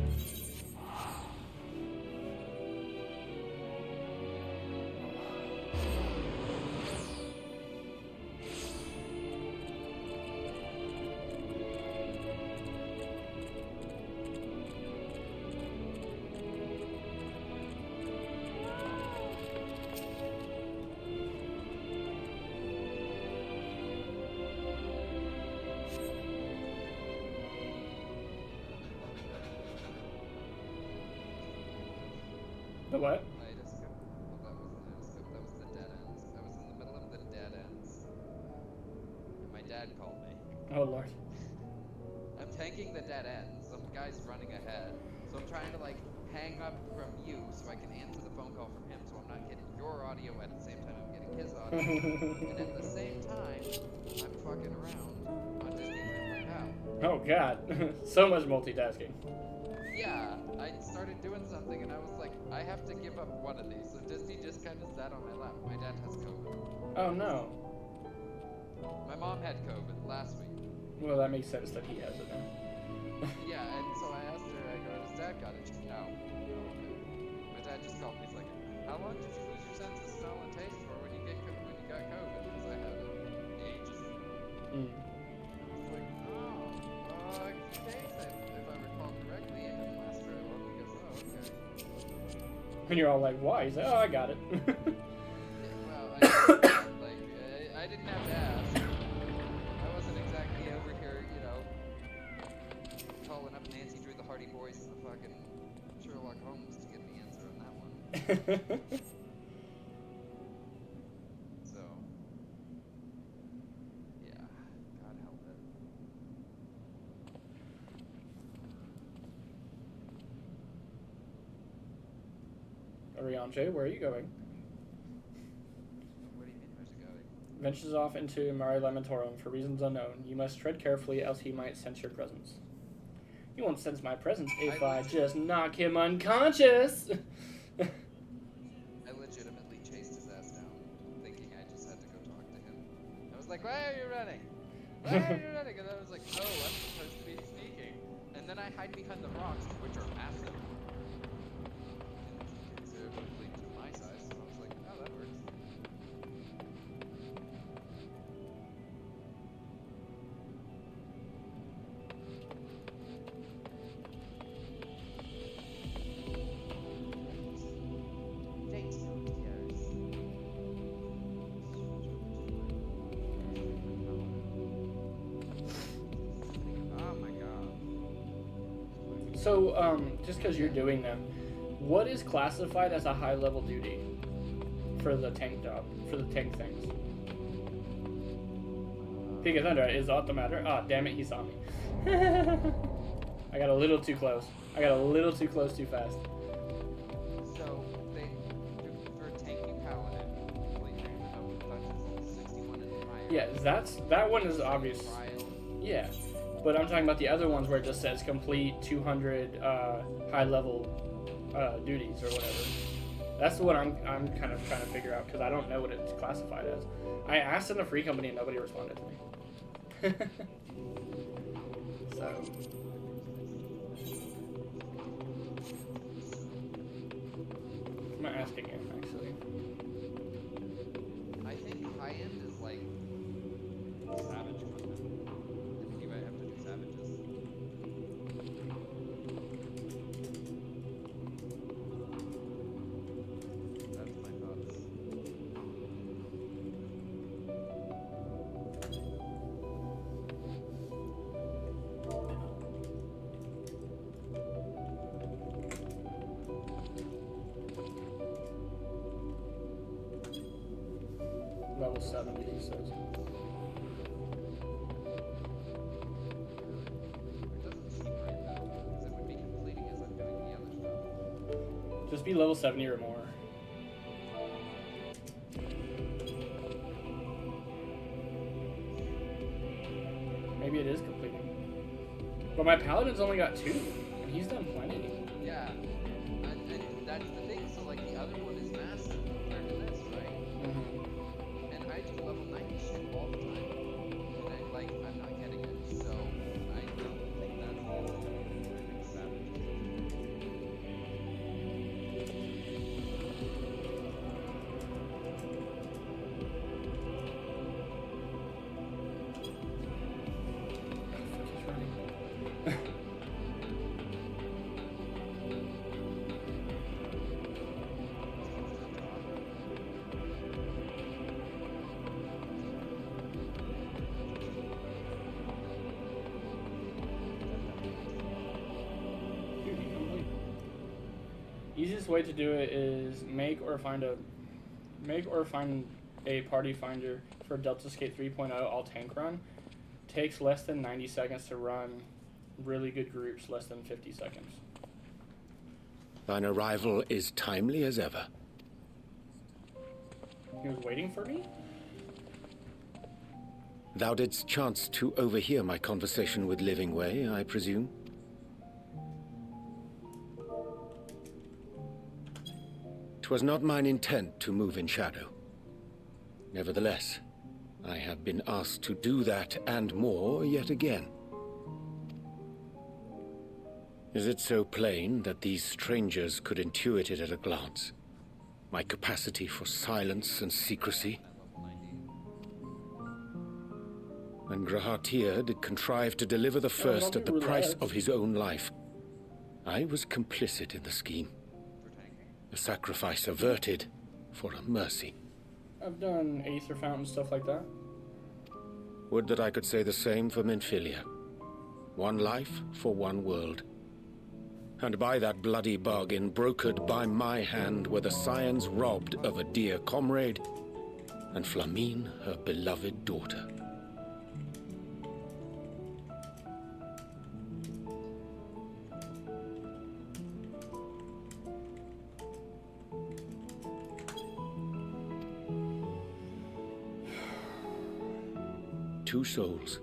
The what? I just skipped. Well, that wasn't I just skipped. That was the dead ends. I was in the middle of the dead ends. And my dad called me. Oh lord. I'm tanking the dead ends. Some guy's running ahead. So I'm trying to like hang up from you so I can answer the phone call from him so I'm not getting your audio at the same time I'm getting his audio. And at the same time, I'm fucking around on Disney with my pal. Oh god. So much multitasking. Yeah, I started doing something and I was like, I have to give up one of these. So Disney just kind of sat on my lap. My dad has COVID. Oh no. My mom had COVID last week. Well, that makes sense that he has it now. Yeah, and so I asked her, I go, his dad got it? She's no. Oh, okay. My dad just called me, he's like, how long did you lose your sense of smell and taste for when you got COVID? Because I had it ages. Mm. I was like, oh, a few days if I recall correctly, it didn't last very long. He goes, oh, okay. And you're all like, why? He's like, oh, I got it. Well, I didn't have to ask. I wasn't exactly over here, you know, calling up Nancy Drew the Hardy Boys and the fucking Sherlock Holmes to get the answer on that one. So, yeah, God help it. Ariane, where are you going? What do you mean, where's it going? Ventures off into Mare Lamentorum for reasons unknown. You must tread carefully, else he might sense your presence. He won't sense my presence if I just knock him unconscious! I legitimately chased his ass down, thinking I just had to go talk to him. I was like, why are you running? Why are you running? And I was like, oh, I'm supposed to be sneaking. And then I hide behind the rocks, which are massive. Considerably to my size, so I was like, oh, that works. Oh my god. So, just because you're doing them, what is classified as a high-level duty for the tank job, for the tank things? Big Thunder is not the matter. Ah, damn it, he saw me. I got a little too close. I got a little too close too fast. So, they, for tanking paladin, complete range of touches 61 and higher. Yeah, that one is obvious. Trial. Yeah, but I'm talking about the other ones where it just says complete 200 high-level duties or whatever. That's the one I'm kind of trying to figure out because I don't know what it's classified as. I asked in the free company and nobody responded to me. So. I'm gonna ask again, actually. I think high end is like savage content. I think you might have to do savages. That's my thoughts. Level 70, he says. It doesn't seem right though, because it would be completing as I'm doing the other stuff. Just be level 70 or more. Maybe it is completing. But But my paladin's only got 2, and he's done plenty. Yeah. And that's the thing, so like the other one is massive compared to this, right? Mm-hmm. And I do level 90 shit all the time. And I'm not getting it, so I don't think that's the answer. I think Savage is Easiest way to do it is make or find a party finder for Delta Skate 3.0 all tank run. Takes less than 90 seconds to run. Really good groups, less than 50 seconds. Thine arrival is timely as ever. He was waiting for me? Thou didst chance to overhear my conversation with Living Way, I presume? 'Twas not mine intent to move in shadow. Nevertheless, I have been asked to do that and more yet again. Is it so plain that these strangers could intuit it at a glance? My capacity for silence and secrecy? When Grahatir did contrive to deliver the first at the price of his own life, I was complicit in the scheme. A sacrifice averted for a mercy. I've done Aether Fountain, stuff like that. Would that I could say the same for Minfilia. One life for one world. And by that bloody bargain brokered by my hand were the scions robbed of a dear comrade, and Flamine her beloved daughter. Two souls,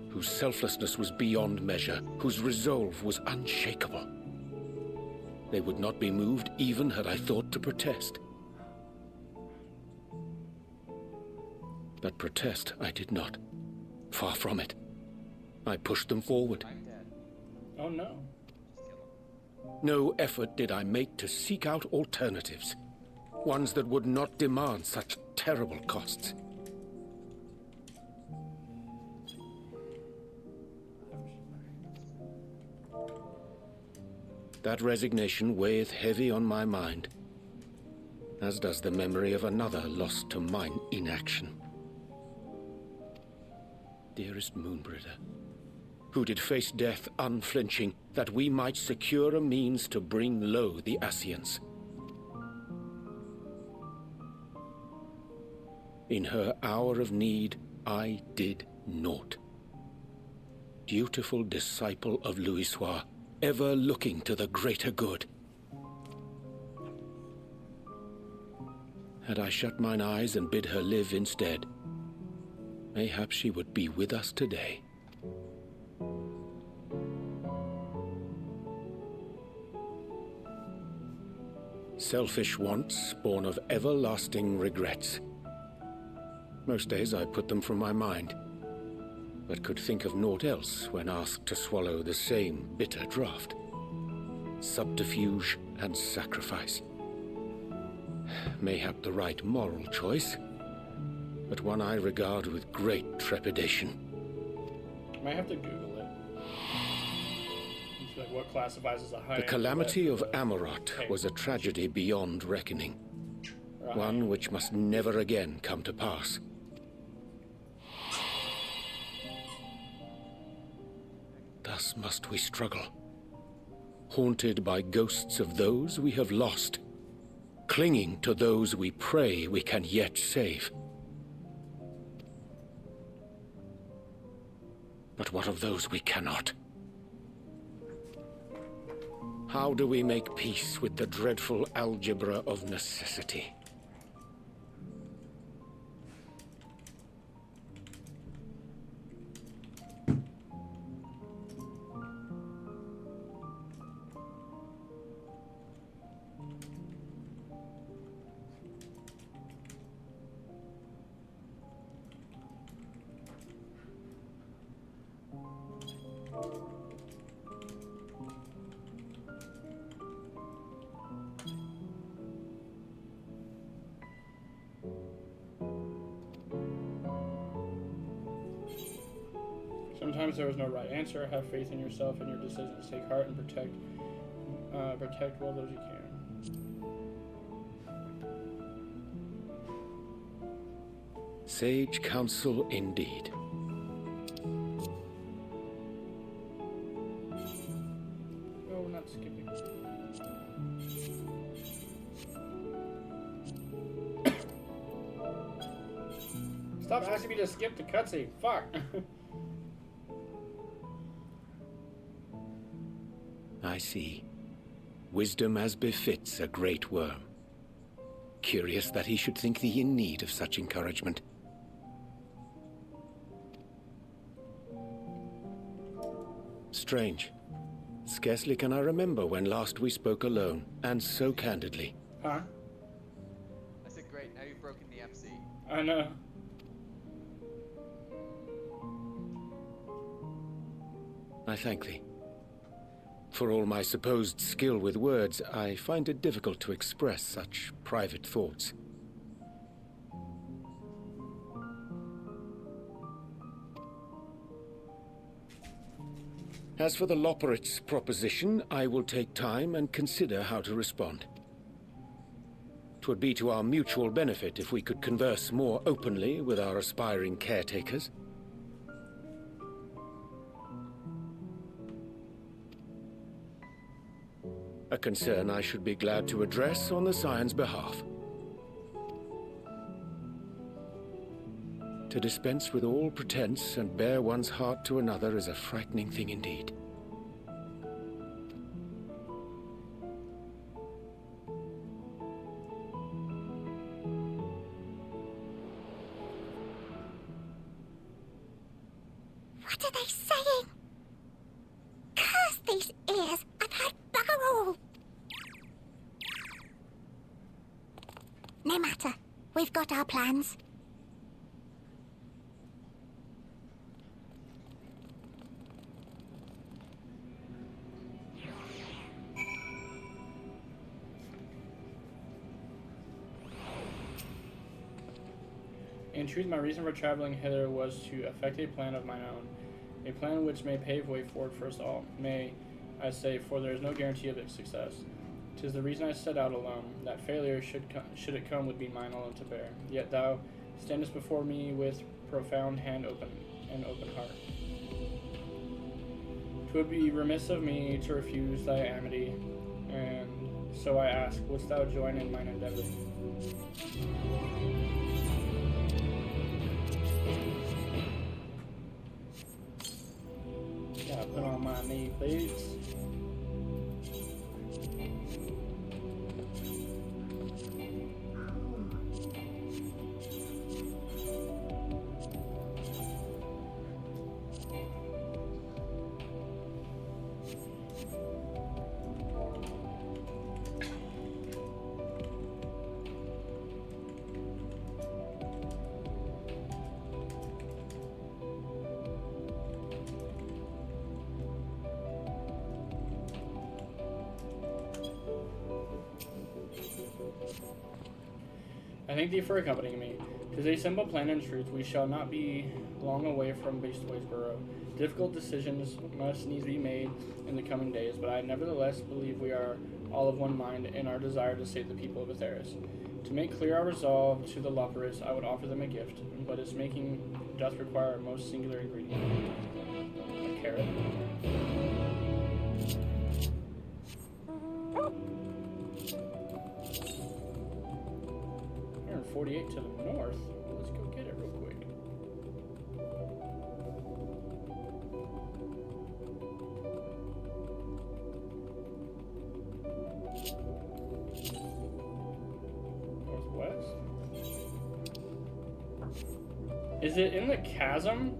whose selflessness was beyond measure, whose resolve was unshakable. They would not be moved even had I thought to protest. But protest I did not. Far from it. I pushed them forward. I'm dead. Oh no. Just kill him. No effort did I make to seek out alternatives. Ones that would not demand such terrible costs. That resignation weigheth heavy on my mind, as does the memory of another lost to mine inaction. Dearest Moonbringer, who did face death unflinching, that we might secure a means to bring low the Ascians. In her hour of need, I did naught. Dutiful disciple of Louisoix, ever looking to the greater good. Had I shut mine eyes and bid her live instead, mayhap she would be with us today. Selfish wants, born of everlasting regrets. Most days I put them from my mind, but could think of naught else when asked to swallow the same bitter draught. Subterfuge and sacrifice. Mayhap the right moral choice, but one I regard with great trepidation. I might have to Google it. It's like what classifies as a high. The calamity of Amarot was a tragedy beyond reckoning. One which must never again come to pass. Thus must we struggle, haunted by ghosts of those we have lost, clinging to those we pray we can yet save. But what of those we cannot? How do we make peace with the dreadful algebra of necessity? Sometimes there is no right answer. Have faith in yourself and your decisions. Take heart and protect well those you can. Sage counsel indeed. No, we're not skipping. Stop asking me to skip the cutscene. Fuck. I see. Wisdom as befits a great worm. Curious that he should think thee in need of such encouragement. Strange. Scarcely can I remember when last we spoke alone, and so candidly. Huh? I said, great, now you've broken the MC. I know. I thank thee. For all my supposed skill with words, I find it difficult to express such private thoughts. As for the Loporit's proposition, I will take time and consider how to respond. 'Twould be to our mutual benefit if we could converse more openly with our aspiring caretakers. A concern I should be glad to address on the Scion's behalf. To dispense with all pretense and bare one's heart to another is a frightening thing indeed. What are they saying? Curse these ears! I've heard bugger all! No matter. We've got our plans. In truth, my reason for traveling hither was to effect a plan of mine own, a plan which may pave way forward for us all. May, I say, for there is no guarantee of its success. 'Tis the reason I set out alone, that failure, should it come, would be mine alone to bear. Yet thou standest before me with profound hand open and open heart. 'Twould be remiss of me to refuse thy amity, and so I ask, wouldst thou join in mine endeavor? Gotta put on my knee boots. I thank thee for accompanying me. 'Tis a simple plan in truth. We shall not be long away from Beastboy's burrow. Difficult decisions must needs be made in the coming days, but I nevertheless believe we are all of one mind in our desire to save the people of Atheris. To make clear our resolve to the Loporits, I would offer them a gift, but its making doth require a most singular ingredient. A carrot. 48 to the north. Let's go get it real quick. Northwest? Is it in the chasm?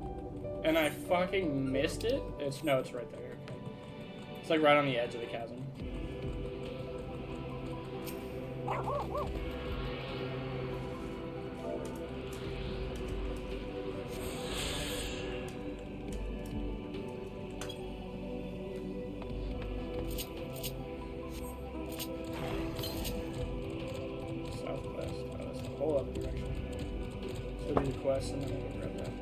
And I fucking missed it? No, it's right there. It's like right on the edge of the chasm. And then we'll grab that.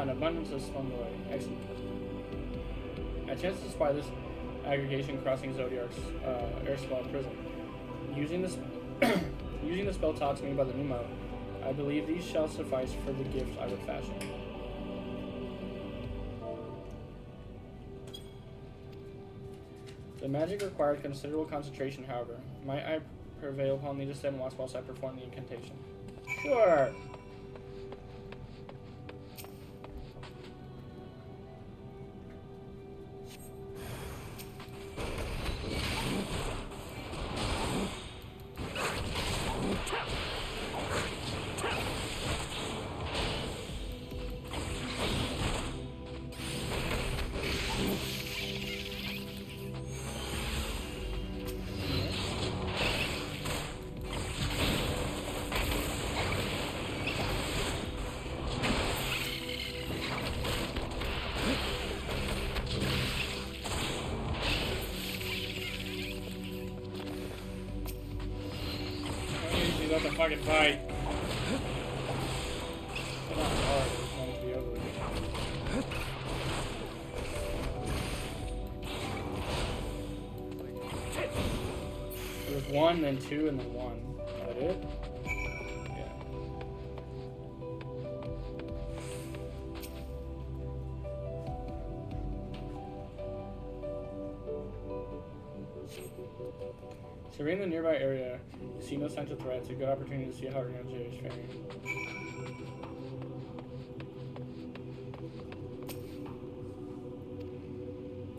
an abundance of splendor. Excellent. A chance to spy this aggregation crossing Zodiark's erstwhile prison. Using the spell taught to me by the pneumo, I believe these shall suffice for the gift I would fashion. The magic required considerable concentration, however. Might I prevail upon thee to stand watch whilst I perform the incantation? Sure! About to fucking fight. It's not hard, it's going to be over with. There was 1, then 2, and then 1. Is that it? Yeah. Surveying the nearby area, you see no signs of threats. A good opportunity to see how Renzo is faring.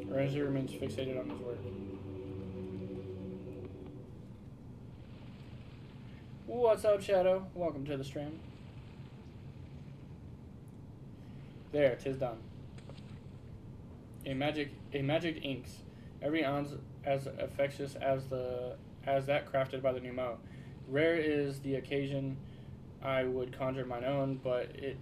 Renzo remains fixated on his work. What's up, Shadow? Welcome to the stream. There, 'tis done. A magic inks. Every ounce as infectious as that crafted by the pneumo. Rare is the occasion I would conjure mine own, but it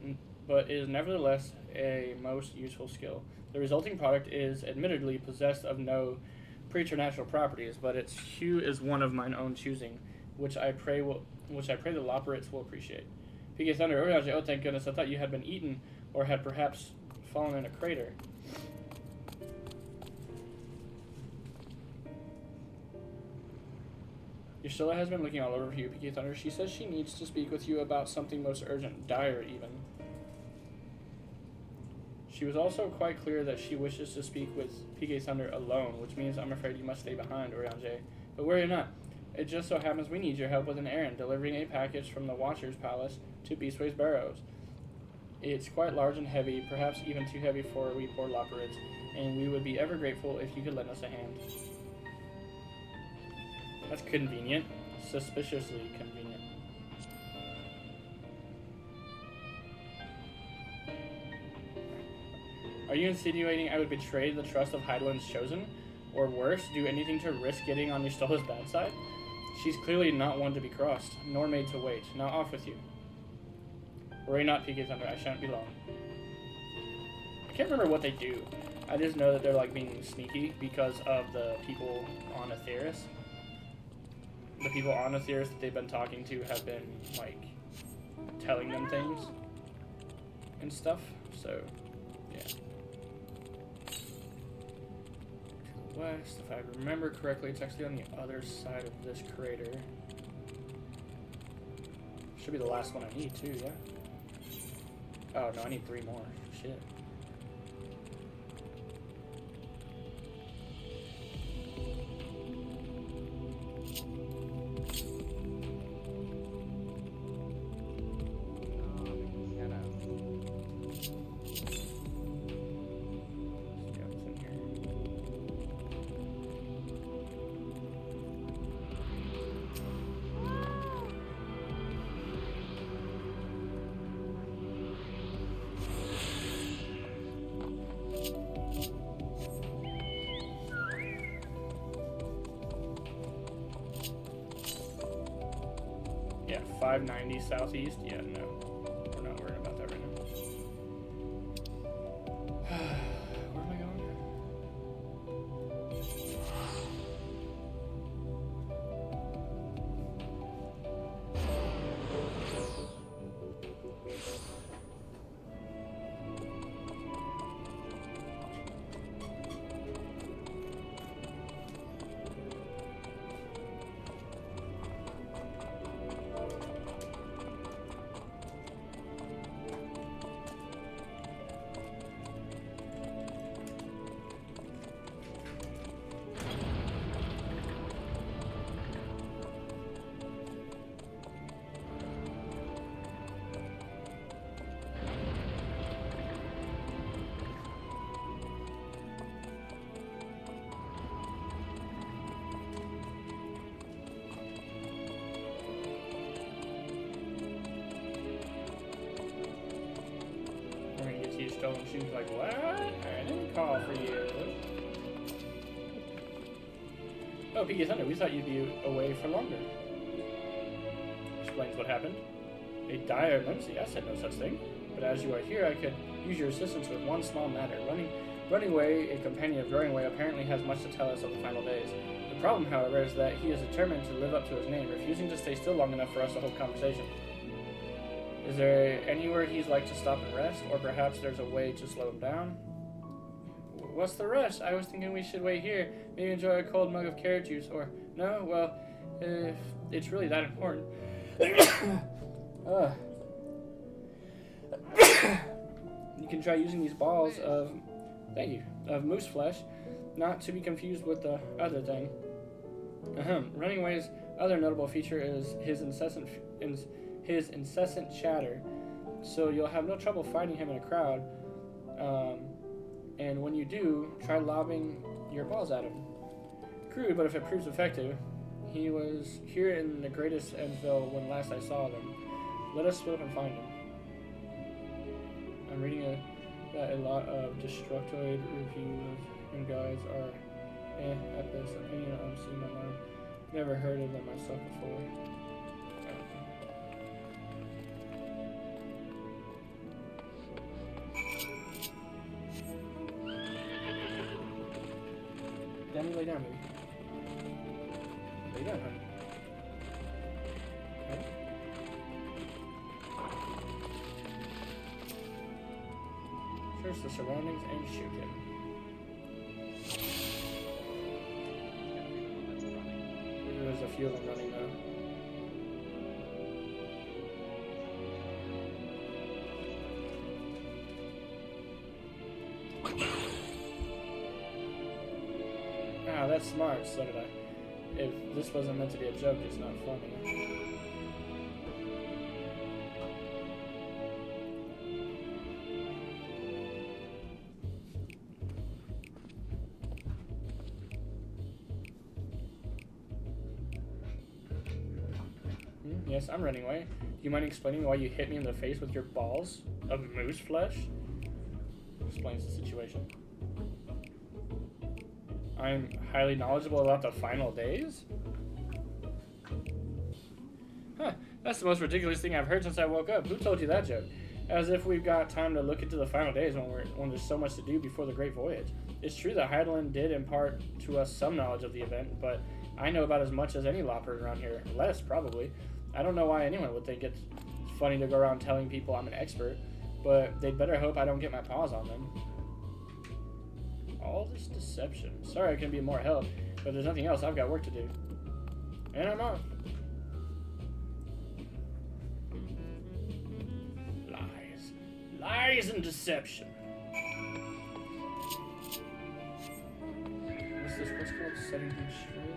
is nevertheless a most useful skill. The resulting product is admittedly possessed of no preternatural properties, but its hue is one of mine own choosing, which I pray the Loporits will appreciate. PK Thunder, oh thank goodness, I thought you had been eaten or had perhaps fallen in a crater. Ursula has been looking all over for you, PK Thunder. She says she needs to speak with you about something most urgent, dire even. She was also quite clear that she wishes to speak with PK Thunder alone, which means I'm afraid you must stay behind, Oriange. But worry not. It just so happens we need your help with an errand, delivering a package from the Watcher's Palace to Beastway's Barrows. It's quite large and heavy, perhaps even too heavy for we poor Loporits, and we would be ever grateful if you could lend us a hand. That's convenient. Suspiciously convenient. Are you insinuating I would betray the trust of Heidelberg's chosen? Or worse, do anything to risk getting on Ystola's bad side? She's clearly not one to be crossed, nor made to wait. Now off with you. Worry not, PK Thunder, I shan't be long. I can't remember what they do. I just know that they're like being sneaky because of the people on Aetheris. The people on Aetheris that they've been talking to have been, like, telling them things and stuff, so, yeah. To the west, if I remember correctly, it's actually on the other side of this crater. Should be the last one I need, too, yeah? Oh, no, I need 3 more. Shit. Yeah, 590 southeast. Yeah, no. We're not worrying about that right now. Where am I going? Angel, and she was like, what? I didn't call for you. Oh, Piggy Thunder, we thought you'd be away for longer. Explains what happened. A dire emergency? I said no such thing. But as you are here, I could use your assistance with one small matter. Running Way, a companion of Growing Way, apparently has much to tell us of the final days. The problem, however, is that he is determined to live up to his name, refusing to stay still long enough for us to hold conversation. Is there anywhere he'd like to stop and rest, or perhaps there's a way to slow him down? What's the rush? I was thinking we should wait here, maybe enjoy a cold mug of carrot juice, or... No? Well, if it's really that important. You can try using these balls of... Thank you. Of moose flesh, not to be confused with the other thing. Running Way's other notable feature is his incessant chatter, so you'll have no trouble finding him in a crowd. And when you do, try lobbing your balls at him. Crude, but if it proves effective. He was here in the greatest Ensville when last I saw them. Let us split up and find him. I'm reading that a lot of Destructoid reviews and guides are at this. Opinion I'm seeing online. Never heard of them myself before. Danny, lay down, baby. Lay down, honey. Okay. Search the surroundings and shoot him. There's a few of them running now. Ah, that's smart, so did I. If this wasn't meant to be a joke, it's not funny. Yes, I'm running away. Do you mind explaining why you hit me in the face with your balls of moose flesh? Explains the situation. I'm highly knowledgeable about the final days? Huh, that's the most ridiculous thing I've heard since I woke up. Who told you that joke? As if we've got time to look into the final days when there's so much to do before the Great Voyage. It's true that Heidelin did impart to us some knowledge of the event, but I know about as much as any lopper around here. Less, probably. I don't know why anyone would think it's funny to go around telling people I'm an expert, but they'd better hope I don't get my paws on them. All this deception. Sorry I couldn't be of more help, but if there's nothing else, I've got work to do. And I'm off. Lies. Lies and deception. What's this quest called? Setting things straight?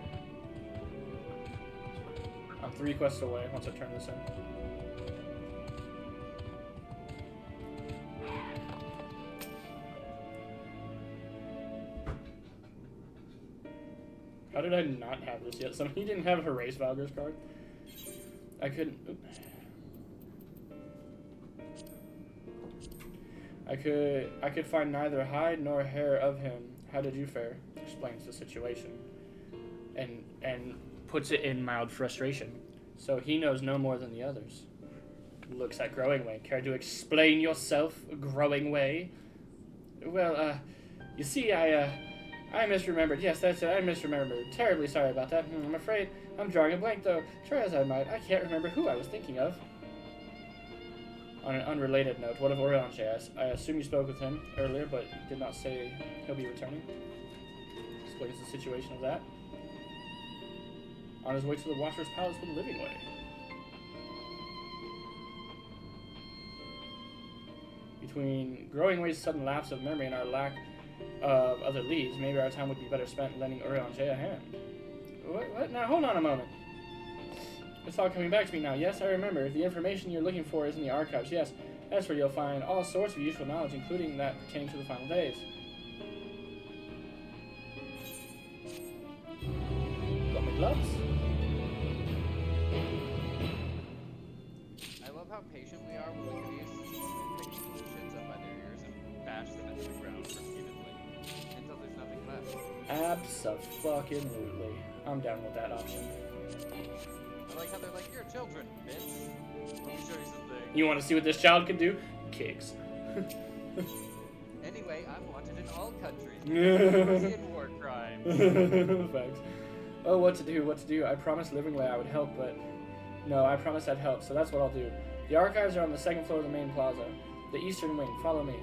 I'm 3 quests away once I turn this in. How did I not have this yet? Somebody didn't have Erase Valgyr's card? I couldn't... Oops. I could find neither hide nor hair of him. How did you fare? Explains the situation. And puts it in mild frustration. So he knows no more than the others. Looks at Growing Way. Care to explain yourself, Growing Way? Well, you see, I misremembered. Yes, that's it. I misremembered. Terribly sorry about that. I'm afraid I'm drawing a blank, though. Try as I might, I can't remember who I was thinking of. On an unrelated note, what of Orianche? I assume you spoke with him earlier, but did not say he'll be returning. Explains the situation of that. On his way to the Watcher's Palace with Living Way. Between Growing Way's sudden lapse of memory and our lack of other leads, maybe our time would be better spent lending Orianche a hand. What? Now, hold on a moment. It's all coming back to me now. Yes, I remember. The information you're looking for is in the archives. Yes, that's where you'll find all sorts of useful knowledge, including that pertaining to the final days. Got my gloves? I love how patient we are when we look at these, pick shits up by their ears and into the ground repeatedly until there's nothing left. Abso-fucking-lutely. I'm down with that option. I like how they're like, you're children, bitch. Let me show you something. You want to see what this child can do? Kicks. Anyway, I'm wanted in all countries because in war crimes. Facts. Oh, what to do? I promised Livingway I would help, but no, I promised I'd help, so that's what I'll do. The archives are on the second floor of the main plaza. The eastern wing. Follow me.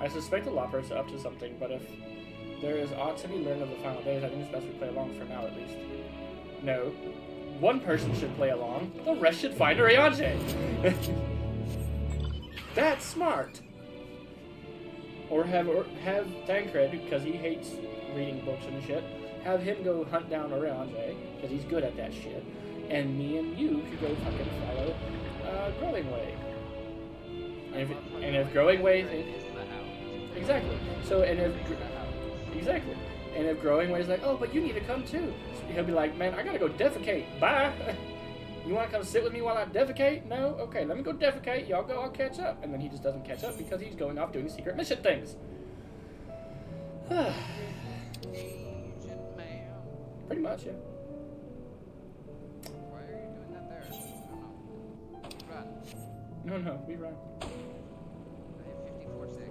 I suspect the Loppers are up to something, but if there is aught to be learned of the final days, I think it's best we play along for now, at least. No. One person should play along. The rest should find Oriange. That's smart. Or have Tancred, because he hates reading books and shit, have him go hunt down Oriange, because he's good at that shit. And me and you could go fucking follow Growing Way. And if Growing Way thinks... Exactly. So, and if Growing Way's like, oh, but you need to come too. So he'll be like, man, I gotta go defecate. Bye. You wanna come sit with me while I defecate? No? Okay, let me go defecate. Y'all go, I'll catch up. And then he just doesn't catch up because he's going off doing secret mission things. Pretty much, yeah. Why are you doing that there? I don't know. Run. No, we run. I have 54 seconds.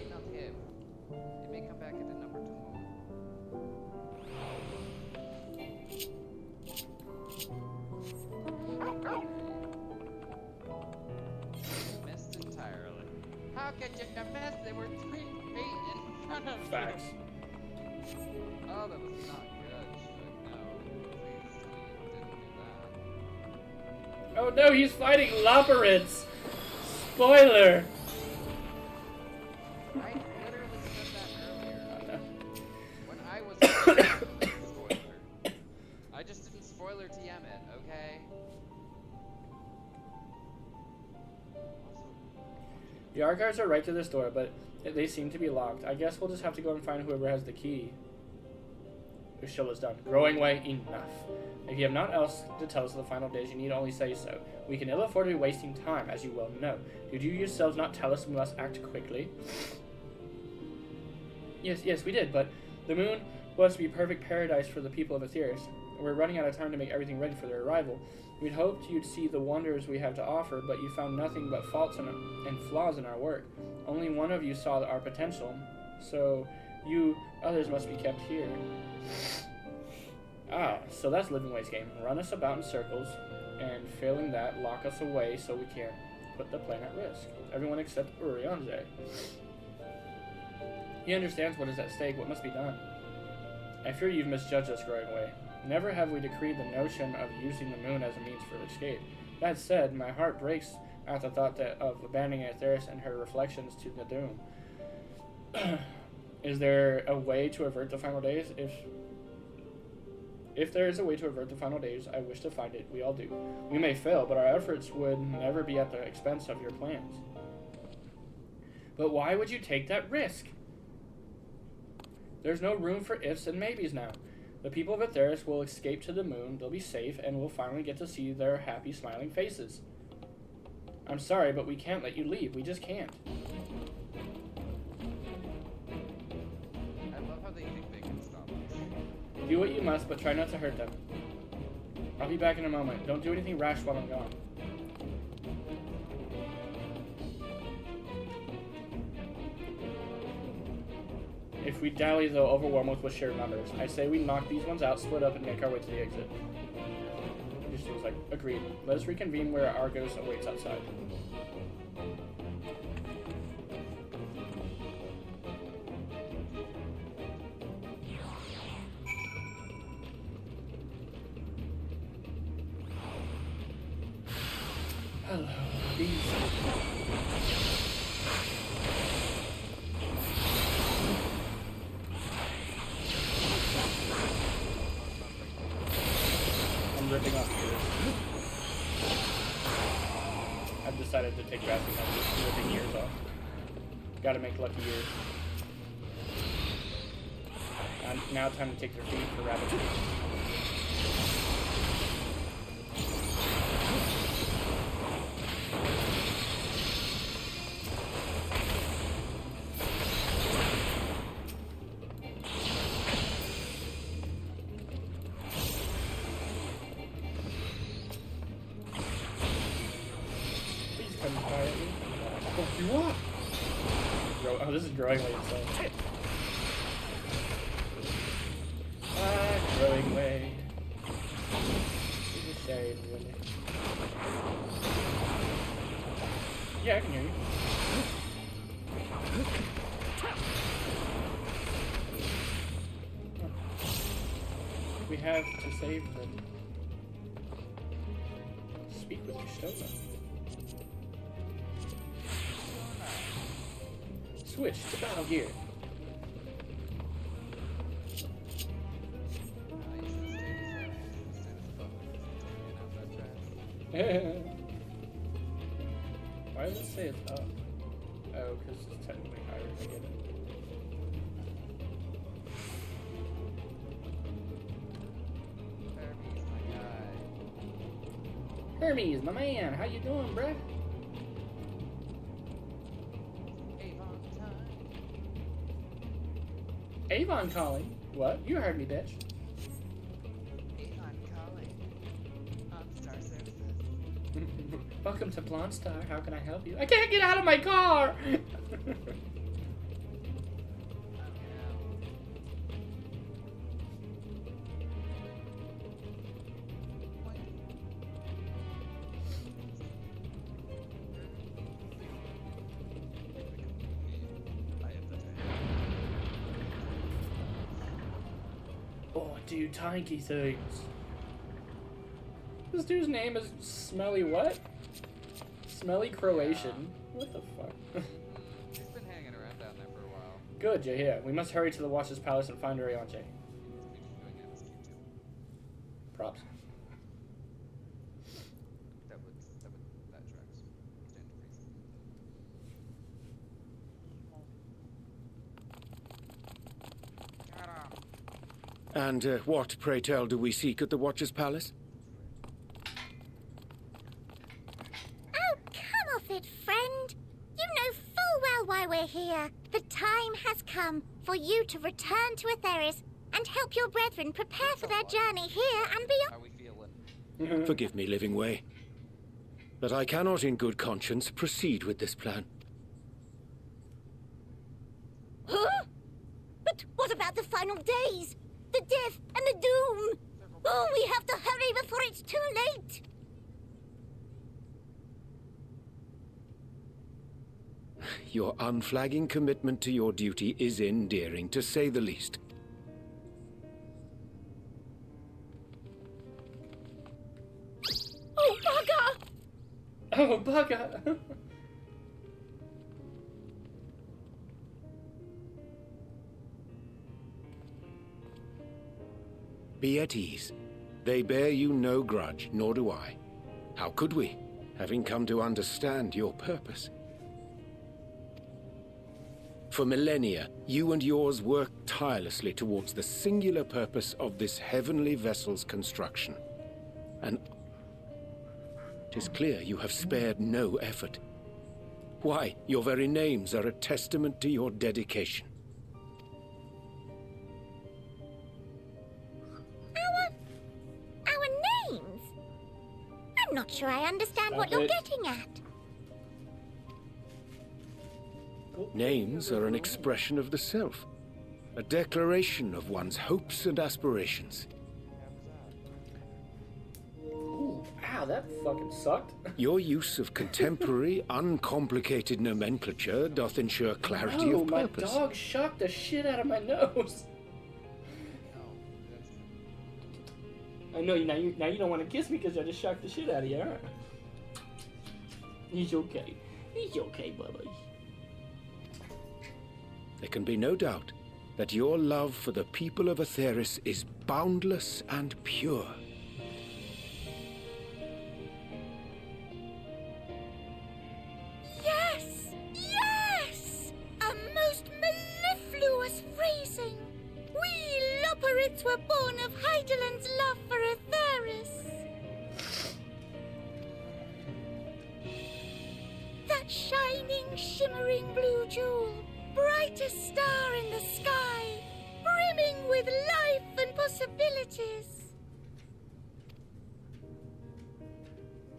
Not him. It may come back at a number 2 moment. Missed entirely. How could you miss? There were 3 feet in front of you. Facts. Oh, that was not good. No, please tell me you didn't do that. Oh no, he's fighting Loporits! Spoiler! I literally said that earlier. When I was spoiler. I just didn't spoiler TM it, okay? The archives are right to this door, but they seem to be locked. I guess we'll just have to go and find whoever has the key. Ushilla's done. Growing Way, enough. If you have naught else to tell us of the final days, you need only say so. We can ill afford to be wasting time, as you well know. Did you yourselves not tell us we must act quickly? Yes, we did, but the moon was to be perfect paradise for the people of Aetheris. We're running out of time to make everything ready for their arrival. We'd hoped you'd see the wonders we have to offer, but you found nothing but faults and flaws in our work. Only one of you saw our potential, so you others must be kept here. Ah, so that's Livingway's game. Run us about in circles, and failing that, lock us away so we can't put the plan at risk. Everyone except Oriange. He understands what is at stake, what must be done. I fear you've misjudged us, Growing Way. Never have we decreed the notion of using the moon as a means for escape. That said, my heart breaks at the thought of abandoning Aetheris and her reflections to the doom. Is there a way to avert the final days? If there is a way to avert the final days, I wish to find it. We all do. We may fail, but our efforts would never be at the expense of your plans. But why would you take that risk? There's no room for ifs and maybes now. The people of Aetheris will escape to the moon, they'll be safe, and we'll finally get to see their happy, smiling faces. I'm sorry, but we can't let you leave. We just can't. I love how they think they can stop us. Do what you must, but try not to hurt them. I'll be back in a moment. Don't do anything rash while I'm gone. If we dally, they'll overwhelm us with sheer numbers. I say we knock these ones out, split up, and make our way to the exit. Just feels like, agreed. Let us reconvene where Argos awaits outside. Hello, bees. Ripping off ears. I've decided to take drastic measures, ripping ears off. Gotta make lucky ears. And now time to take their feet for rabbit. What? Oh, this is growing way insane. Growing way. It's a shade, really. Yeah, I can hear you. We have to save them. Speak with your Shona. Switch to battle gear. Why does it say it's up? Oh, because it's technically higher. I get it. Hermes, my man, how you doing, bruh? Avon calling? What? You heard me, bitch. Avon calling. Star Services. Welcome to Blonde Star. How can I help you? I can't get out of my car! Oh, dude, tiny things. This dude's name is Smelly what? Smelly Croatian. What the fuck? He's been hanging around down there for a while. Good, you're here. We must hurry to the Watcher's Palace and find Ariante. Props. That tracks. Stand to reason. And what, pray tell, do we seek at the Watcher's Palace? Oh, come off it, friend. You know full well why we're here. The time has come for you to return to Atheris and help your brethren prepare for their journey here and beyond. How we feeling? Forgive me, Living Way, but I cannot in good conscience proceed with this plan. Huh? But what about the final days? The death and the doom? Oh, we have to hurry before it's too late. Your unflagging commitment to your duty is endearing, to say the least. Oh, bugger! Oh, bugger! Be at ease. They bear you no grudge, nor do I. How could we, having come to understand your purpose? For millennia, you and yours worked tirelessly towards the singular purpose of this heavenly vessel's construction. And it is clear you have spared no effort. Why, your very names are a testament to your dedication. Our names? I'm not sure I understand what you're getting at. Names are an expression of the self, a declaration of one's hopes and aspirations. Ooh, ow, that fucking sucked. Your use of contemporary, uncomplicated nomenclature doth ensure clarity of purpose. My dog shocked the shit out of my nose. I know now you don't want to kiss me because I just shocked the shit out of you, alright? He's okay. He's okay, buddy. There can be no doubt that your love for the people of Atheris is boundless and pure. Yes! Yes! A most mellifluous phrasing! We Loperids were born of Hydaelyn's love for Atheris. That shining, shimmering blue jewel, brightest star in the sky, brimming with life and possibilities.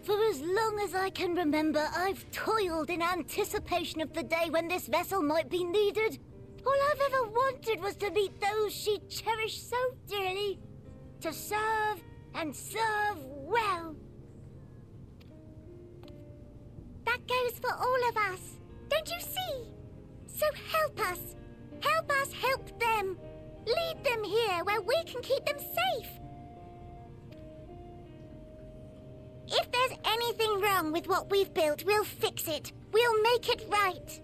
For as long as I can remember, I've toiled in anticipation of the day when this vessel might be needed. All I've ever wanted was to meet those she cherished so dearly. To serve and serve well. That goes for all of us. Don't you see? So help us. Help us help them. Lead them here where we can keep them safe. If there's anything wrong with what we've built, we'll fix it. We'll make it right.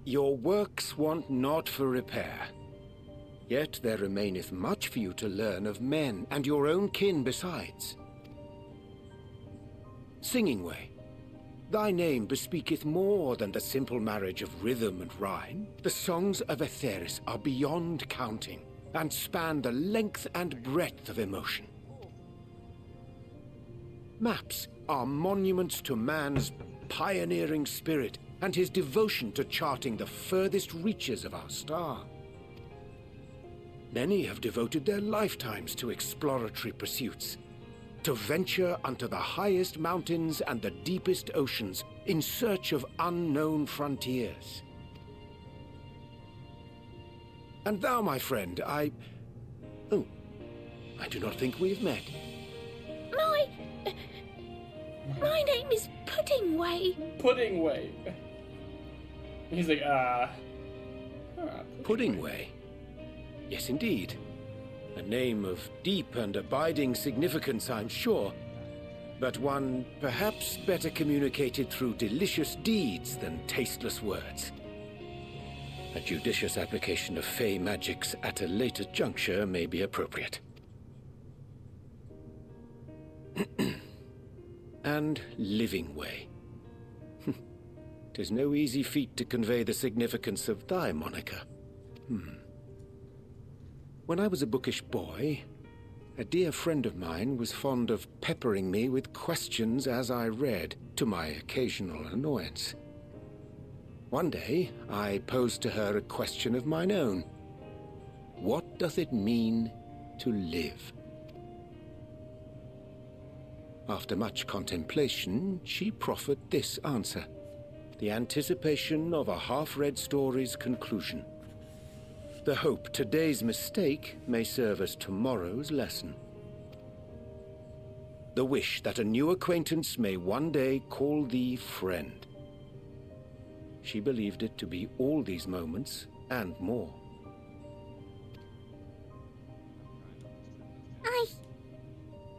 Your works want not for repair. Yet there remaineth much for you to learn of men, and your own kin besides. Singing Way, thy name bespeaketh more than the simple marriage of rhythm and rhyme. The songs of Aetheris are beyond counting, and span the length and breadth of emotion. Maps are monuments to man's pioneering spirit, and his devotion to charting the furthest reaches of our star. Many have devoted their lifetimes to exploratory pursuits, to venture unto the highest mountains and the deepest oceans in search of unknown frontiers. And thou, my friend, I do not think we've met. My name is Puddingway. Puddingway. He's like, Puddingway? Yes, indeed. A name of deep and abiding significance, I'm sure, but one perhaps better communicated through delicious deeds than tasteless words. A judicious application of fey magics at a later juncture may be appropriate. And Living Way. 'Tis no easy feat to convey the significance of thy moniker. When I was a bookish boy, a dear friend of mine was fond of peppering me with questions as I read, to my occasional annoyance. One day, I posed to her a question of mine own. What doth it mean to live? After much contemplation, she proffered this answer. The anticipation of a half-read story's conclusion. The hope today's mistake may serve as tomorrow's lesson. The wish that a new acquaintance may one day call thee friend. She believed it to be all these moments and more.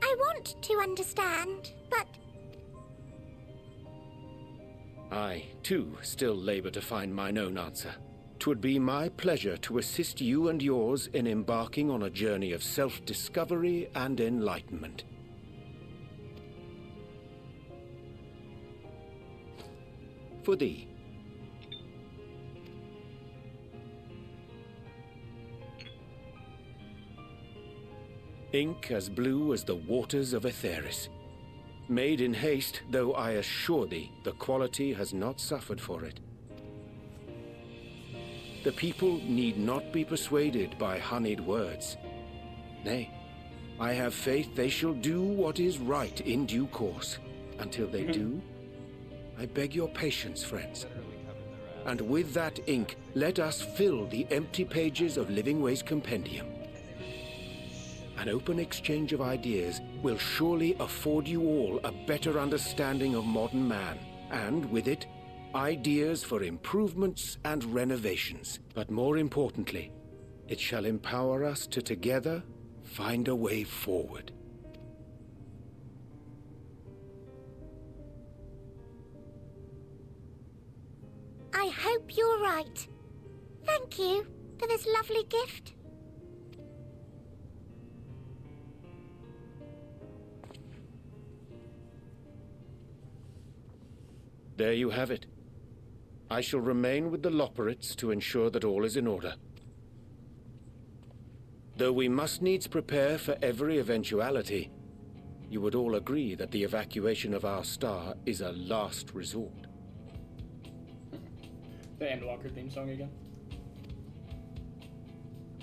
I want to understand, but... I, too, still labor to find mine own answer. 'Twould be my pleasure to assist you and yours in embarking on a journey of self-discovery and enlightenment. For thee. Ink as blue as the waters of Aetheris. Made in haste, though I assure thee, the quality has not suffered for it. The people need not be persuaded by honeyed words. Nay, I have faith they shall do what is right in due course. Until they do, I beg your patience, friends. And with that ink, let us fill the empty pages of Living Way's compendium. An open exchange of ideas will surely afford you all a better understanding of modern man, and with it, ideas for improvements and renovations. But more importantly, it shall empower us to together find a way forward. I hope you're right. Thank you for this lovely gift. There you have it. I shall remain with the Loporrits to ensure that all is in order. Though we must needs prepare for every eventuality, you would all agree that the evacuation of our star is a last resort. The Endwalker theme song again.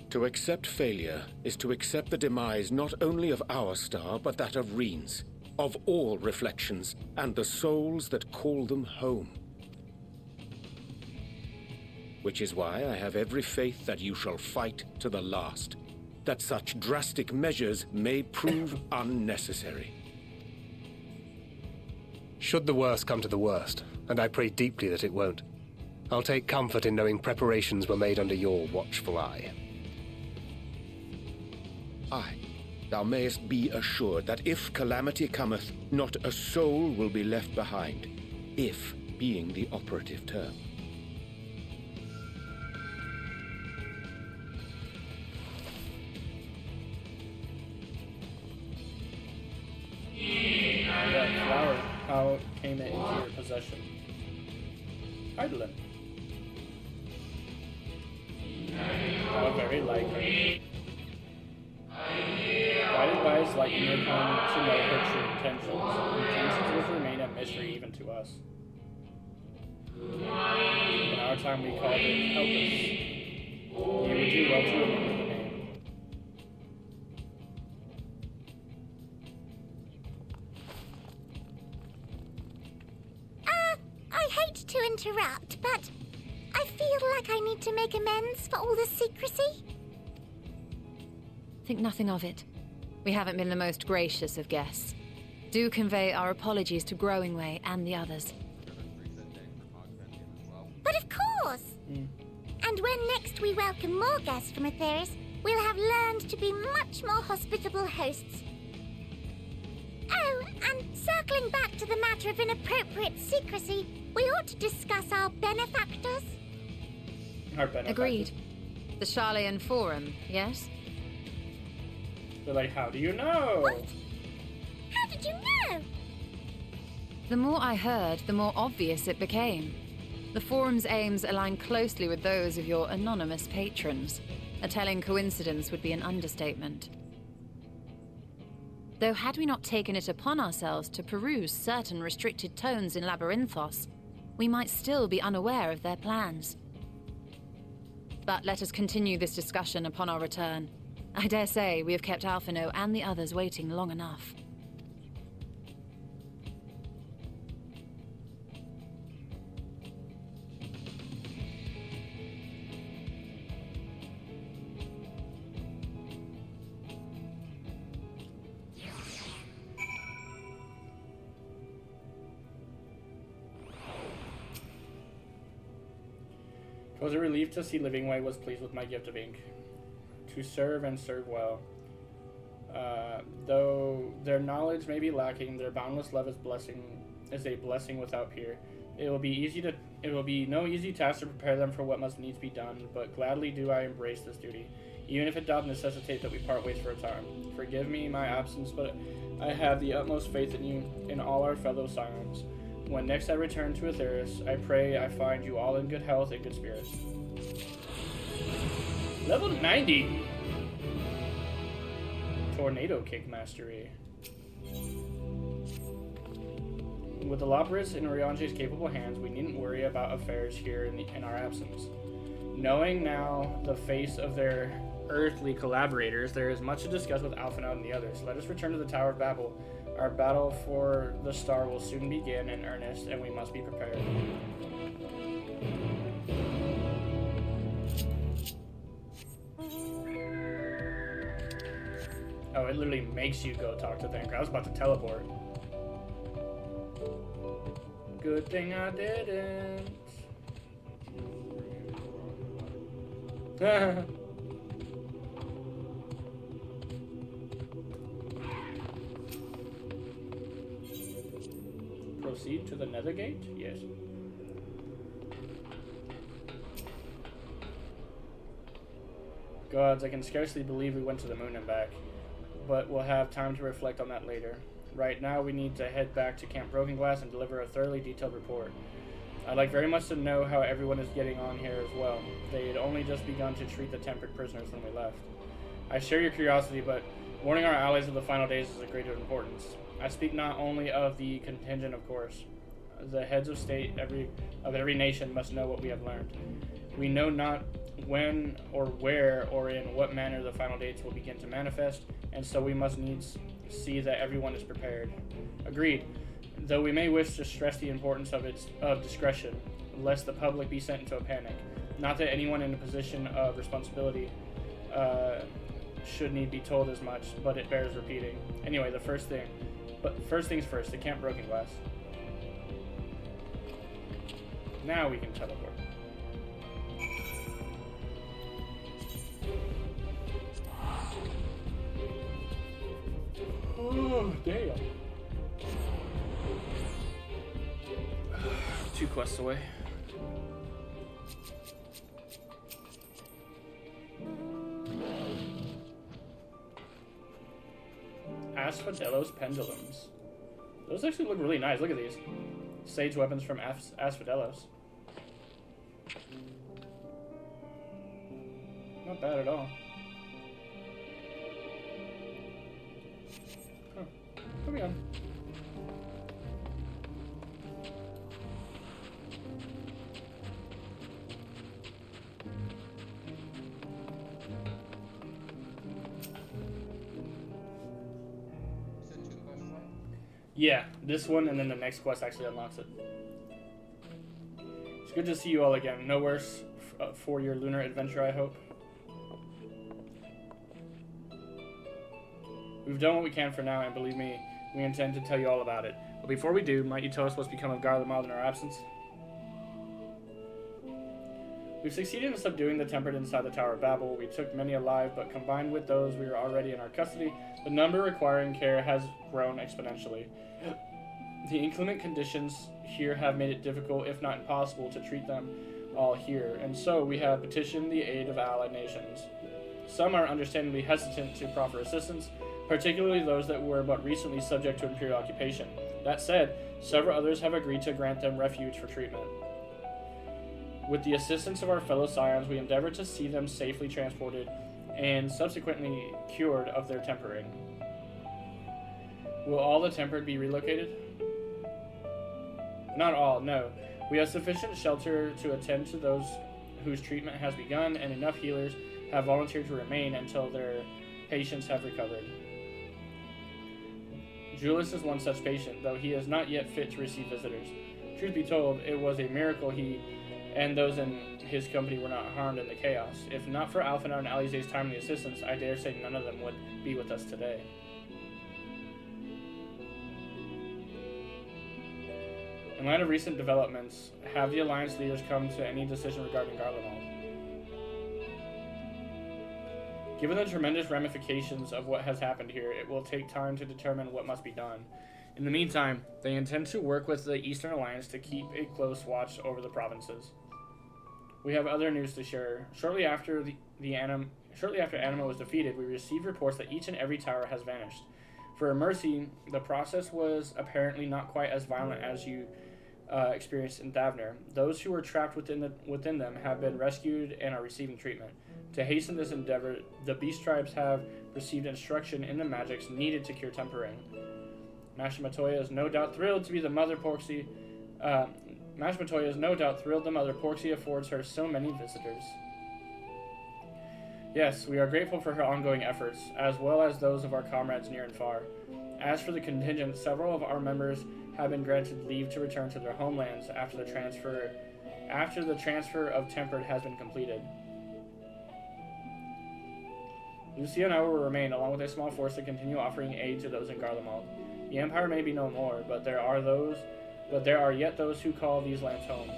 To accept failure is to accept the demise not only of our star, but that of Reen's, of all reflections, and the souls that call them home. Which is why I have every faith that you shall fight to the last, that such drastic measures may prove unnecessary. Should the worst come to the worst, and I pray deeply that it won't, I'll take comfort in knowing preparations were made under your watchful eye. Aye, thou mayest be assured that if calamity cometh, not a soul will be left behind, if being the operative term. That flower, how came it into your possession? Heidelin. How very like her. Guided by his light, you may come to know her true intentions which remain a mystery even to us. In our time we called it Help Us. You would do well to remember the name. I hate to interrupt, but I feel like I need to make amends for all the secrecy. Think nothing of it. We haven't been the most gracious of guests. Do convey our apologies to Growingway and the others. But of course! And when next we welcome more guests from Aetheris, we'll have learned to be much more hospitable hosts. Oh, and circling back to the matter of inappropriate secrecy, we ought to discuss our benefactors. Our benefactors. Agreed. The Charlean Forum, yes? They're like, how do you know? What? How did you know? The more I heard, the more obvious it became. The Forum's aims align closely with those of your anonymous patrons. A telling coincidence would be an understatement. Though had we not taken it upon ourselves to peruse certain restricted tones in Labyrinthos, we might still be unaware of their plans. But let us continue this discussion upon our return. I dare say we have kept Alphino and the others waiting long enough. It was a relief to see Livingway was pleased with my gift of ink. To serve and serve well. Though their knowledge may be lacking, their boundless love is a blessing without peer. It will be no easy task to prepare them for what must needs be done, but gladly do I embrace this duty, even if it doth necessitate that we part ways for a time. Forgive me my absence, but I have the utmost faith in you and all our fellow Scions. When next I return to Aetheris, I pray I find you all in good health and good spirits. Level 90! Tornado Kick Mastery. With the Lapras in Orionge's capable hands, we needn't worry about affairs here in our absence. Knowing now the face of their earthly collaborators, there is much to discuss with Alphinaud and the others. Let us return to the Tower of Babel. Our battle for the star will soon begin in earnest, and we must be prepared. Oh, it literally makes you go talk to Thanker. I was about to teleport. Good thing I didn't. Proceed to the Nether Gate? Yes. Gods, I can scarcely believe we went to the moon and back. But we'll have time to reflect on that later. Right now, we need to head back to Camp Broken Glass and deliver a thoroughly detailed report. I'd like very much to know how everyone is getting on here as well. They had only just begun to treat the tempered prisoners when we left. I share your curiosity, but warning our allies of the final days is of greater importance. I speak not only of the contingent, of course. The heads of state of every nation must know what we have learned. We know not when or where or in what manner the final dates will begin to manifest, and so we must needs see that everyone is prepared. Agreed. Though we may wish to stress the importance of discretion, lest the public be sent into a panic. Not that anyone in a position of responsibility should need be told as much, but it bears repeating. Anyway, first things first, the camp Broken Glass. Now we can teleport. Oh, damn. 2 quests away. Asphodelos pendulums. Those actually look really nice. Look at these. Sage weapons from Asphodelos. Not bad at all. Huh. Moving on. Yeah, this one and then the next quest actually unlocks it. It's good to see you all again. No worse for your lunar adventure, I hope. We've done what we can for now, and believe me, we intend to tell you all about it. But before we do, might you tell us what's become of Garlemald in our absence? We've succeeded in subduing the tempered inside the Tower of Babel. We took many alive, but combined with those we were already in our custody, the number requiring care has grown exponentially. The inclement conditions here have made it difficult, if not impossible, to treat them all here, and so we have petitioned the aid of allied nations. Some are understandably hesitant to proffer assistance, particularly those that were but recently subject to imperial occupation. That said, several others have agreed to grant them refuge for treatment. With the assistance of our fellow scions, we endeavor to see them safely transported and subsequently cured of their tempering. Will all the tempered be relocated? Not all, no. We have sufficient shelter to attend to those whose treatment has begun, and enough healers have volunteered to remain until their patients have recovered. Julius is one such patient, though he is not yet fit to receive visitors. Truth be told, it was a miracle he and those in his company were not harmed in the chaos. If not for Alphanar and Alize's timely assistance, I dare say none of them would be with us today. In light of recent developments, have the Alliance leaders come to any decision regarding Garlemald? Given the tremendous ramifications of what has happened here, it will take time to determine what must be done. In the meantime, they intend to work with the Eastern Alliance to keep a close watch over the provinces. We have other news to share. Shortly after Anima was defeated, we received reports that each and every tower has vanished. For Mercy, the process was apparently not quite as violent as you experienced in Thavner. Those who were trapped within them have been rescued and are receiving treatment. To hasten this endeavor, the Beast Tribes have received instruction in the magics needed to cure tempering. Mashmatoya is no doubt thrilled to be the mother Porxie. Mashmatoya is no doubt thrilled the mother Porxie affords her so many visitors. Yes, we are grateful for her ongoing efforts, as well as those of our comrades near and far. As for the contingent, several of our members have been granted leave to return to their homelands after the transfer of Tempered has been completed. Lucia and I will remain, along with a small force, to continue offering aid to those in Garlemald. The Empire may be no more, but there are yet those who call these lands home.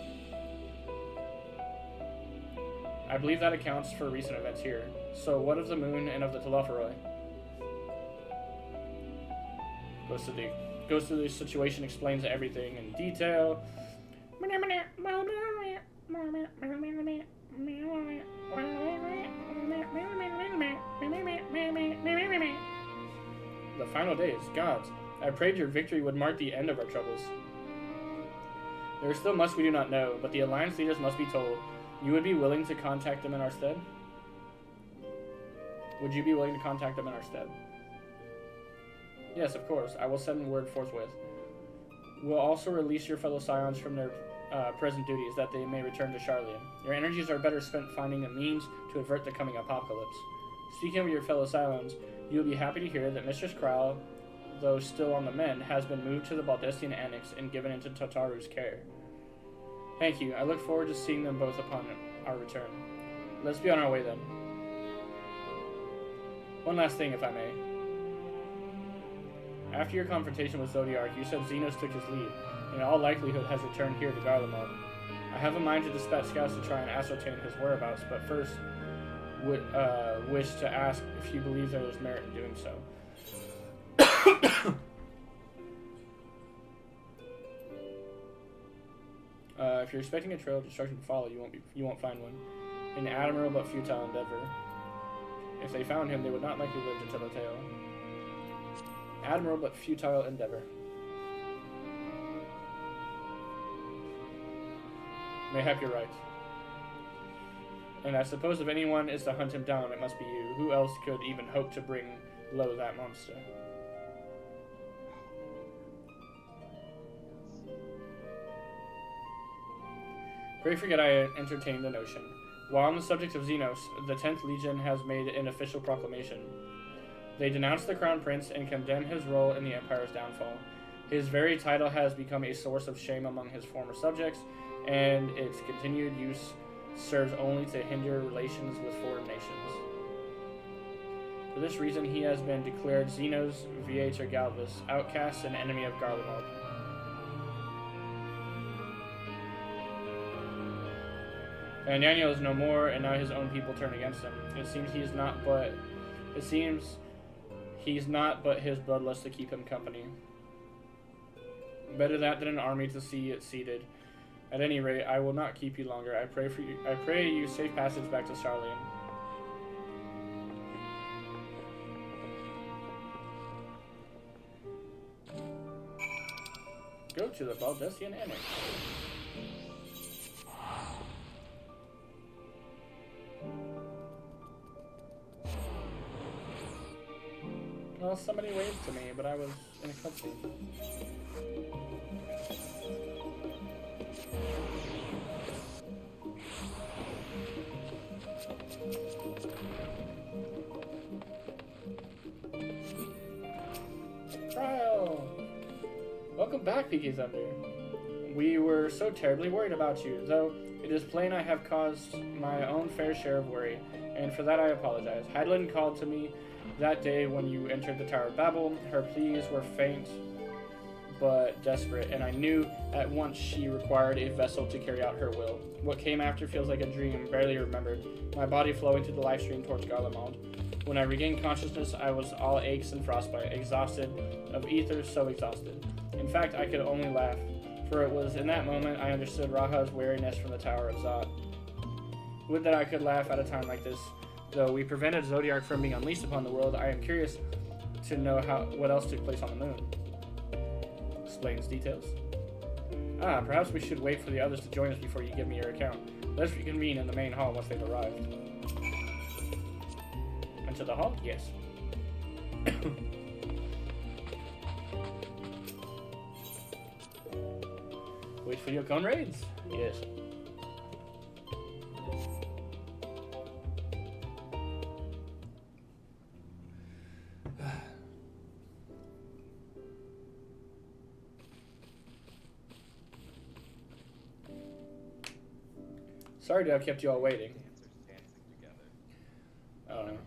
I believe that accounts for recent events here. So what of the moon and of the Telophoroi? Goes through the situation, explains everything in detail. The final days, gods. I prayed your victory would mark the end of our troubles. There is still much we do not know, but the Alliance leaders must be told. You would be willing to contact them in our stead? Would you be willing to contact them in our stead? Yes, of course. I will send word forthwith. We'll also release your fellow Scions from their present duties, that they may return to Charlian. Your energies are better spent finding a means to avert the coming apocalypse. Speaking of your fellow Scions, you'll be happy to hear that Mistress Kryle, though still on the mend, has been moved to the Baldestian Annex and given into Tataru's care. Thank you. I look forward to seeing them both upon our return. Let's be on our way then. One last thing, if I may. After your confrontation with Zodiark, you said Xenos took his lead, and in all likelihood has returned here to Garlemald. I have a mind to dispatch scouts to try and ascertain his whereabouts, but first would wish to ask if you believe there is merit in doing so. If you're expecting a trail of destruction to follow, you won't find one. An admirable but futile endeavor. If they found him, they would not likely live to tell the tale. Admirable but futile endeavor. Mayhap you're right. And I suppose if anyone is to hunt him down, it must be you. Who else could even hope to bring low that monster? Pray forget I entertained the notion. While on the subject of Xenos, the 10th Legion has made an official proclamation. They denounce the Crown Prince and condemn his role in the Empire's downfall. His very title has become a source of shame among his former subjects, and its continued use serves only to hinder relations with foreign nations. For this reason, he has been declared Xenos Viator Galvus, outcast and enemy of Garlemald. And Daniel is no more, and now his own people turn against him. It seems he's not but his bloodlust to keep him company. Better that than an army to see it seated. At any rate, I will not keep you longer. I pray you safe passage back to Charlian. Go to the Baldestian Annex. Well, somebody waved to me, but I was in a cutscene. Trial! Welcome back, Peaky Thunder. We were so terribly worried about you, though it is plain I have caused my own fair share of worry, and for that I apologize. Heidelin called to me that day when you entered the Tower of Babel. Her pleas were faint but desperate, and I knew at once she required a vessel to carry out her will. What came after feels like a dream, barely remembered, my body flowing through the life stream towards Garlemald. When I regained consciousness, I was all aches and frostbite, exhausted, of ether, so exhausted. In fact, I could only laugh, for it was in that moment I understood Raha's weariness from the Tower of Zod. Would that I could laugh at a time like this. Though we prevented Zodiark from being unleashed upon the world, I am curious to know what else took place on the moon. Explains details. Perhaps we should wait for the others to join us before you give me your account. Let's reconvene in the main hall once they've arrived. Into the hall? Yes. Wait for your comrades? Yes. Sorry to have kept you all waiting. Oh, no.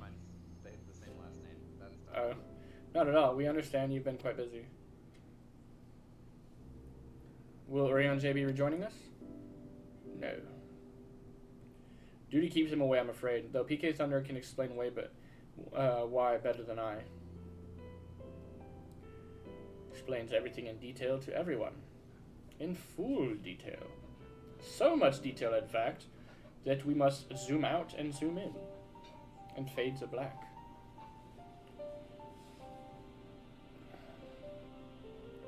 They have the same last name. Oh, not at all. We understand you've been quite busy. Will Orion J be rejoining us? No. Duty keeps him away, I'm afraid, though PK Thunder can explain why better than I. Explains everything in detail to everyone. In full detail. So much detail, in fact, that we must zoom out and zoom in, and fade to black.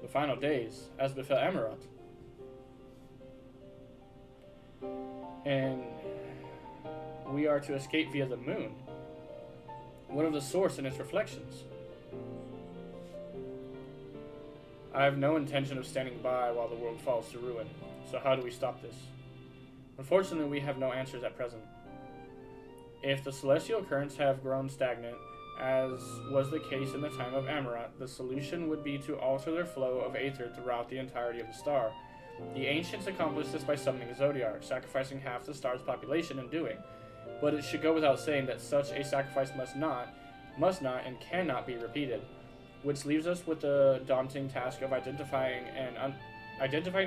The final days, as befell Amaranth. And we are to escape via the moon, one of the source in its reflections. I have no intention of standing by while the world falls to ruin. So how do we stop this? Unfortunately, we have no answers at present. If the celestial currents have grown stagnant, as was the case in the time of Amaranth, the solution would be to alter their flow of aether throughout the entirety of the star. The ancients accomplished this by summoning Zodiark, sacrificing half the star's population in doing. But it should go without saying that such a sacrifice must not, and cannot be repeated, which leaves us with the daunting task of identifying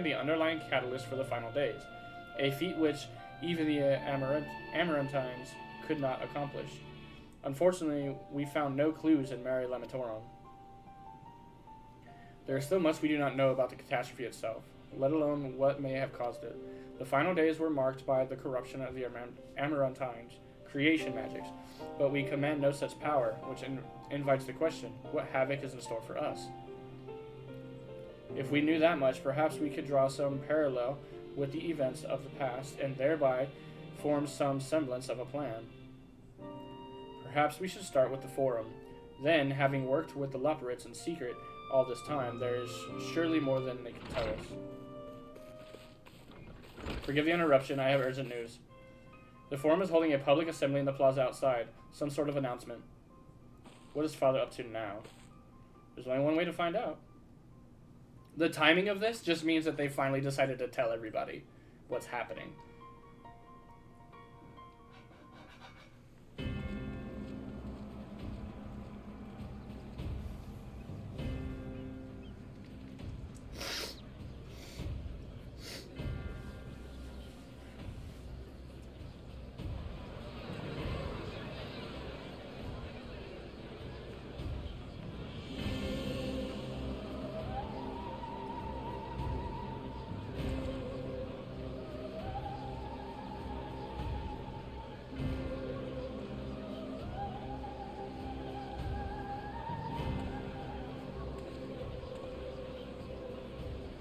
the underlying catalyst for the final days, a feat which even the Amaranthines could not accomplish. Unfortunately, we found no clues in Mare Lamatorum. There is still much we do not know about the catastrophe itself, let alone what may have caused it. The final days were marked by the corruption of the Amaranthines' creation magics, but we command no such power, which invites the question, what havoc is in store for us? If we knew that much, perhaps we could draw some parallel with the events of the past, and thereby form some semblance of a plan. Perhaps we should start with the Forum. Then, having worked with the Leperites in secret all this time, there is surely more than they can tell us. Forgive the interruption, I have urgent news. The Forum is holding a public assembly in the plaza outside. Some sort of announcement. What is Father up to now? There's only one way to find out. The timing of this just means that they finally decided to tell everybody what's happening.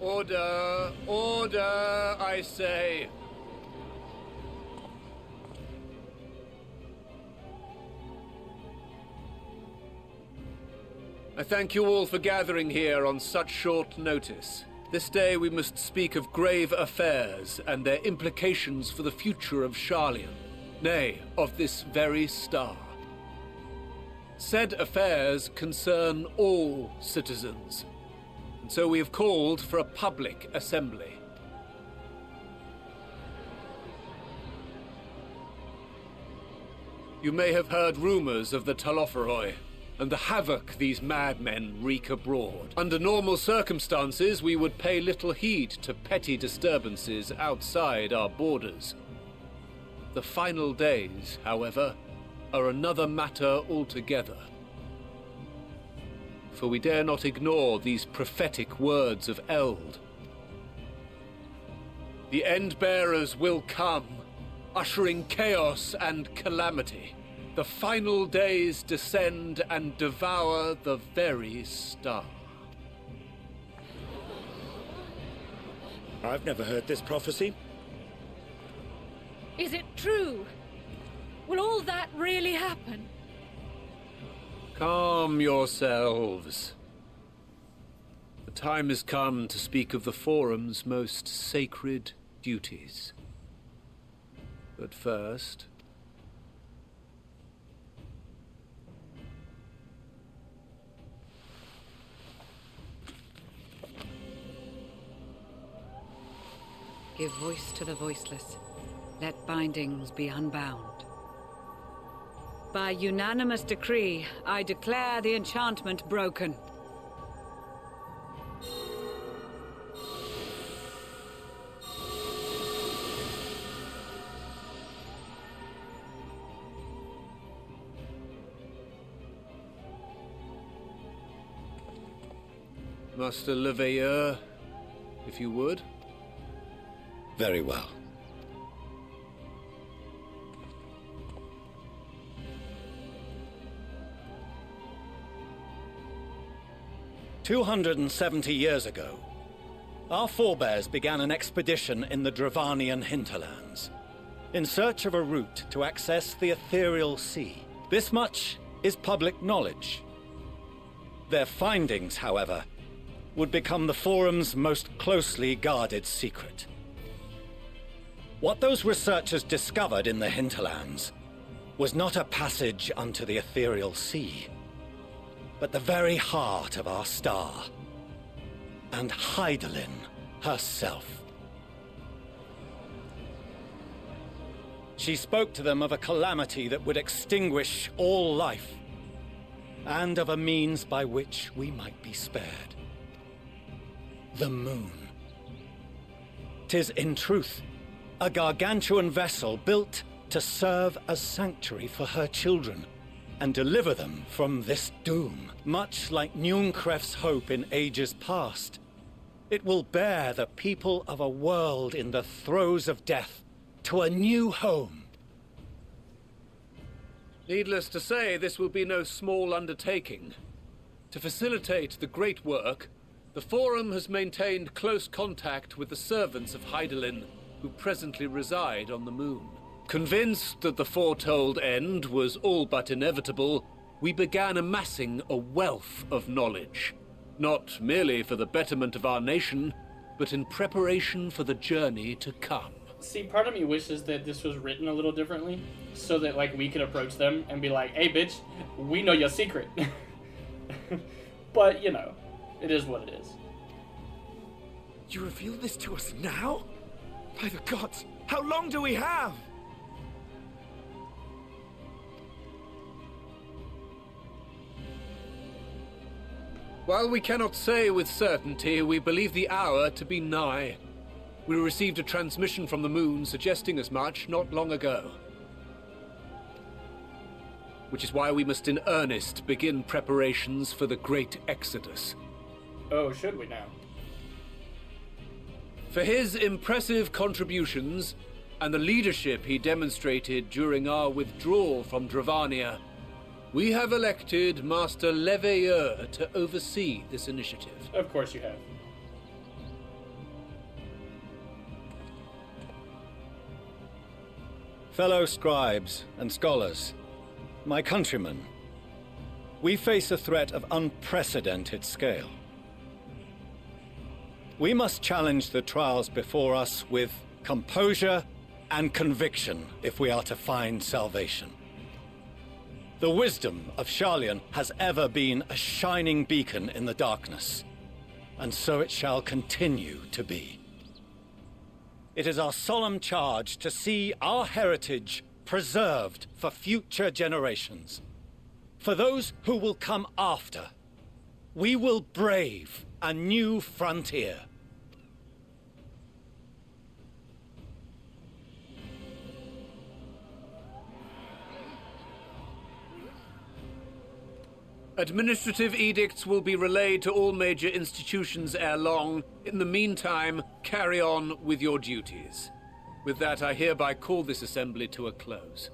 Order! Order, I say! I thank you all for gathering here on such short notice. This day we must speak of grave affairs and their implications for the future of Sharlayan, nay, of this very star. Said affairs concern all citizens. So we have called for a public assembly. You may have heard rumors of the Talopheroi and the havoc these madmen wreak abroad. Under normal circumstances, we would pay little heed to petty disturbances outside our borders. The final days, however, are another matter altogether. For we dare not ignore these prophetic words of Eld. The End-Bearers will come, ushering chaos and calamity. The final days descend and devour the very star. I've never heard this prophecy. Is it true? Will all that really happen? Calm yourselves. The time has come to speak of the Forum's most sacred duties. But first... Give voice to the voiceless. Let bindings be unbound. By unanimous decree, I declare the enchantment broken. Master Leveilleur, if you would. Very well. "270 years ago, our forebears began an expedition in the Dravanian hinterlands, in search of a route to access the ethereal sea. This much is public knowledge. Their findings, however, would become the Forum's most closely guarded secret. What those researchers discovered in the hinterlands was not a passage unto the ethereal sea, but the very heart of our star, and Hydaelyn herself. She spoke to them of a calamity that would extinguish all life, and of a means by which we might be spared. The moon. 'Tis in truth a gargantuan vessel built to serve as sanctuary for her children, and deliver them from this doom. Much like Nunkref's hope in ages past, it will bear the people of a world in the throes of death to a new home. Needless to say, this will be no small undertaking. To facilitate the great work, the Forum has maintained close contact with the servants of Hydaelyn, who presently reside on the moon. Convinced that the foretold end was all but inevitable, we began amassing a wealth of knowledge, not merely for the betterment of our nation, but in preparation for the journey to come. See, part of me wishes that this was written a little differently, so that, like, we could approach them and be like, hey, bitch, we know your secret. But, you know, it is what it is. You reveal this to us now? By the gods, how long do we have? While we cannot say with certainty, we believe the hour to be nigh. We received a transmission from the moon suggesting as much not long ago. Which is why we must in earnest begin preparations for the great exodus. Oh, should we now? For his impressive contributions and the leadership he demonstrated during our withdrawal from Dravania, we have elected Master Leveilleur to oversee this initiative. Of course you have. Fellow scribes and scholars, my countrymen, we face a threat of unprecedented scale. We must challenge the trials before us with composure and conviction if we are to find salvation. The wisdom of Sharlayan has ever been a shining beacon in the darkness, and so it shall continue to be. It is our solemn charge to see our heritage preserved for future generations. For those who will come after, we will brave a new frontier. Administrative edicts will be relayed to all major institutions ere long. In the meantime, carry on with your duties. With that, I hereby call this assembly to a close.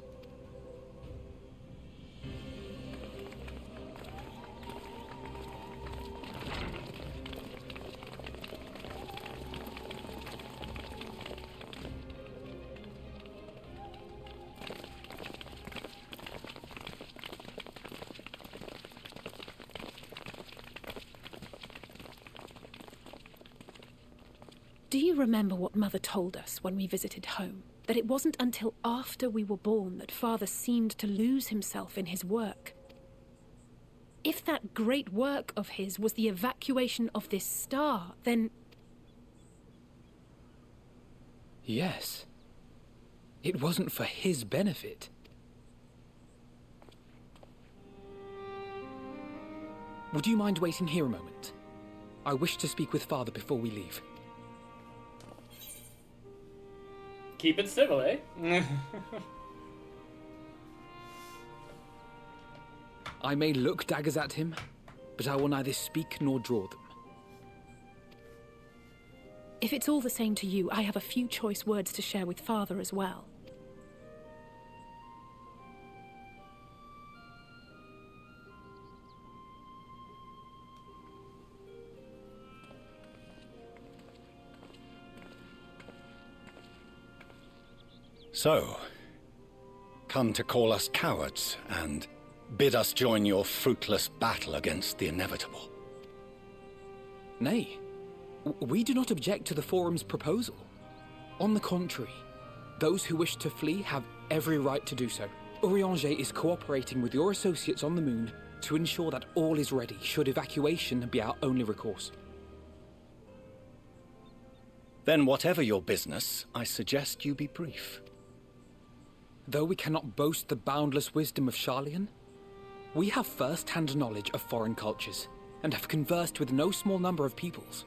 Do you remember what Mother told us when we visited home? That it wasn't until after we were born that Father seemed to lose himself in his work. If that great work of his was the evacuation of this star, then... Yes. It wasn't for his benefit. Would you mind waiting here a moment? I wish to speak with Father before we leave. Keep it civil, eh? I may look daggers at him, but I will neither speak nor draw them. If it's all the same to you, I have a few choice words to share with Father as well. So, come to call us cowards and bid us join your fruitless battle against the inevitable. Nay, we do not object to the Forum's proposal. On the contrary, those who wish to flee have every right to do so. Urianger is cooperating with your associates on the moon to ensure that all is ready should evacuation be our only recourse. Then whatever your business, I suggest you be brief. Though we cannot boast the boundless wisdom of Sharlayan, we have first-hand knowledge of foreign cultures and have conversed with no small number of peoples.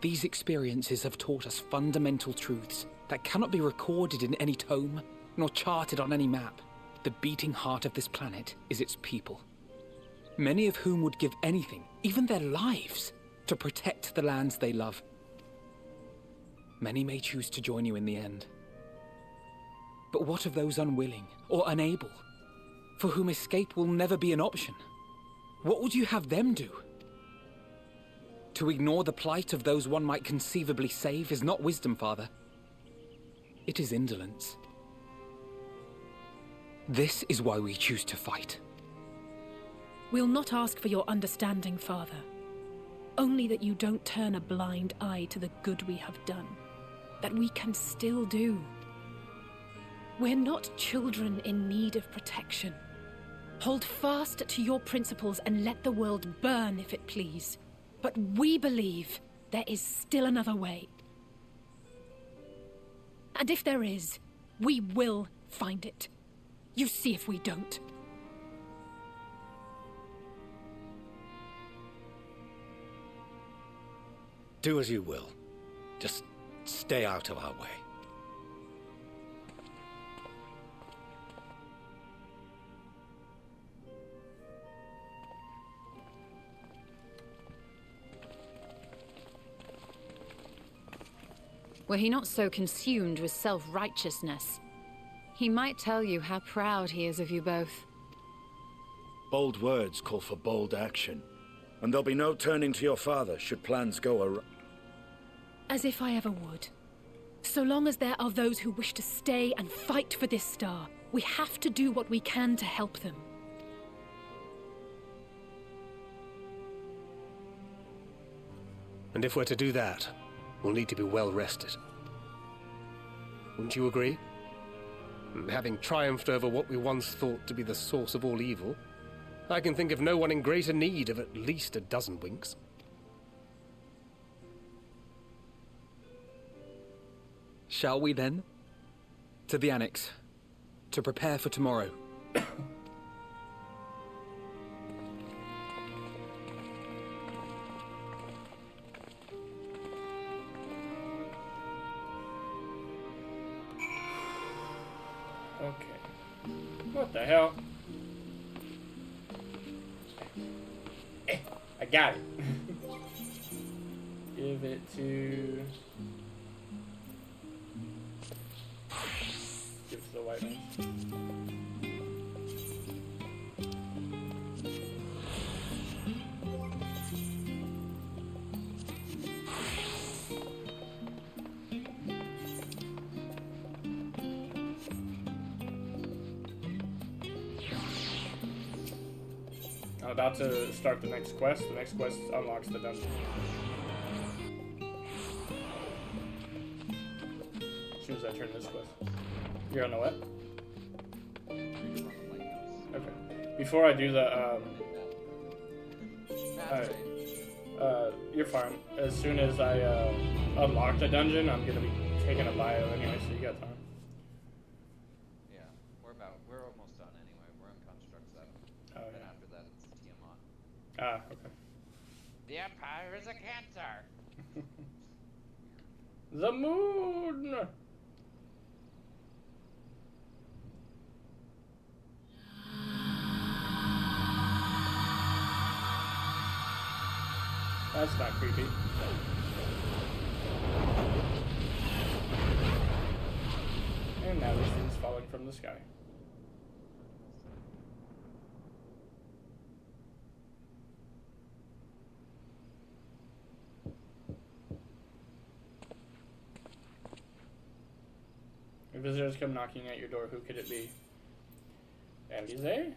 These experiences have taught us fundamental truths that cannot be recorded in any tome, nor charted on any map. The beating heart of this planet is its people, many of whom would give anything, even their lives, to protect the lands they love. Many may choose to join you in the end. But what of those unwilling or unable, for whom escape will never be an option? What would you have them do? To ignore the plight of those one might conceivably save is not wisdom, Father. It is indolence. This is why we choose to fight. We'll not ask for your understanding, Father. Only that you don't turn a blind eye to the good we have done, that we can still do. We're not children in need of protection. Hold fast to your principles and let the world burn if it please. But we believe there is still another way. And if there is, we will find it. You see if we don't. Do as you will. Just stay out of our way. Were he not so consumed with self-righteousness, he might tell you how proud he is of you both. Bold words call for bold action, and there'll be no turning to your father should plans go awry. As if I ever would. So long as there are those who wish to stay and fight for this star, we have to do what we can to help them. And if we're to do that, we'll need to be well rested. Wouldn't you agree? Having triumphed over what we once thought to be the source of all evil, I can think of no one in greater need of at least a dozen winks. Shall we then? To the Annex, to prepare for tomorrow. Okay. What the hell? I got it. Give it to... Give it to the white man. I'm about to start the next quest. The next quest unlocks the dungeon. As soon as I turn this quest. You're on the what? Okay. Before I do the, you're fine. As soon as I, unlock the dungeon, I'm gonna be taking a bio anyway, so you got time. Yeah, we're almost done anyway. We're in Construct 7. Oh, and yeah. after that, it's Tiamat. Ah, okay. The Empire is a cancer! The moon! That's not creepy. And now this thing's falling from the sky. If visitors come knocking at your door, who could it be? Elise?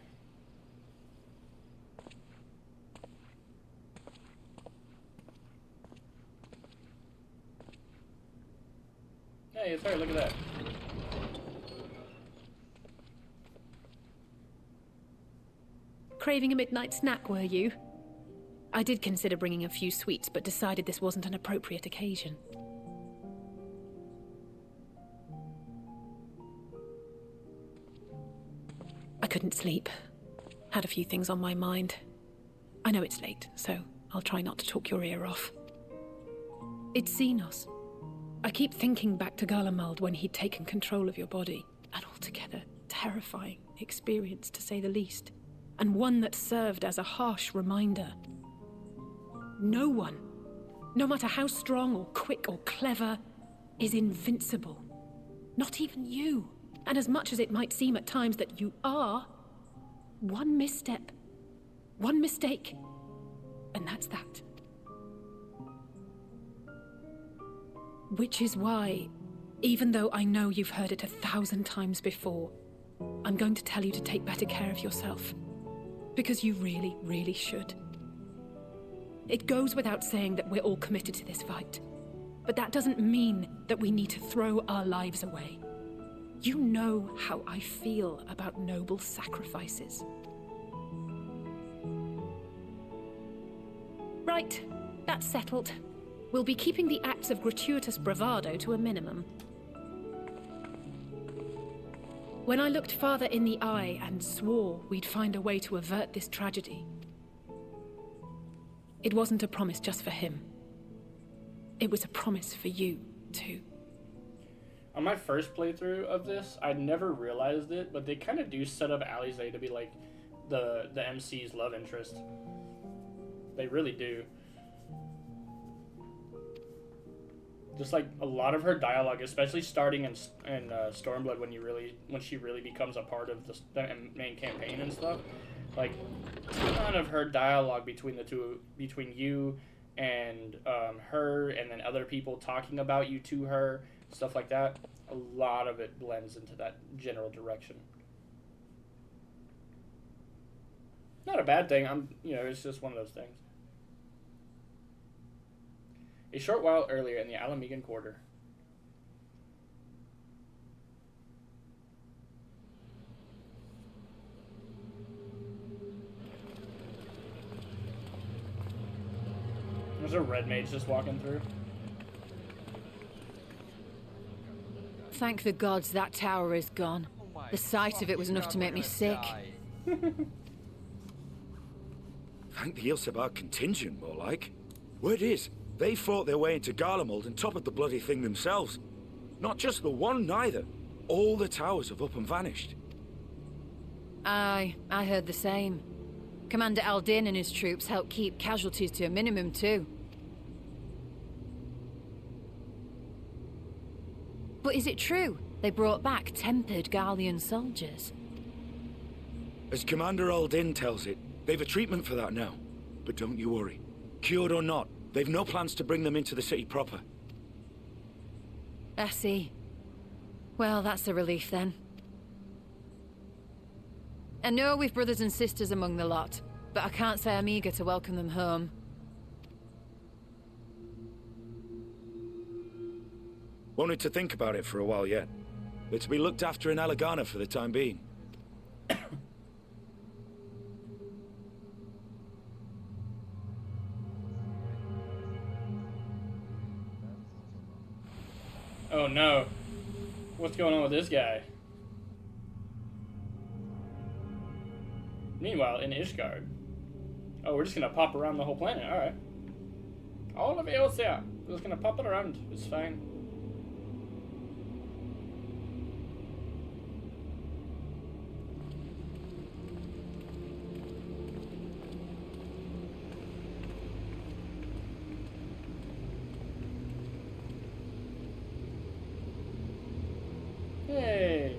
Hey, it's her, look at that. Craving a midnight snack, were you? I did consider bringing a few sweets, but decided this wasn't an appropriate occasion. I couldn't sleep. Had a few things on my mind. I know it's late, so I'll try not to talk your ear off. It's Xenos. I keep thinking back to Garlemald when he'd taken control of your body. An altogether terrifying experience, to say the least. And one that served as a harsh reminder. No one, no matter how strong or quick or clever, is invincible. Not even you. And as much as it might seem at times that you are, one misstep, one mistake, and that's that. Which is why, even though I know you've heard it 1,000 times before, I'm going to tell you to take better care of yourself. Because you really, really should. It goes without saying that we're all committed to this fight. But that doesn't mean that we need to throw our lives away. You know how I feel about noble sacrifices. Right, that's settled. We'll be keeping the acts of gratuitous bravado to a minimum. When I looked father in the eye and swore we'd find a way to avert this tragedy, it wasn't a promise just for him. It was a promise for you, too. On my first playthrough of this, I never realized it, but they kind of do set up Alize to be like the MC's love interest. They really do. Just like a lot of her dialogue, especially starting in Stormblood when she really becomes a part of the main campaign and stuff. Like, a ton of her dialogue between you and her, and then other people talking about you to her, stuff like that. A lot of it blends into that general direction. Not a bad thing. It's just one of those things. A short while earlier in the Alamegan Quarter. There's a red mage just walking through. Thank the gods that tower is gone. The sight of it was enough to make me sick. Thank the Ilsabar contingent, more like. Word is, they fought their way into Garlemald and toppled the bloody thing themselves. Not just the one, neither. All the towers have up and vanished. Aye, I heard the same. Commander Aldin and his troops helped keep casualties to a minimum, too. But is it true they brought back tempered Garlean soldiers? As Commander Aldin tells it, they've a treatment for that now. But don't you worry. Cured or not, they've no plans to bring them into the city proper. I see. Well, that's a relief then. I know we've brothers and sisters among the lot, but I can't say I'm eager to welcome them home. Wanted to think about it for a while yet. They're to be looked after in Alagana for the time being. Oh no. What's going on with this guy? Meanwhile, in Ishgard. Oh, we're just gonna pop around the whole planet, alright. All of Eosia. We're just gonna pop it around. It's fine. Hey.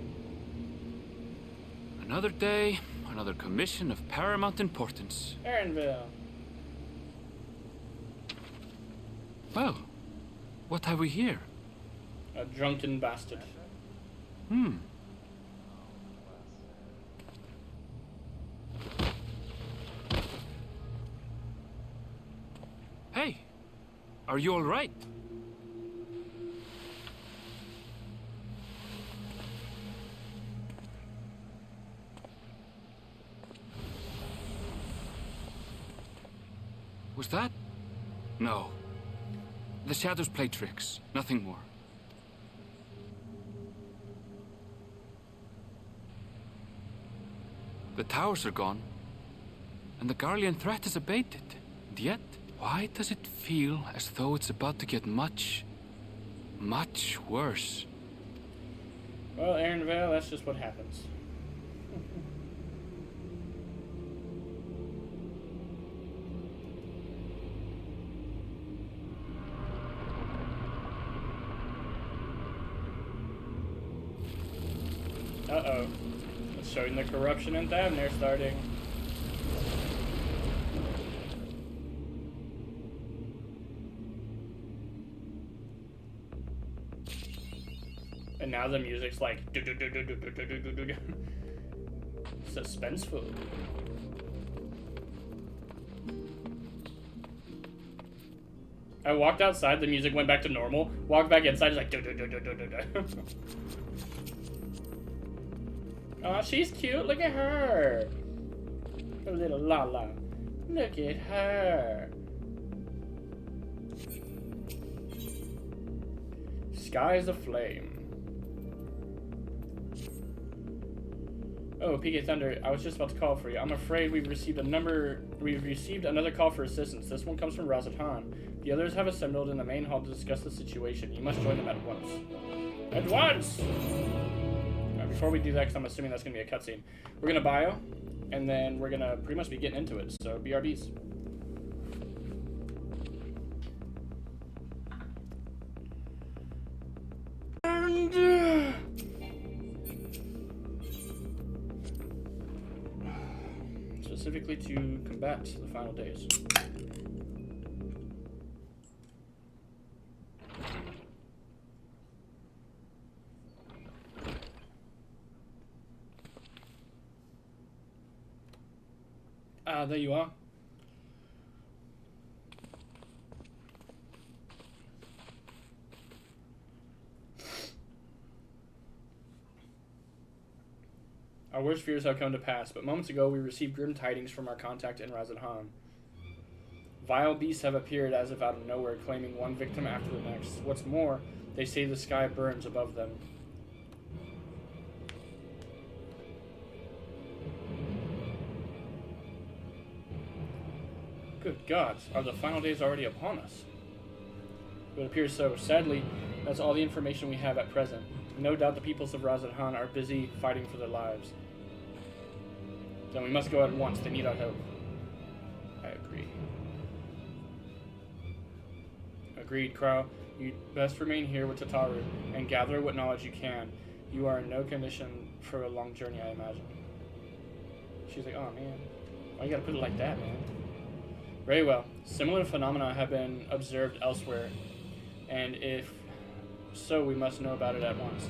Another day, another commission of paramount importance. Aaronville. Well, what have we here? A drunken bastard. Hey, are you all right? Was that? No. The shadows play tricks, nothing more. The towers are gone, and the Garlean threat is abated. And yet, why does it feel as though it's about to get much, much worse? Well, Aaron Vale, that's just what happens. Uh-oh. It's showing the corruption in Thavnir starting. And now the music's like suspenseful. I walked outside, the music went back to normal. Walked back inside, it's like oh, she's cute. Look at her. A little Lala. Look at her. Sky's aflame. Oh, PK Thunder, I was just about to call for you. I'm afraid we've received another call for assistance. This one comes from Razathan. The others have assembled in the main hall to discuss the situation. You must join them at once. At once! Before we do that, because I'm assuming that's going to be a cutscene, we're going to bio, and then we're going to pretty much be getting into it, so BRBs. And, specifically to combat the final days. There you are. Our worst fears have come to pass, but moments ago we received grim tidings from our contact in Razathan. Vile beasts have appeared as if out of nowhere, claiming one victim after the next. What's more, they say the sky burns above them. Good gods, are the final days already upon us? It appears so. Sadly, that's all the information we have at present. No doubt the peoples of Razathan are busy fighting for their lives. Then we must go at once. They need our help. I agree. Agreed, Crow. You'd best remain here with Tataru and gather what knowledge you can. You are in no condition for a long journey, I imagine. She's like, oh man, why you gotta put it like that, man? Very well. Similar phenomena have been observed elsewhere, and if so, we must know about it at once.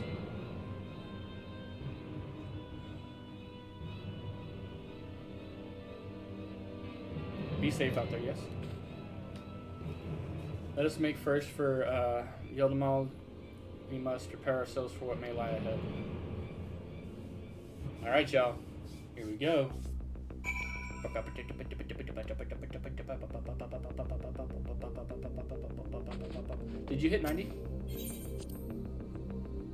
Be safe out there, yes? Let us make first for Yildimal. We must prepare ourselves for what may lie ahead. Alright, y'all. Here we go. Did you hit 90?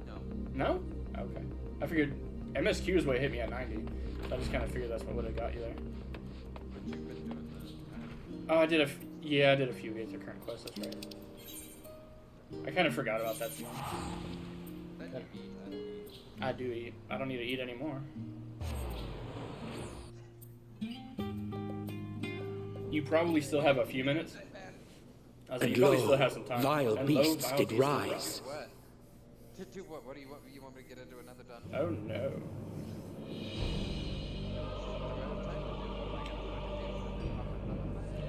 No. No? Okay. I figured MSQ is what hit me at 90. So I just kind of figured that's what would have got you there. But you've been doing this. Oh, I did a few Gates of Current Quest, that's right. I kind of forgot about that. Then you eat. I do eat. I don't need to eat anymore. You probably still have a few minutes. I was like, And you probably lo, still have some time. vile And beasts vile did beasts rise. What? To do what? What do you want? You want me to get into another dungeon? Oh no.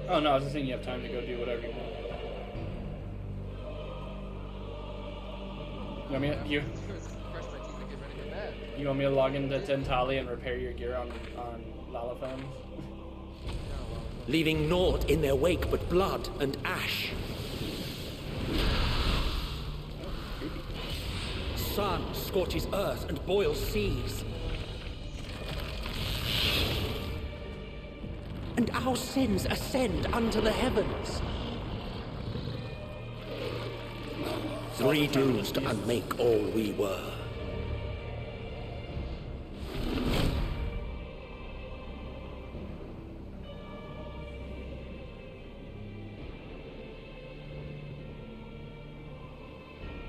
Oh no, I was just saying you have time to go do whatever you want. You want me to, you want me to log into Tentali and repair your gear on Lalaphones? Leaving naught in their wake but blood and ash. Sun scorches earth and boils seas. and our sins ascend unto the heavens. 3 dooms to unmake all we were.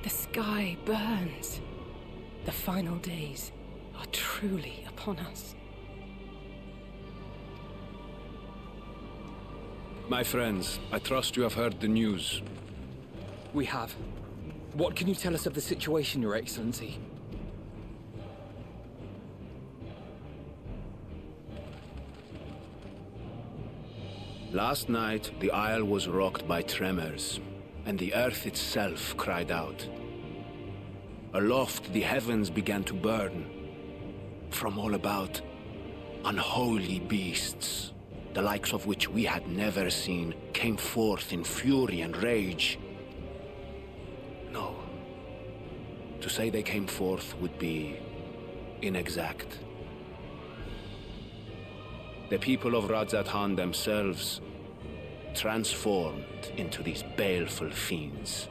The sky burns. The final days are truly upon us. My friends, I trust you have heard the news. We have. What can you tell us of the situation, Your Excellency? Last night, the isle was rocked by tremors, and the earth itself cried out. Aloft, the heavens began to burn. From all about, unholy beasts, the likes of which we had never seen, came forth in fury and rage. No. To say they came forth would be inexact. The people of Radzat-Han themselves transformed into these baleful fiends.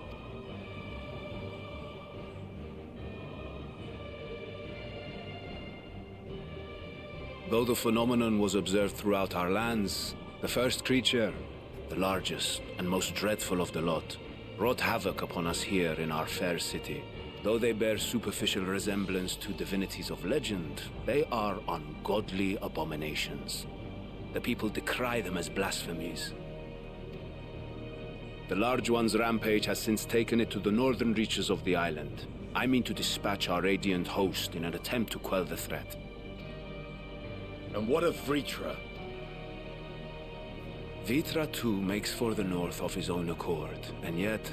Though the phenomenon was observed throughout our lands, the first creature, the largest and most dreadful of the lot, wrought havoc upon us here in our fair city. Though they bear superficial resemblance to divinities of legend, they are ungodly abominations. The people decry them as blasphemies. The large one's rampage has since taken it to the northern reaches of the island. I mean to dispatch our radiant host in an attempt to quell the threat. And what of Vritra? Vritra too makes for the north of his own accord, and yet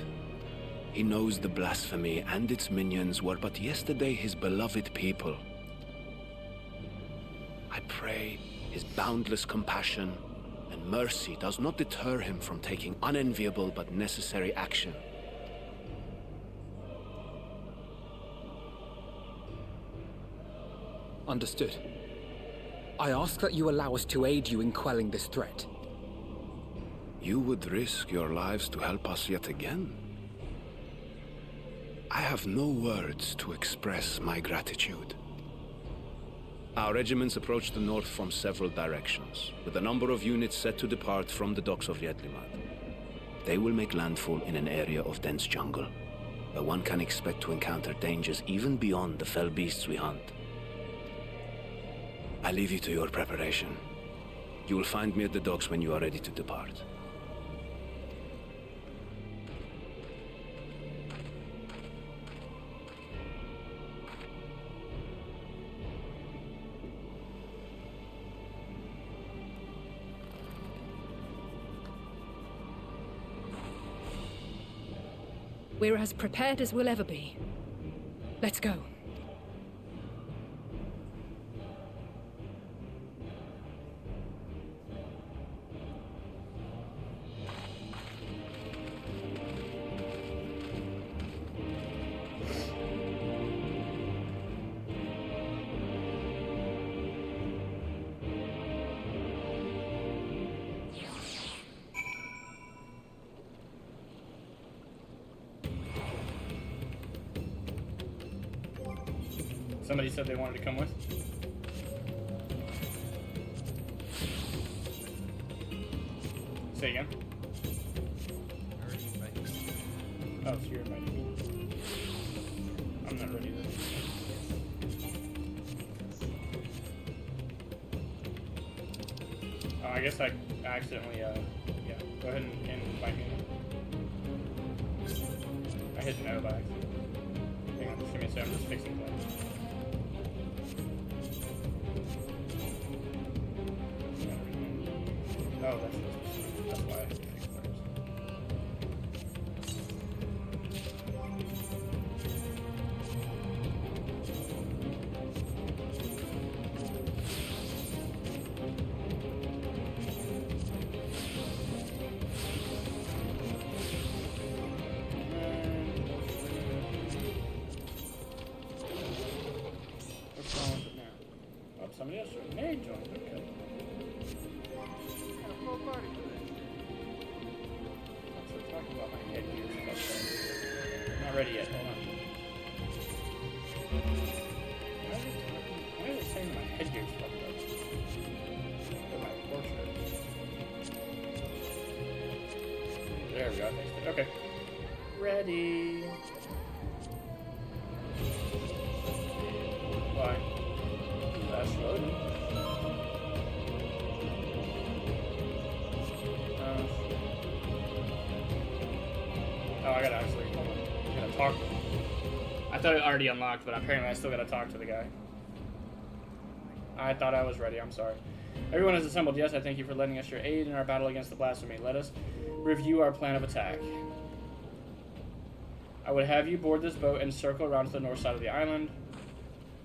he knows the blasphemy and its minions were but yesterday his beloved people. I pray his boundless compassion and mercy does not deter him from taking unenviable but necessary action. Understood. I ask that you allow us to aid you in quelling this threat. You would risk your lives to help us yet again? I have no words to express my gratitude. Our regiments approach the north from several directions, with a number of units set to depart from the docks of Yedlimat. They will make landfall in an area of dense jungle, where one can expect to encounter dangers even beyond the fell beasts we hunt. I leave you to your preparation. You will find me at the docks when you are ready to depart. We're as prepared as we'll ever be. Let's go. Somebody said they wanted to come with. Say again. Oh, so you're inviting me. I'm not ready though. Oh, I guess I accidentally, yeah. Go ahead and invite me. I hit no by accident. Hang on, just give me a second, I'm just fixing that. Oh, that's why I have to fix letters. What's wrong with it now? Oh, somebody else may join. Okay. ready yet. Hold on. Why is it saying my headgear's fucked up? Or my portrait. There we go. Okay. Ready. Why? That's loading. Oh, I gotta actually, hold on. I gotta talk. I thought it already unlocked, but apparently I still gotta talk to the guy. I thought I was ready, I'm sorry. Everyone is assembled. Yes, I thank you for lending us your aid in our battle against the blasphemy. Let us review our plan of attack. I would have you board this boat and circle around to the north side of the island.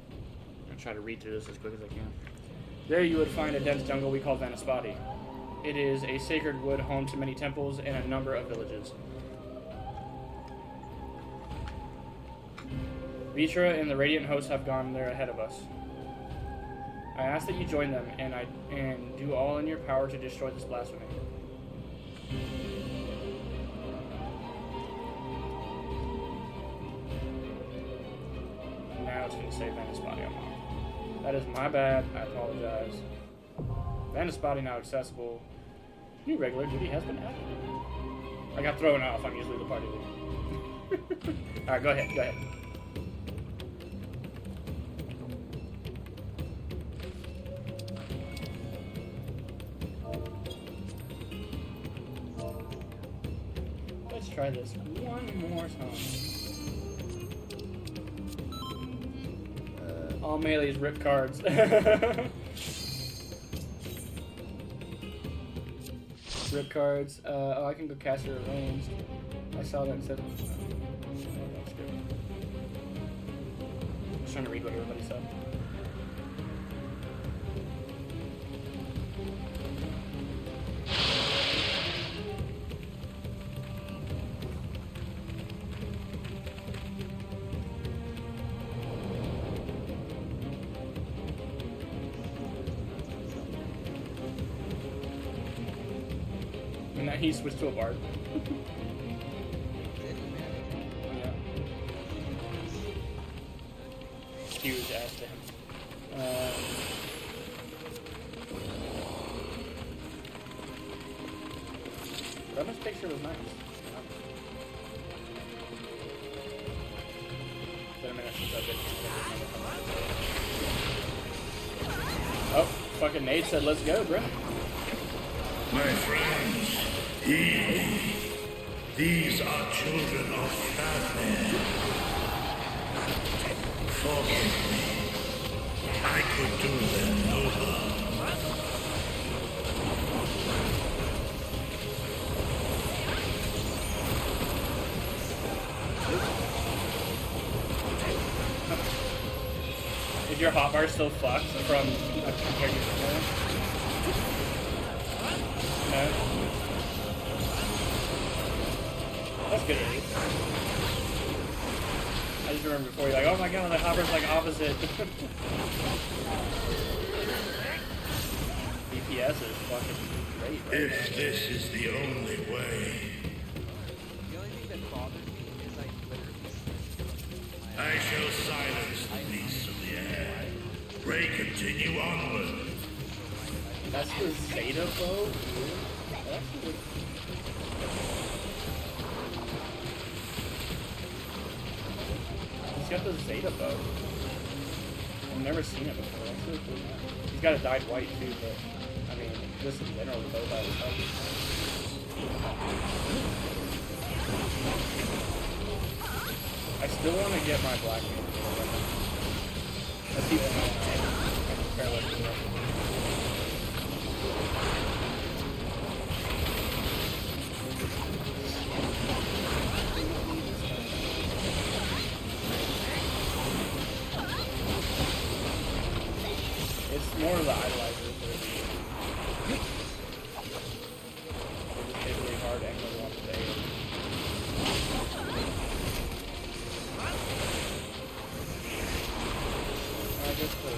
I'm gonna try to read through this as quick as I can. There you would find a dense jungle we call Vanaspati. It is a sacred wood home to many temples and a number of villages. Vitra and the Radiant hosts have gone there ahead of us. I ask that you join them and do all in your power to destroy this blasphemy. Now it's going to say Vanaspati unlocked. That is my bad. I apologize. Vanaspati now accessible. New regular duty has been added. I got thrown off. I'm usually the party leader. Alright, go ahead. Let's try this one more time. All melees rip cards. Rip cards. Oh, I can go cast your ranged. I saw that instead. That's good. I was trying to read what everybody said. And now he switched to a bard. Yeah. Huge ass to him. Grandma's picture was nice. It's been a minute since I've been here. Oh, fucking Nate said, let's go, bro. My friends, these are children of Fatman. Forgive me. I could do them no harm. Is your hotbar still fucked from compared to before? No? That's good at least. I just remember before you're like, oh my god, the hopper's like opposite. DPS is fucking great right If now. this is the only way. The only thing that bothers me is I literally I shall silence the beasts of the air. Pray continue onward. That's the Zeta bow? That's really... He's got the Zeta bow. I've never seen it before. That's really cool. He's got a dyed white too, but I mean, just in general, the bow by itself. I still want to get my black man. That's the only one I compare with the rest. It's more of the idolizers that are They just hit really hard and they want to stay. I guess the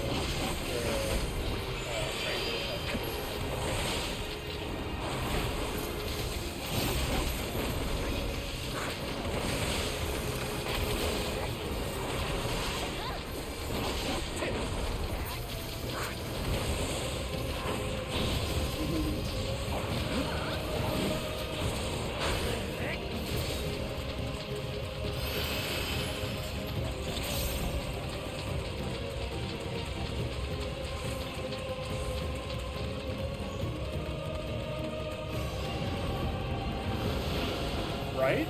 Right?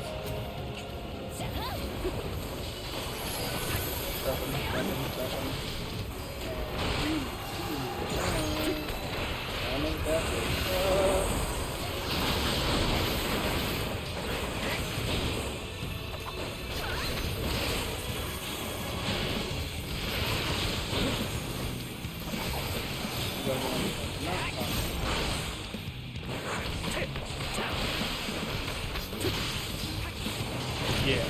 Yeah.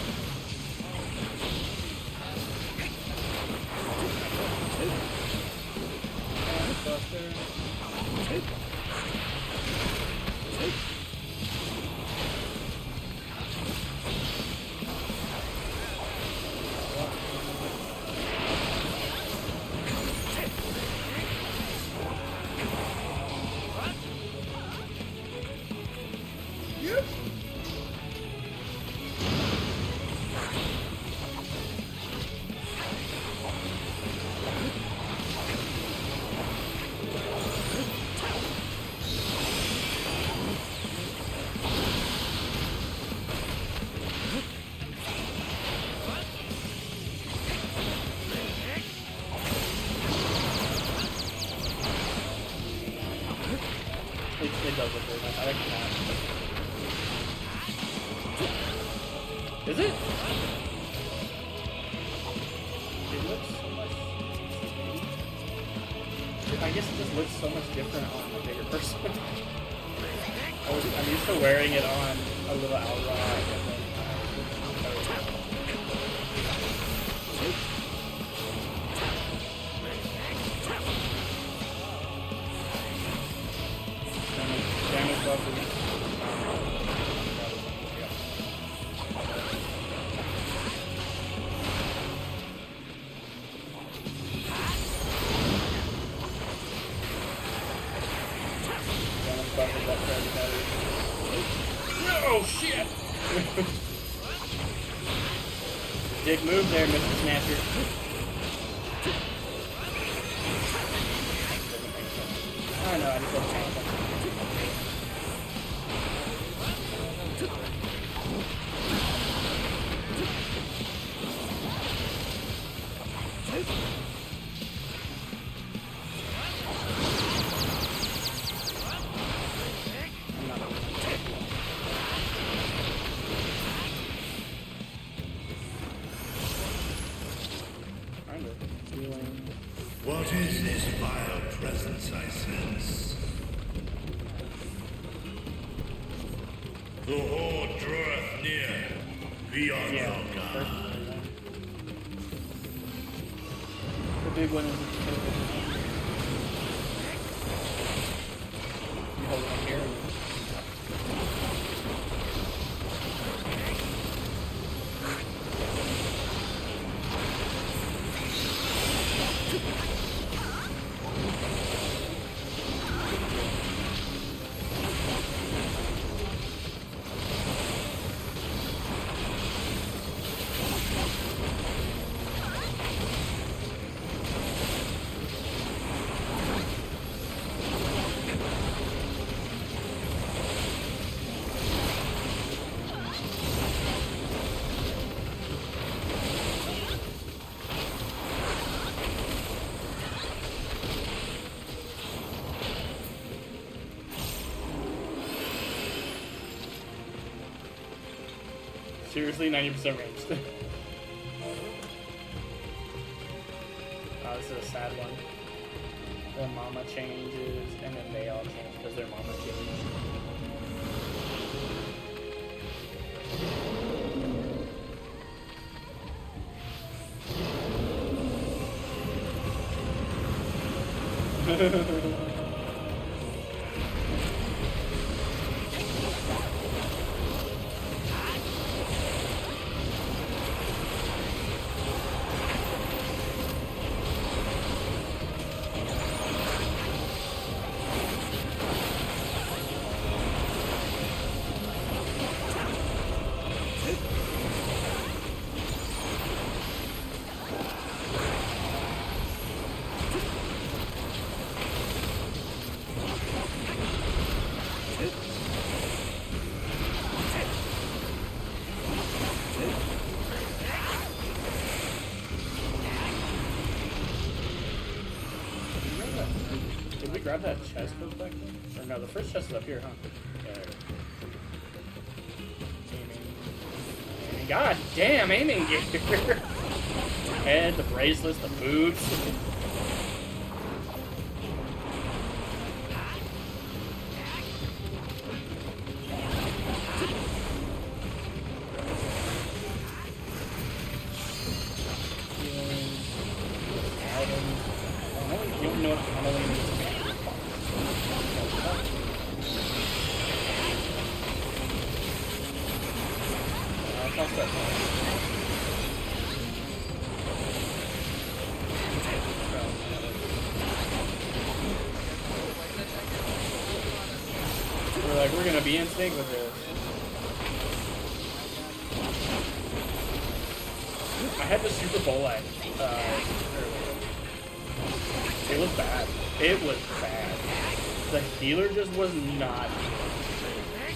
It does look very nice. I like that. Is it? It looks so much... I guess it just looks so much different on a bigger person. I'm used to wearing it on a little outrod and then... Oh shit! Dick move there, Mr. Snatcher. I know, I just want to count them. What is this vile presence I sense? The horde draweth near. Be on your guard. The big one is you hold it up here. Seriously, 90% ranged. This is a sad one. Their mama changes, and then they all change because their mama changed. grab that chest real quick? Or no, the first chest is up here, huh? Yeah, there it is. Aiming. God damn, aiming gear! Head, the bracelets, the boots. We're gonna be in sync with this. I had the Super Bowl at earlier. It was bad. It was bad. The healer just was not.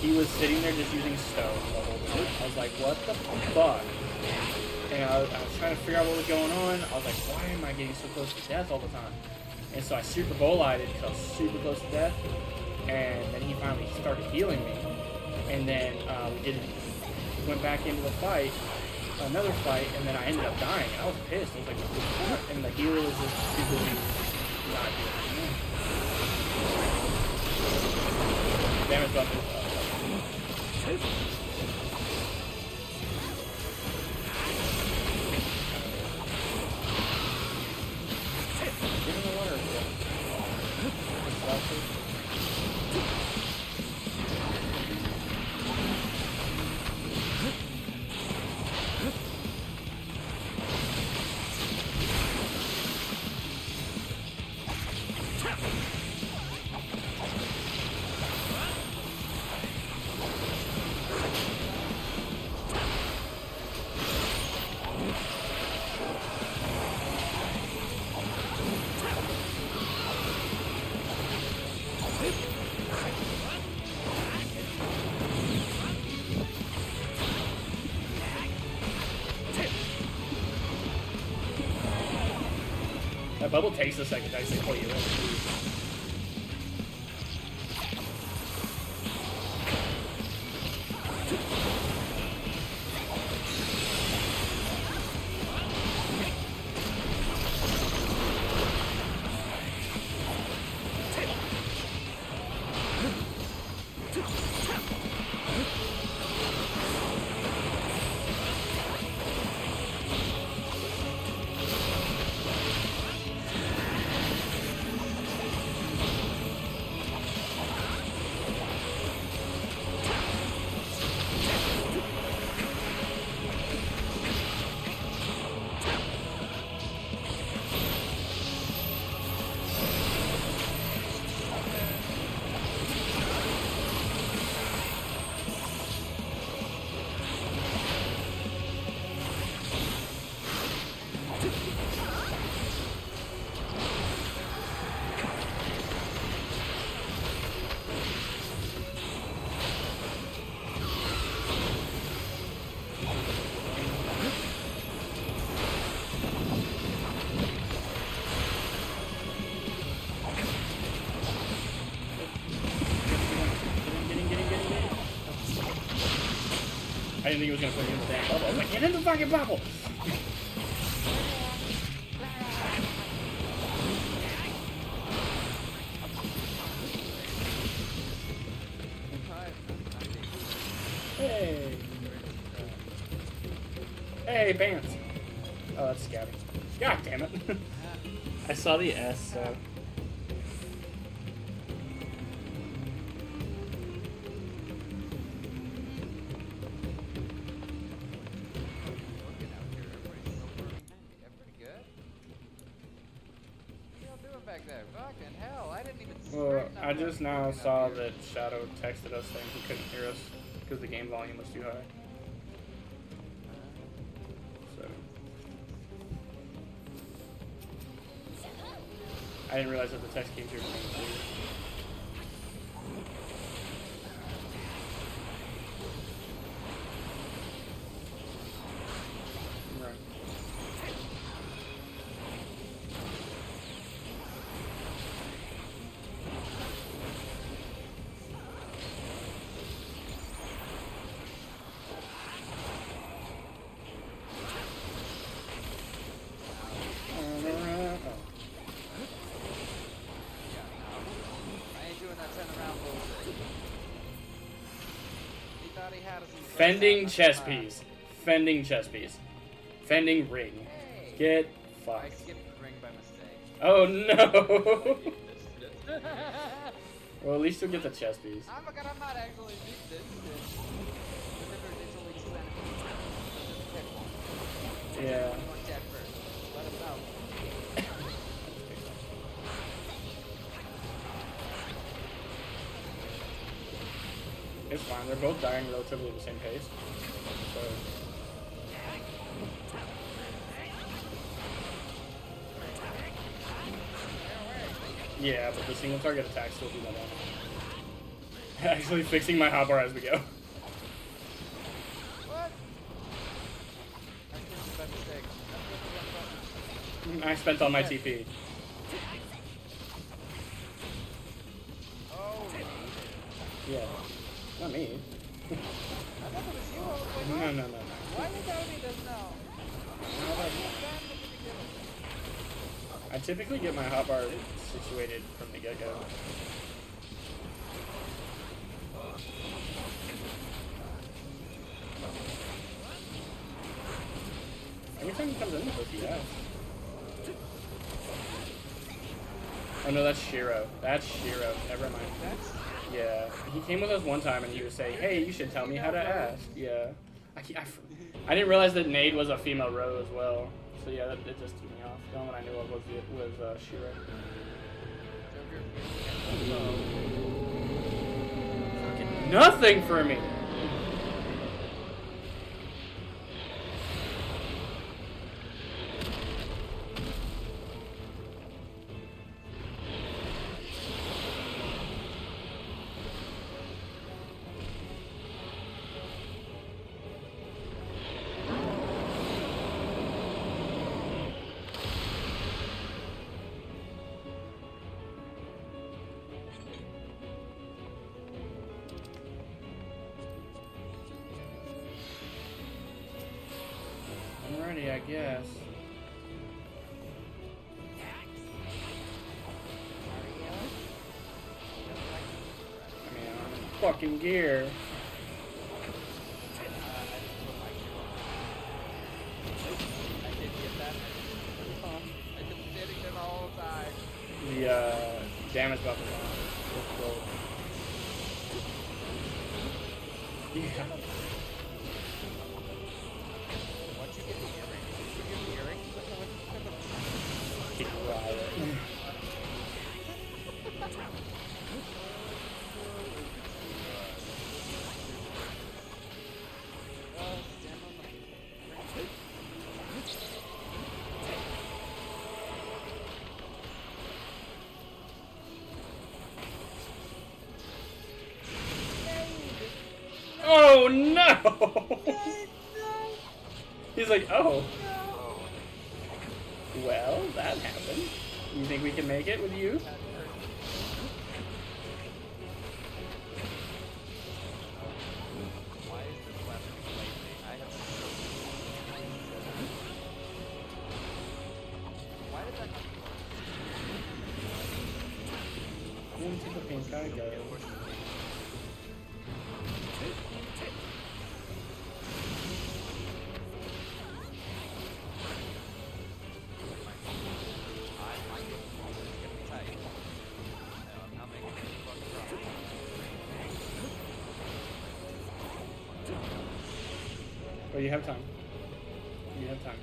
He was sitting there just using stone the whole time. I was like, what the fuck? And I was trying to figure out what was going on. I was like, why am I getting so close to death all the time? And so I Super Bowl-eyed it because I was super close to death. And then he finally started healing me. And then we went back into the fight, another fight, and then I ended up dying. I was pissed. I was like, what the fuck? And the healer was just super not doing it. Damage buff is up. Get in the water. That bubble takes a second to actually pull you in. I didn't think he was gonna put me in the damn bubble. I was like, get in the fucking bubble! Hey! Hey, Bance! Oh, that's scabby. God damn it! I saw the S, so... Well, I just now saw that Shadow texted us saying he couldn't hear us because the game volume was too high. So I didn't realize that the text came through from me too. everybody had us in Fending chess piece. Fending chess piece. Fending ring. Get I fucked. skipped the ring by mistake. Oh no! Well, at least you'll get the chess piece. Oh my god, I'm not actually this. Remember, there's only 2 enemies. So just pick one. Yeah. One dead first. Let him know. It's fine. They're both dying relatively at the same pace. So. Yeah, but the single target attacks still do that damage. Actually fixing my hotbar as we go. What? I skipped it by mistake. I spent all my TP. Oh, Yeah. Not me. I thought it was you. I was like, No, what? no. Why you telling me this now? I typically get my hotbar situated from the get-go. Every time he comes in with us, he asks. Oh no, that's Shiro. That's Shiro. Never mind. Yeah, he came with us one time and he was saying, "Hey, you should tell me how to ask." Yeah, I didn't realize that Nade was a female row as well. So yeah, it just threw me off. The only one I knew of was Shiro. Fucking nothing for me. I'm ready, I guess. I mean, I'm in fucking gear. The damage buff is on. Yeah. Once you get the earring, Fucking riot. Oh no! He's like, oh. Well, that happened. You think we can make it with you? Into the pink guy go. Oh, you have time. You have time.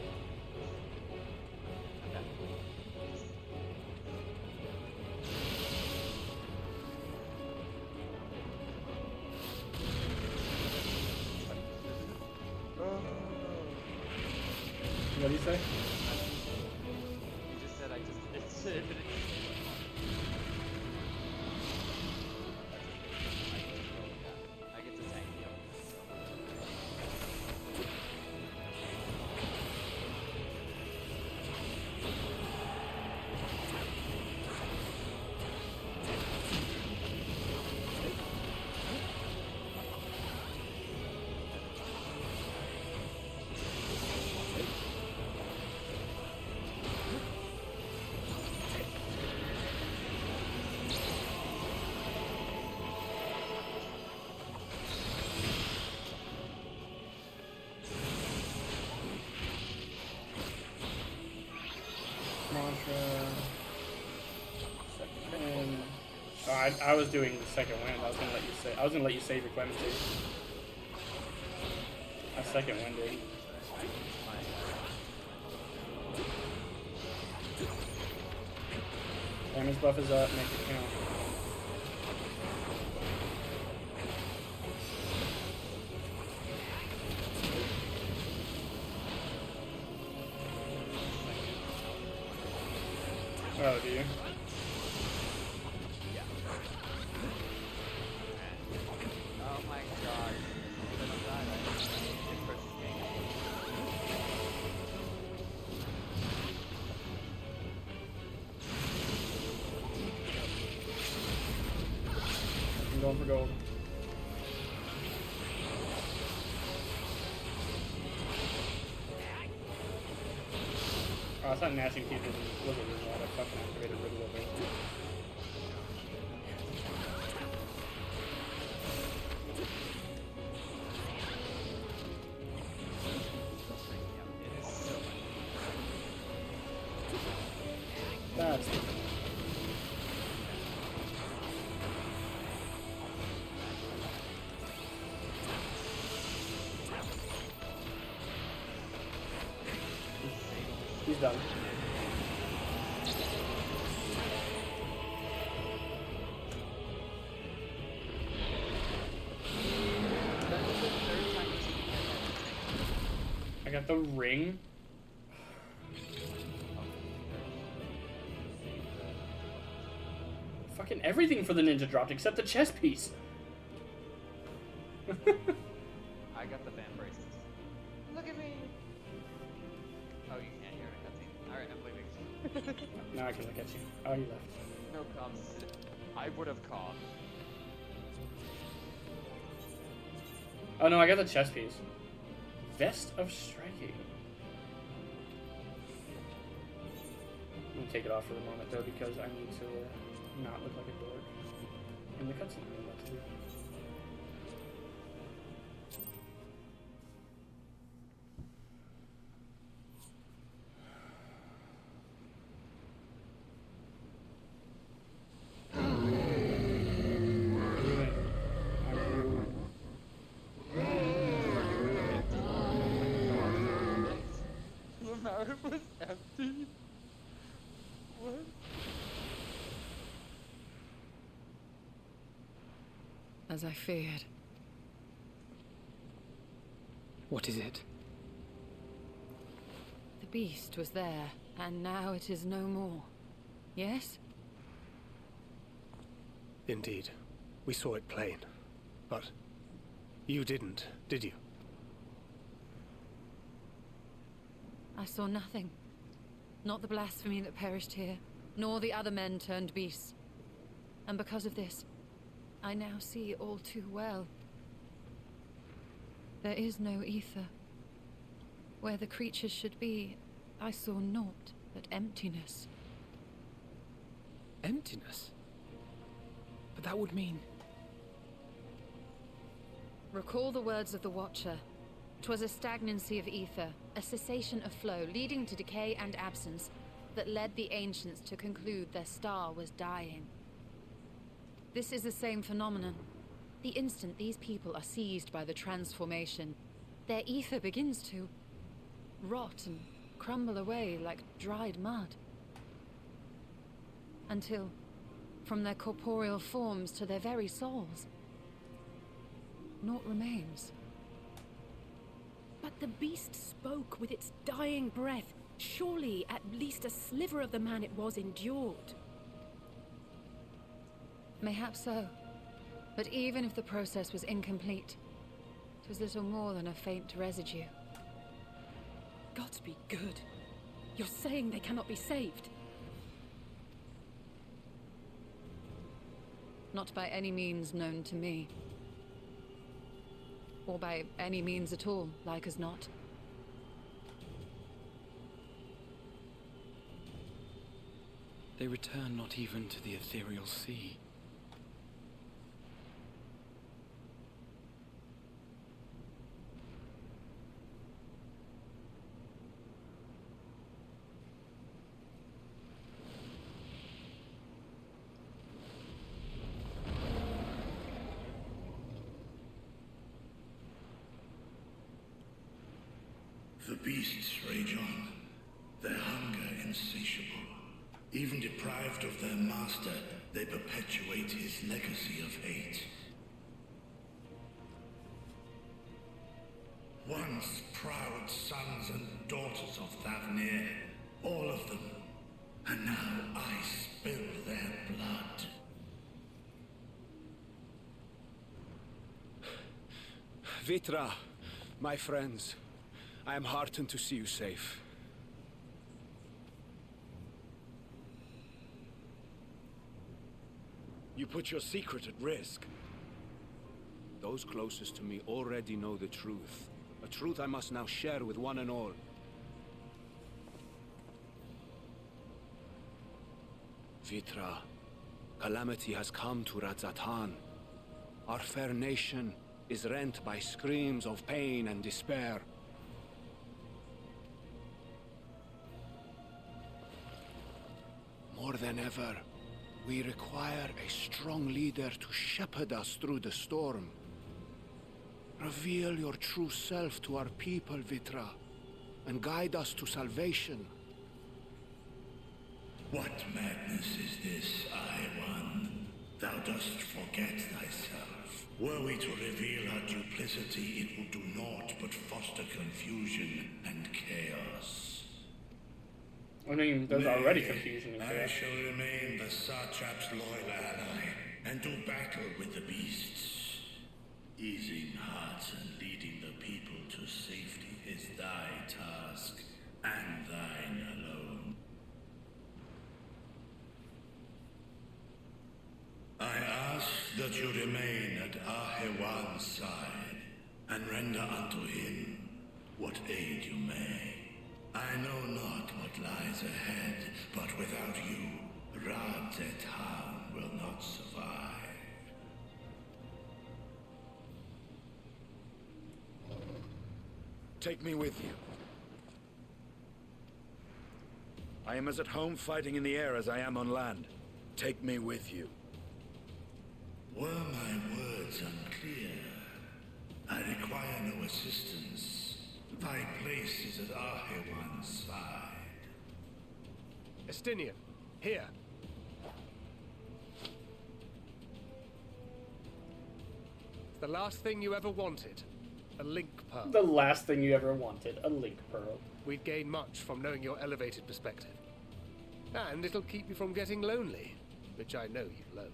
What do you say? You just said I just did it. I get to tank you. I was doing the second wind. I was gonna let you save your clemency. I second winded. Damage buff is up, make it count. Oh, do you? Oh my god. I'm going for gold. Oh, I thought gnashing teeth was a remote. I fucking activated Riddle over it. That's he's done. I got the ring. Fucking everything for the ninja dropped except the chess piece. I got the fan braces. Look at me! Oh, you can't hear a cutscene. Alright, I'm leaving. Now I can look at you. Oh, you left. No comms. I would have called. Oh no, I got the chess piece. Vest of Striking. I'm gonna take it off for the moment though because I need to not look like a dork in the cutscene I'm about to do. The map was empty. What? As I feared. What is it? The beast was there, and now it is no more. Yes? Indeed. We saw it plain. But you didn't, did you? I saw nothing. Not the blasphemy that perished here, nor the other men turned beasts. And because of this, I now see all too well. There is no ether. Where the creatures should be, I saw naught but emptiness. Emptiness? But that would mean... Recall the words of the Watcher. 'Twas a stagnancy of ether, a cessation of flow, leading to decay and absence, that led the ancients to conclude their star was dying. This is the same phenomenon. The instant these people are seized by the transformation, their ether begins to rot and crumble away like dried mud. Until, from their corporeal forms to their very souls, naught remains. But the beast spoke with its dying breath. Surely at least a sliver of the man it was endured. Mayhaps so. But even if the process was incomplete, it was little more than a faint residue. Gods be good. You're saying they cannot be saved? Not by any means known to me. Or by any means at all, like as not. They return not even to the ethereal sea. The beasts rage on, their hunger insatiable. Even deprived of their master, they perpetuate his legacy of hate. Once proud sons and daughters of Thavnir, all of them, and now I spill their blood. Vitra, my friends, I am heartened to see you safe. You put your secret at risk. Those closest to me already know the truth. A truth I must now share with one and all. Vitra, calamity has come to Radzatan. Our fair nation is rent by screams of pain and despair. More than ever, we require a strong leader to shepherd us through the storm. Reveal your true self to our people, Vitra, and guide us to salvation. What madness is this, One? Thou dost forget thyself. Were we to reveal our duplicity, it will do naught but foster confusion and chaos. I mean, there's already confusion and I chaos. shall remain the Satrap's loyal ally, and do battle with the beasts. Easing hearts and leading the people to safety is thy task, and thine alone. I ask that you remain at Ahewan's side, and render unto him what aid you may. I know not what lies ahead, but without you, Radzatan will not survive. Take me with you. I am as at home fighting in the air as I am on land. Take me with you. Were my words unclear? I require no assistance. Thy place is at Ahewan's side. Estinian, here. It's the last thing you ever wanted. A link pearl. The last thing you ever wanted, a link pearl. We'd gain much from knowing your elevated perspective. And it'll keep you from getting lonely, which I know you loathe.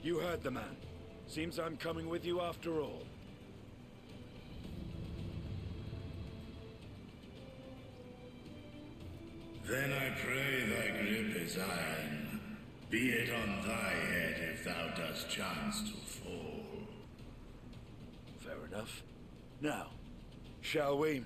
You heard the man. Seems I'm coming with you after all. Then I pray thy grip is iron. Be it on thy head if thou dost chance to fall. Fair enough. Now, shall we?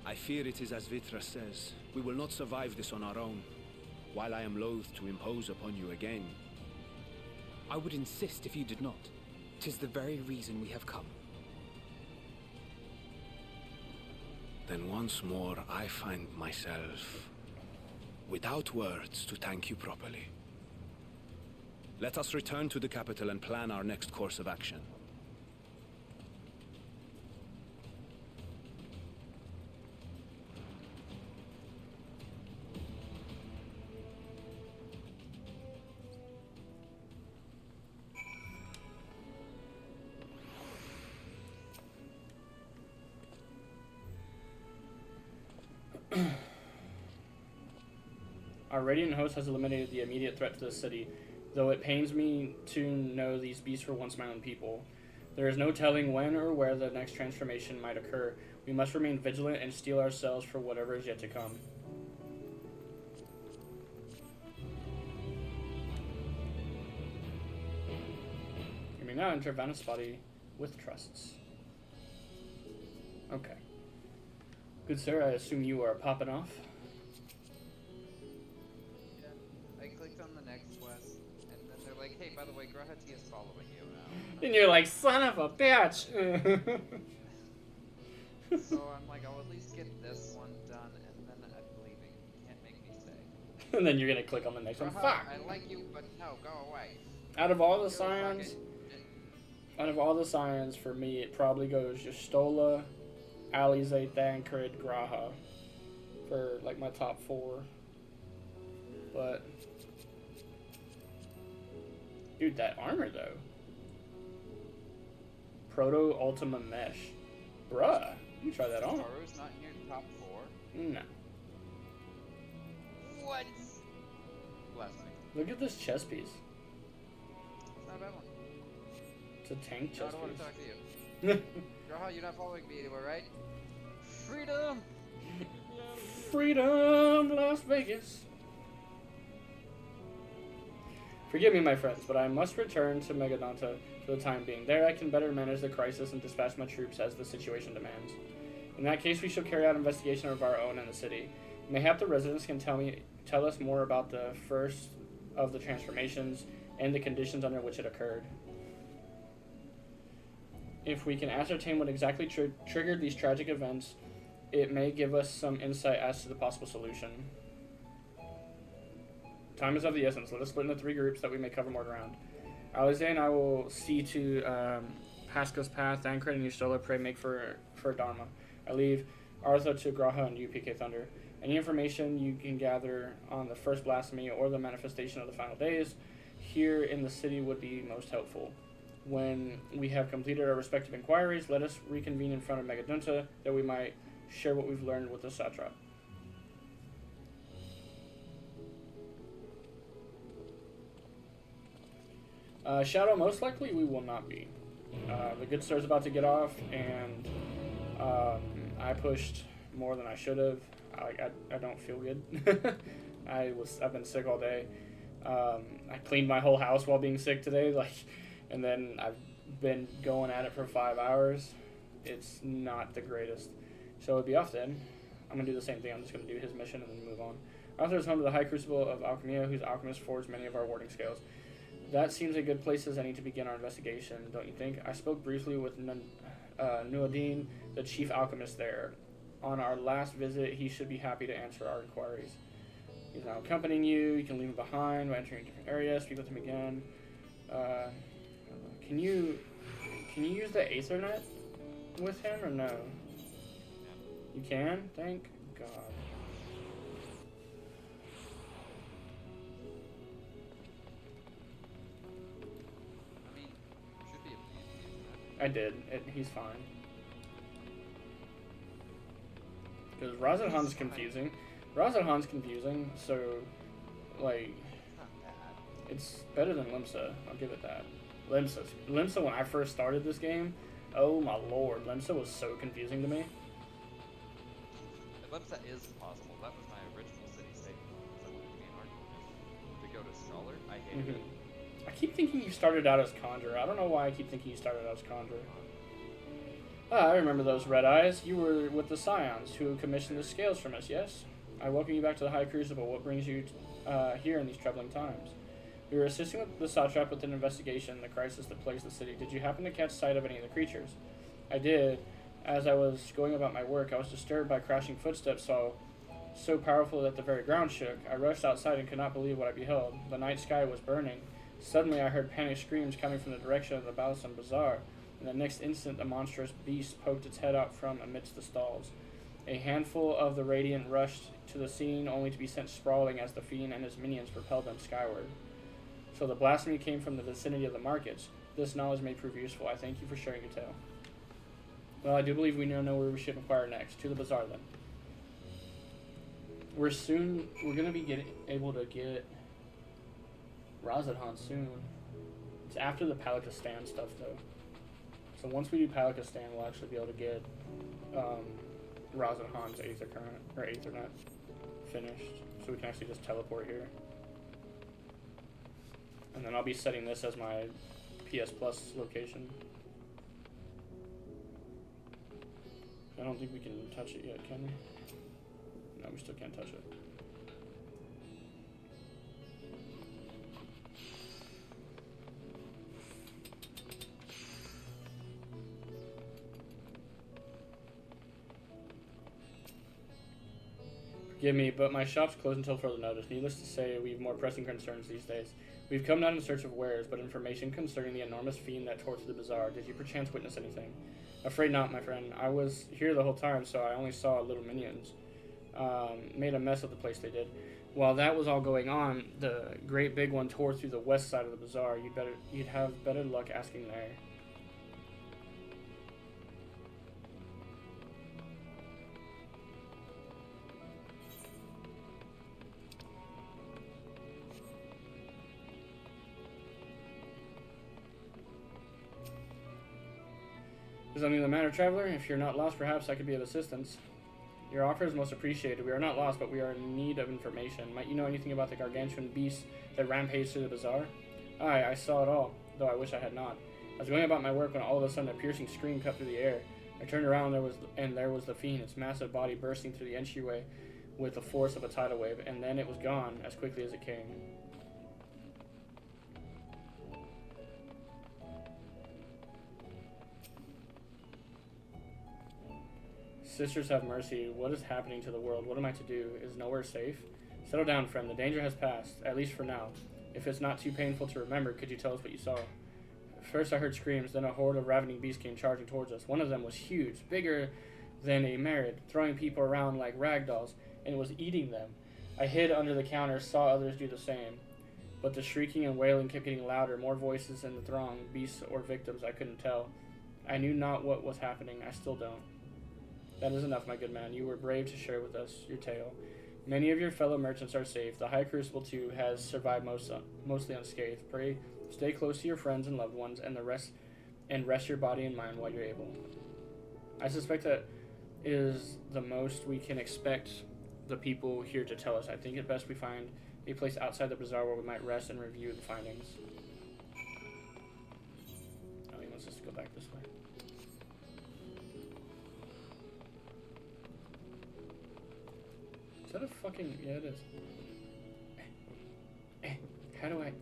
I fear it is as Vitra says. We will not survive this on our own. While I am loath to impose upon you again. I would insist if you did not. 'Tis the very reason we have come. Then once more I find myself without words to thank you properly. Let us return to the capital and plan our next course of action. Our Radiant host has eliminated the immediate threat to the city, though it pains me to know these beasts were once my own people. There is no telling when or where the next transformation might occur. We must remain vigilant and steel ourselves for whatever is yet to come. You may now enter Vanaspati with trusts. Okay. Good sir, I assume you are popping off. I clicked on the next quest, and like, hey, by the way, Grahati is following you now. And you're like, son of a bitch! So I'm like, I'll at least get this one done, and then I'm leaving. You can't make me stay. And then you're gonna click on the next one. Graha, Fuck! I like you, but no, go away. Out of all the scions, for me, it probably goes Justola, Alize, Thancred, Graha for like my top 4. But dude, that armor though. Proto Ultima Mesh. Bruh, you try that on. Toru's not in your top 4? No. What? Bless me. Look at this chest piece. It's not a bad one. It's a tank chest I don't want piece. to talk to you. Graha, you're not following me anywhere, right? Freedom! Freedom, Las Vegas. Forgive me, my friends, but I must return to Megadonta for the time being. There I can better manage the crisis and dispatch my troops as the situation demands. In that case, we shall carry out investigation of our own in the city. Mayhap the residents can tell us more about the first of the transformations and the conditions under which it occurred. If we can ascertain what exactly triggered these tragic events, it may give us some insight as to the possible solution. Time is of the essence. Let us split into 3 groups that we may cover more ground. Alize and I will see to Pasca's Path, Thancred and Justola pray make for Dharma. I leave Artha to Graha and you, PK Thunder. Any information you can gather on the first blasphemy or the manifestation of the final days here in the city would be most helpful. When we have completed our respective inquiries, let us reconvene in front of Megadunta that we might share what we've learned with the satrap. Shadow, most likely we will not be. The good star's about to get off, and I pushed more than I should have. I don't feel good. I've been sick all day. I cleaned my whole house while being sick today, and then I've been going at it for 5 hours. It's not the greatest. So it'll be off then. I'm gonna do the same thing. I'm just gonna do his mission and then move on. Arthur is home to the High Crucible of Alchemia, whose alchemist forged many of our warding scales. That seems a good place as any to begin our investigation, don't you think? I spoke briefly with Nuadine, the chief alchemist there. On our last visit, he should be happy to answer our inquiries. He's now accompanying you. You can leave him behind by entering different areas. Speak with him again. Can you use the Aethernet with him or no? You can? Thank God. I did. He's fine. Because Razadhan's confusing. Razadhan's confusing, so, like, it's better than Limsa. I'll give it that. Limsa, when I first started this game, oh my lord, Limsa was so confusing to me. Limsa is possible. That was my original city-state. I wanted to be an archivist. To go to Scholar, I hated it. I keep thinking you started out as Conjurer. I don't know why I keep thinking you started out as Conjurer. I remember those red eyes. You were with the Scions who commissioned the scales from us, yes? I welcome you back to the High Crucible. What brings you here in these troubling times? We were assisting with the satrap with an investigation in the crisis that plagues the city. Did you happen to catch sight of any of the creatures? I did. As I was going about my work, I was disturbed by crashing footsteps so powerful that the very ground shook. I rushed outside and could not believe what I beheld. The night sky was burning. Suddenly I heard panicked screams coming from the direction of the Balsam Bazaar. In the next instant, the monstrous beast poked its head out from amidst the stalls. A handful of the Radiant rushed to the scene, only to be sent sprawling as the Fiend and his minions propelled them skyward. So the blasphemy came from the vicinity of the markets. This knowledge may prove useful. I thank you for sharing your tale. Well, I do believe we now know where we should inquire next. To the bazaar, then. We're going to be able to get Razadhan soon. It's after the Palakistan stuff, though. So once we do Palakistan, we'll actually be able to get Razadhan's Aethernet finished. So we can actually just teleport here. And then I'll be setting this as my PS Plus location. I don't think we can touch it yet, can we? No, we still can't touch it. Give me, but my shop's closed until further notice. Needless to say, we've more pressing concerns these days. We've come not in search of wares, but information concerning the enormous fiend that tore through the bazaar. Did you perchance witness anything? Afraid not, my friend. I was here the whole time, so I only saw little minions. Made a mess of the place, they did. While that was all going on, the great big one tore through the west side of the bazaar. You'd have better luck asking there. Is something the matter, traveler? If you're not lost, perhaps I could be of assistance. Your offer is most appreciated. We are not lost, but we are in need of information. Might you know anything about the gargantuan beast that rampaged through the bazaar? Aye, I saw it all, though I wish I had not. I was going about my work when all of a sudden a piercing scream cut through the air. I turned around, and there was the fiend, its massive body bursting through the entryway with the force of a tidal wave, and then it was gone as quickly as it came. Sisters have mercy. What is happening to the world? What am I to do? Is nowhere safe? Settle down, friend. The danger has passed, at least for now. If it's not too painful to remember, could you tell us what you saw? First I heard screams, then a horde of ravening beasts came charging towards us. One of them was huge, bigger than a merid, throwing people around like rag dolls, and it was eating them. I hid under the counter, saw others do the same. But the shrieking and wailing kept getting louder, more voices in the throng, beasts or victims, I couldn't tell. I knew not what was happening. I still don't. That is enough, my good man. You were brave to share with us your tale. Many of your fellow merchants are safe. The High Crucible, too, has survived mostly unscathed. Pray, stay close to your friends and loved ones, and rest your body and mind while you're able. I suspect that is the most we can expect the people here to tell us. I think it best we find a place outside the bazaar where we might rest and review the findings. Oh, he wants us to go back this way. Is that a fucking... Yeah, it is. How do I...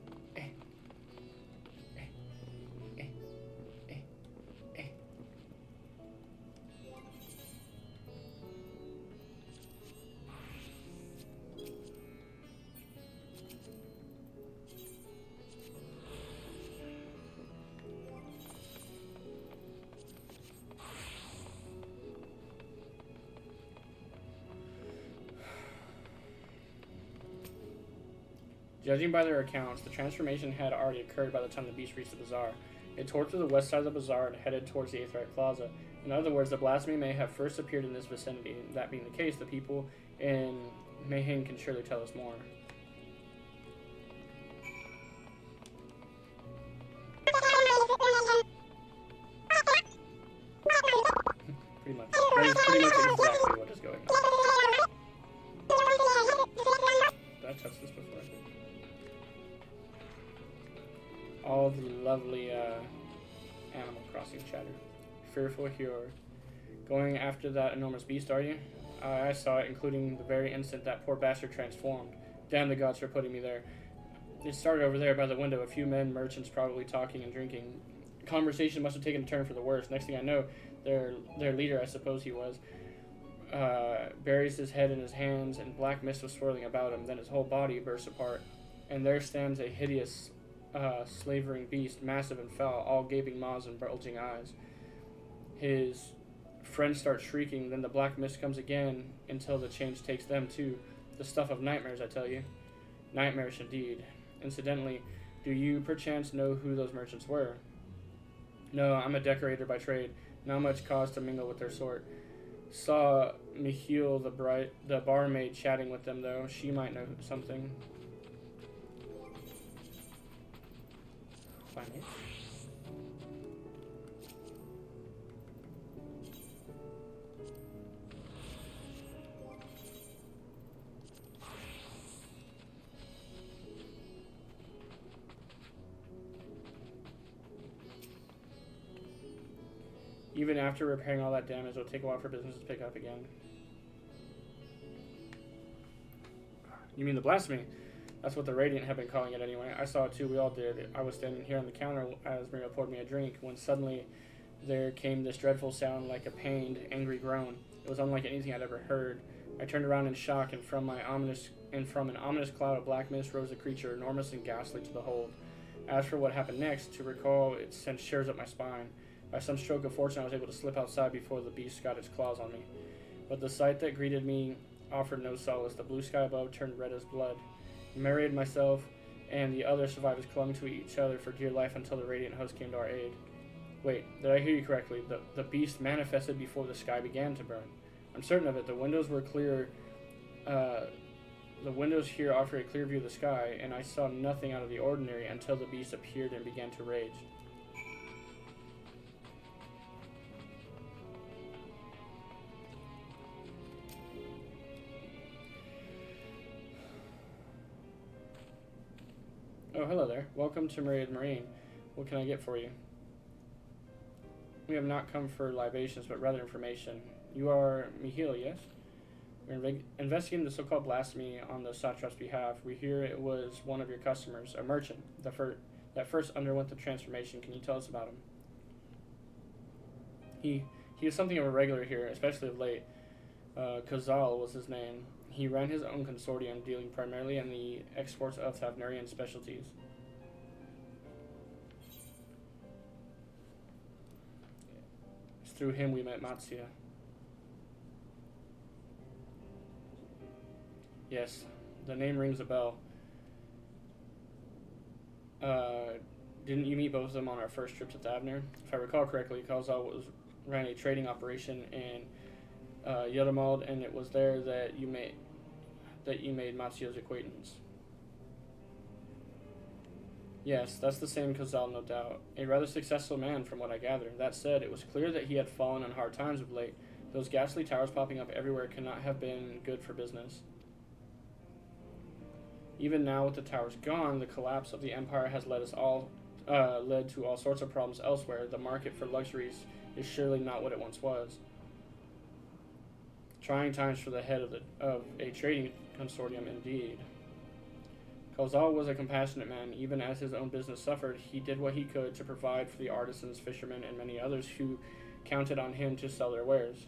Judging by their accounts, the transformation had already occurred by the time the beast reached the bazaar. It tore through the west side of the bazaar and headed towards the Aetherite Plaza. In other words, the blasphemy may have first appeared in this vicinity. That being the case, the people in Mayhem can surely tell us more. Pretty much. That is pretty much exactly what is going on. Did I touch this before? All the lovely Animal Crossing chatter. Fearful hero. Going after that enormous beast, are you? I saw it, including the very instant that poor bastard transformed. Damn the gods for putting me there. It started over there by the window. A few men, merchants, probably talking and drinking. Conversation must have taken a turn for the worse. Next thing I know, their leader, I suppose he was, buries his head in his hands, and black mist was swirling about him. Then his whole body bursts apart, and there stands a hideous slavering beast, massive and foul, all gaping maws and bulging eyes. His friends start shrieking, then the black mist comes again until the change takes them too. The stuff of nightmares, I tell you. Nightmarish indeed. Incidentally, do you perchance know who those merchants were? No, I'm a decorator by trade. Not much cause to mingle with their sort. Saw Michiel, the barmaid, chatting with them, though. She might know something. Find it. Even after repairing all that damage, it'll take a while for business to pick up again. You mean the blasphemy? That's what the Radiant have been calling it anyway. I saw it too, we all did. I was standing here on the counter as Maria poured me a drink, when suddenly there came this dreadful sound like a pained, angry groan. It was unlike anything I'd ever heard. I turned around in shock, and from an ominous cloud of black mist rose a creature enormous and ghastly to behold. As for what happened next, to recall, it sent shivers up my spine. By some stroke of fortune, I was able to slip outside before the beast got its claws on me. But the sight that greeted me offered no solace. The blue sky above turned red as blood. Myriad, myself, and the other survivors clung to each other for dear life until the radiant host came to our aid. Wait, did I hear you correctly? The beast manifested before the sky began to burn. I'm certain of it. The windows were clear. The windows here offer a clear view of the sky, and I saw nothing out of the ordinary until the beast appeared and began to rage. Oh, hello there. Welcome to Myriad Marine. What can I get for you? We have not come for libations, but rather information. You are Mihail, yes? We're investigating the so-called blasphemy on the satrap's behalf. We hear it was one of your customers, a merchant, that first underwent the transformation. Can you tell us about him? He is something of a regular here, especially of late. Kazal was his name. He ran his own consortium, dealing primarily in the exports of Thavnarian specialties. It's through him we met Matsia. Yes, the name rings a bell. Didn't you meet both of them on our first trip to Thavnar? If I recall correctly, Kazal ran a trading operation in Yodamald, and it was there that you made Matsuo's acquaintance. Yes, that's the same Kazal, no doubt. A rather successful man, from what I gather. That said, it was clear that he had fallen on hard times of late. Those ghastly towers popping up everywhere cannot have been good for business. Even now, with the towers gone, the collapse of the empire has led to all sorts of problems elsewhere. The market for luxuries is surely not what it once was. Trying times for the head of a trading consortium, indeed. Kazal was a compassionate man. Even as his own business suffered, he did what he could to provide for the artisans, fishermen, and many others who counted on him to sell their wares.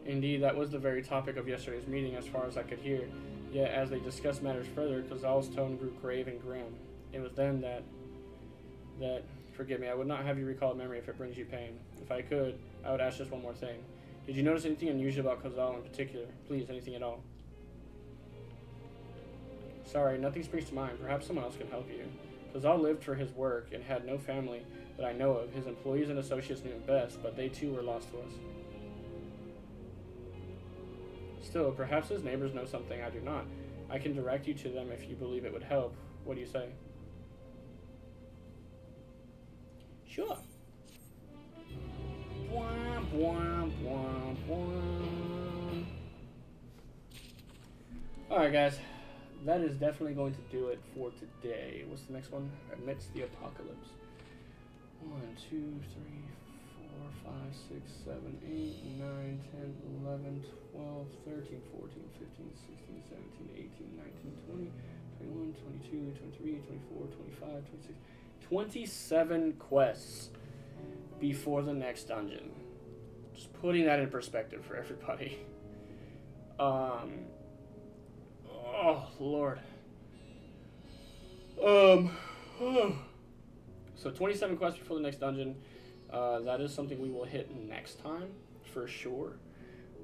Indeed, that was the very topic of yesterday's meeting, as far as I could hear. Yet, as they discussed matters further, Kazal's tone grew grave and grim. It was then that, forgive me, I would not have you recall a memory if it brings you pain. If I could, I would ask just one more thing. Did you notice anything unusual about Kazal in particular? Please, anything at all. Sorry, nothing springs to mind. Perhaps someone else can help you. Kazal lived for his work and had no family that I know of. His employees and associates knew him best, but they too were lost to us. Still, perhaps his neighbors know something I do not. I can direct you to them if you believe it would help. What do you say? Sure. Alright guys, that is definitely going to do it for today. What's the next one? Amidst the Apocalypse. 1, 2, 3, 4, 5, 6, 7, 8, 9, 10, 11, 12, 13, 14, 15, 16, 17, 18, 19, 20, 21, 22, 23, 24, 25, 26, 27 quests before the next dungeon. Just putting that in perspective for everybody. Oh, Lord. So 27 quests before the next dungeon. That is something we will hit next time, for sure.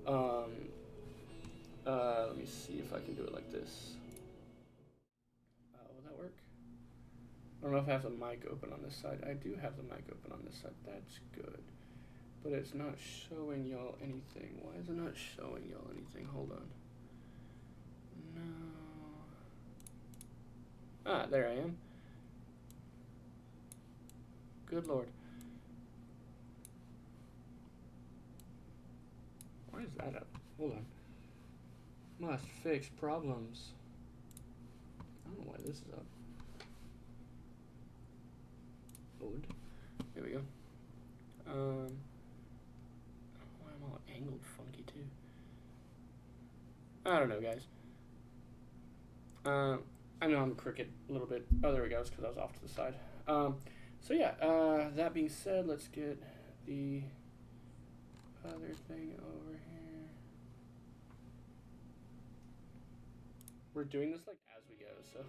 Let me see if I can do it like this. Will that work? I don't know if I have the mic open on this side. I do have the mic open on this side. That's good. But it's not showing y'all anything. Why is it not showing y'all anything? Hold on. No. Ah, there I am. Good Lord. Why is that up? Hold on. Must fix problems. I don't know why this is up. Load. There we go. Why am I all angled funky too? I don't know, guys. I know I'm crooked a little bit. Oh, there we go. It's because I was off to the side. So yeah, that being said, let's get the other thing over here. we're doing this like as we go, so.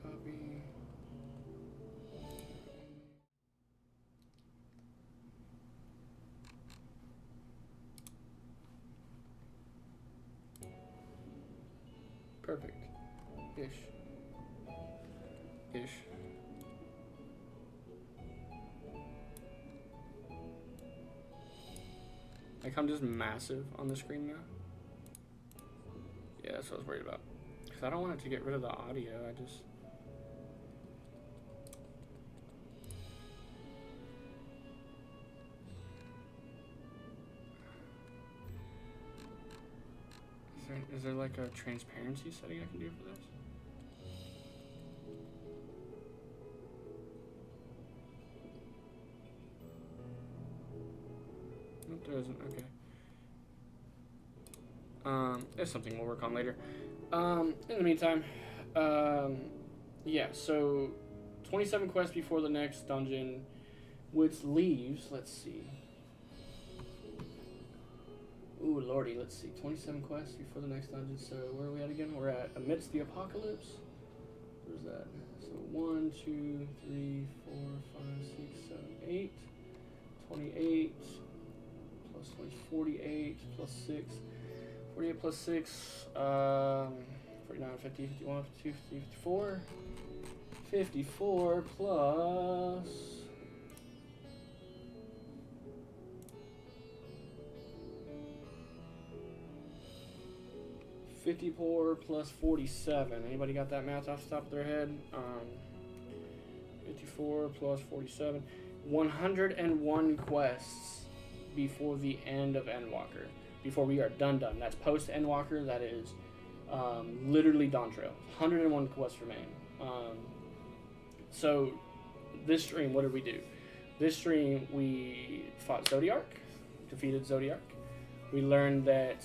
Copy. Perfect. Ish. Ish. Like, I'm just massive on the screen now. Yeah, that's what I was worried about. Because I don't want it to get rid of the audio, I just... Is there like a transparency setting I can do for this? Nope, there isn't. Okay. It's something we'll work on later. In the meantime, yeah, so 27 quests before the next dungeon, which leaves, let's see. Ooh, lordy, let's see. 27 quests before the next dungeon. So where are we at again? We're at Amidst the Apocalypse. Where's that? So 1, 2, 3, 4, 5, 6, 7, 8. 28 plus 20, 48 plus 6. 48 plus 6. 49, 50, 51, 52, 54. 54 plus... 54 plus 47. Anybody got that math off the top of their head? 54 plus 47. 101 quests before the end of Endwalker. Before we are done. That's post Endwalker. That is literally Dawn Trail. 101 quests remain. So this stream, what did we do? This stream, we fought Zodiark, defeated Zodiark. We learned that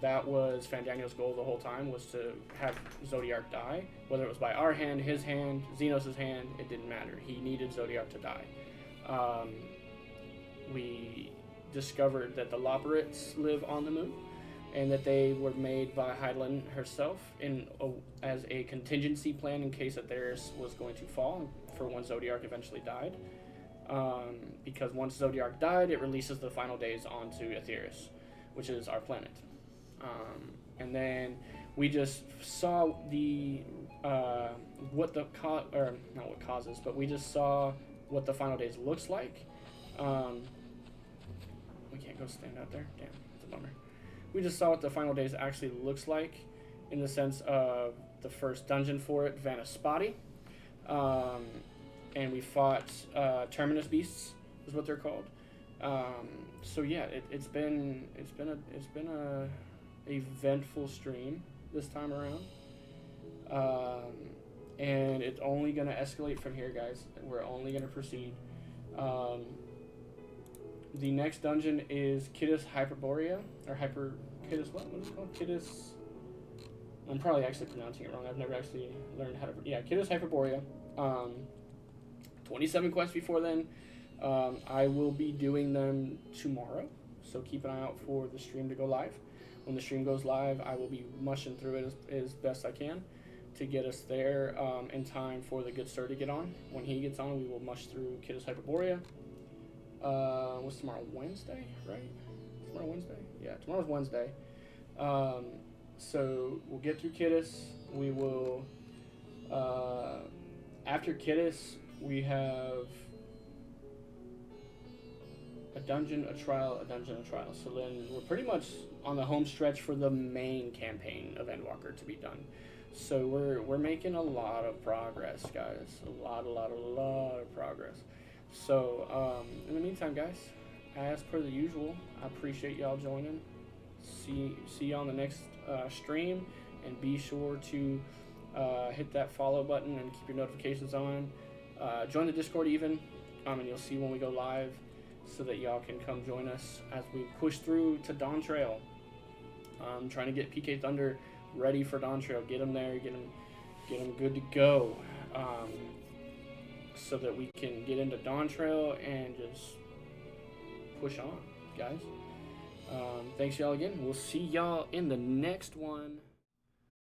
that was Fandaniel's goal the whole time, was to have Zodiark die. Whether it was by our hand, his hand, Xenos' hand, it didn't matter. He needed Zodiark to die. We discovered that the Loperites live on the moon, and that they were made by Hydaelyn herself as a contingency plan in case Atheris was going to fall for when Zodiark eventually died. Because once Zodiark died, it releases the final days onto Atheris, which is our planet. And then we just saw the we just saw what the final days looks like. We can't go stand out there. Damn, that's a bummer. We just saw what the final days actually looks like, in the sense of the first dungeon for it, Vanaspati. And we fought Terminus beasts, is what they're called. So yeah, it's been a eventful stream this time around, and it's only gonna escalate from here, guys. We're only gonna proceed. The next dungeon is Kittis Hyperborea, or Kittis what is it called? Kittis. I'm probably actually pronouncing it wrong. I've never actually learned how to. Yeah, Kittis Hyperborea. 27 quests before then. I will be doing them tomorrow, so keep an eye out for the stream to go live. When the stream goes live, I will be mushing through it as best I can to get us there in time for the good sir to get on. When he gets on, we will mush through Kittis Hyperborea. What's tomorrow? Wednesday, right? Tomorrow Wednesday? Yeah, tomorrow's Wednesday. So we'll get through Kittis. We will, after Kittis, we have a dungeon, a trial, a dungeon, a trial. So then we're pretty much on the home stretch for the main campaign of Endwalker to be done. So we're making a lot of progress, guys. A lot of progress. So in the meantime, guys, as per the usual, I appreciate y'all joining. See you on the next stream, and be sure to hit that follow button and keep your notifications on. Join the Discord even, and you'll see when we go live, so that y'all can come join us as we push through to Dawn Trail. Trying to get PK Thunder ready for Dawn Trail. Get them there. Get them good to go. So that we can get into Dawn Trail and just push on. guys. Thanks y'all again. We'll see y'all in the next one.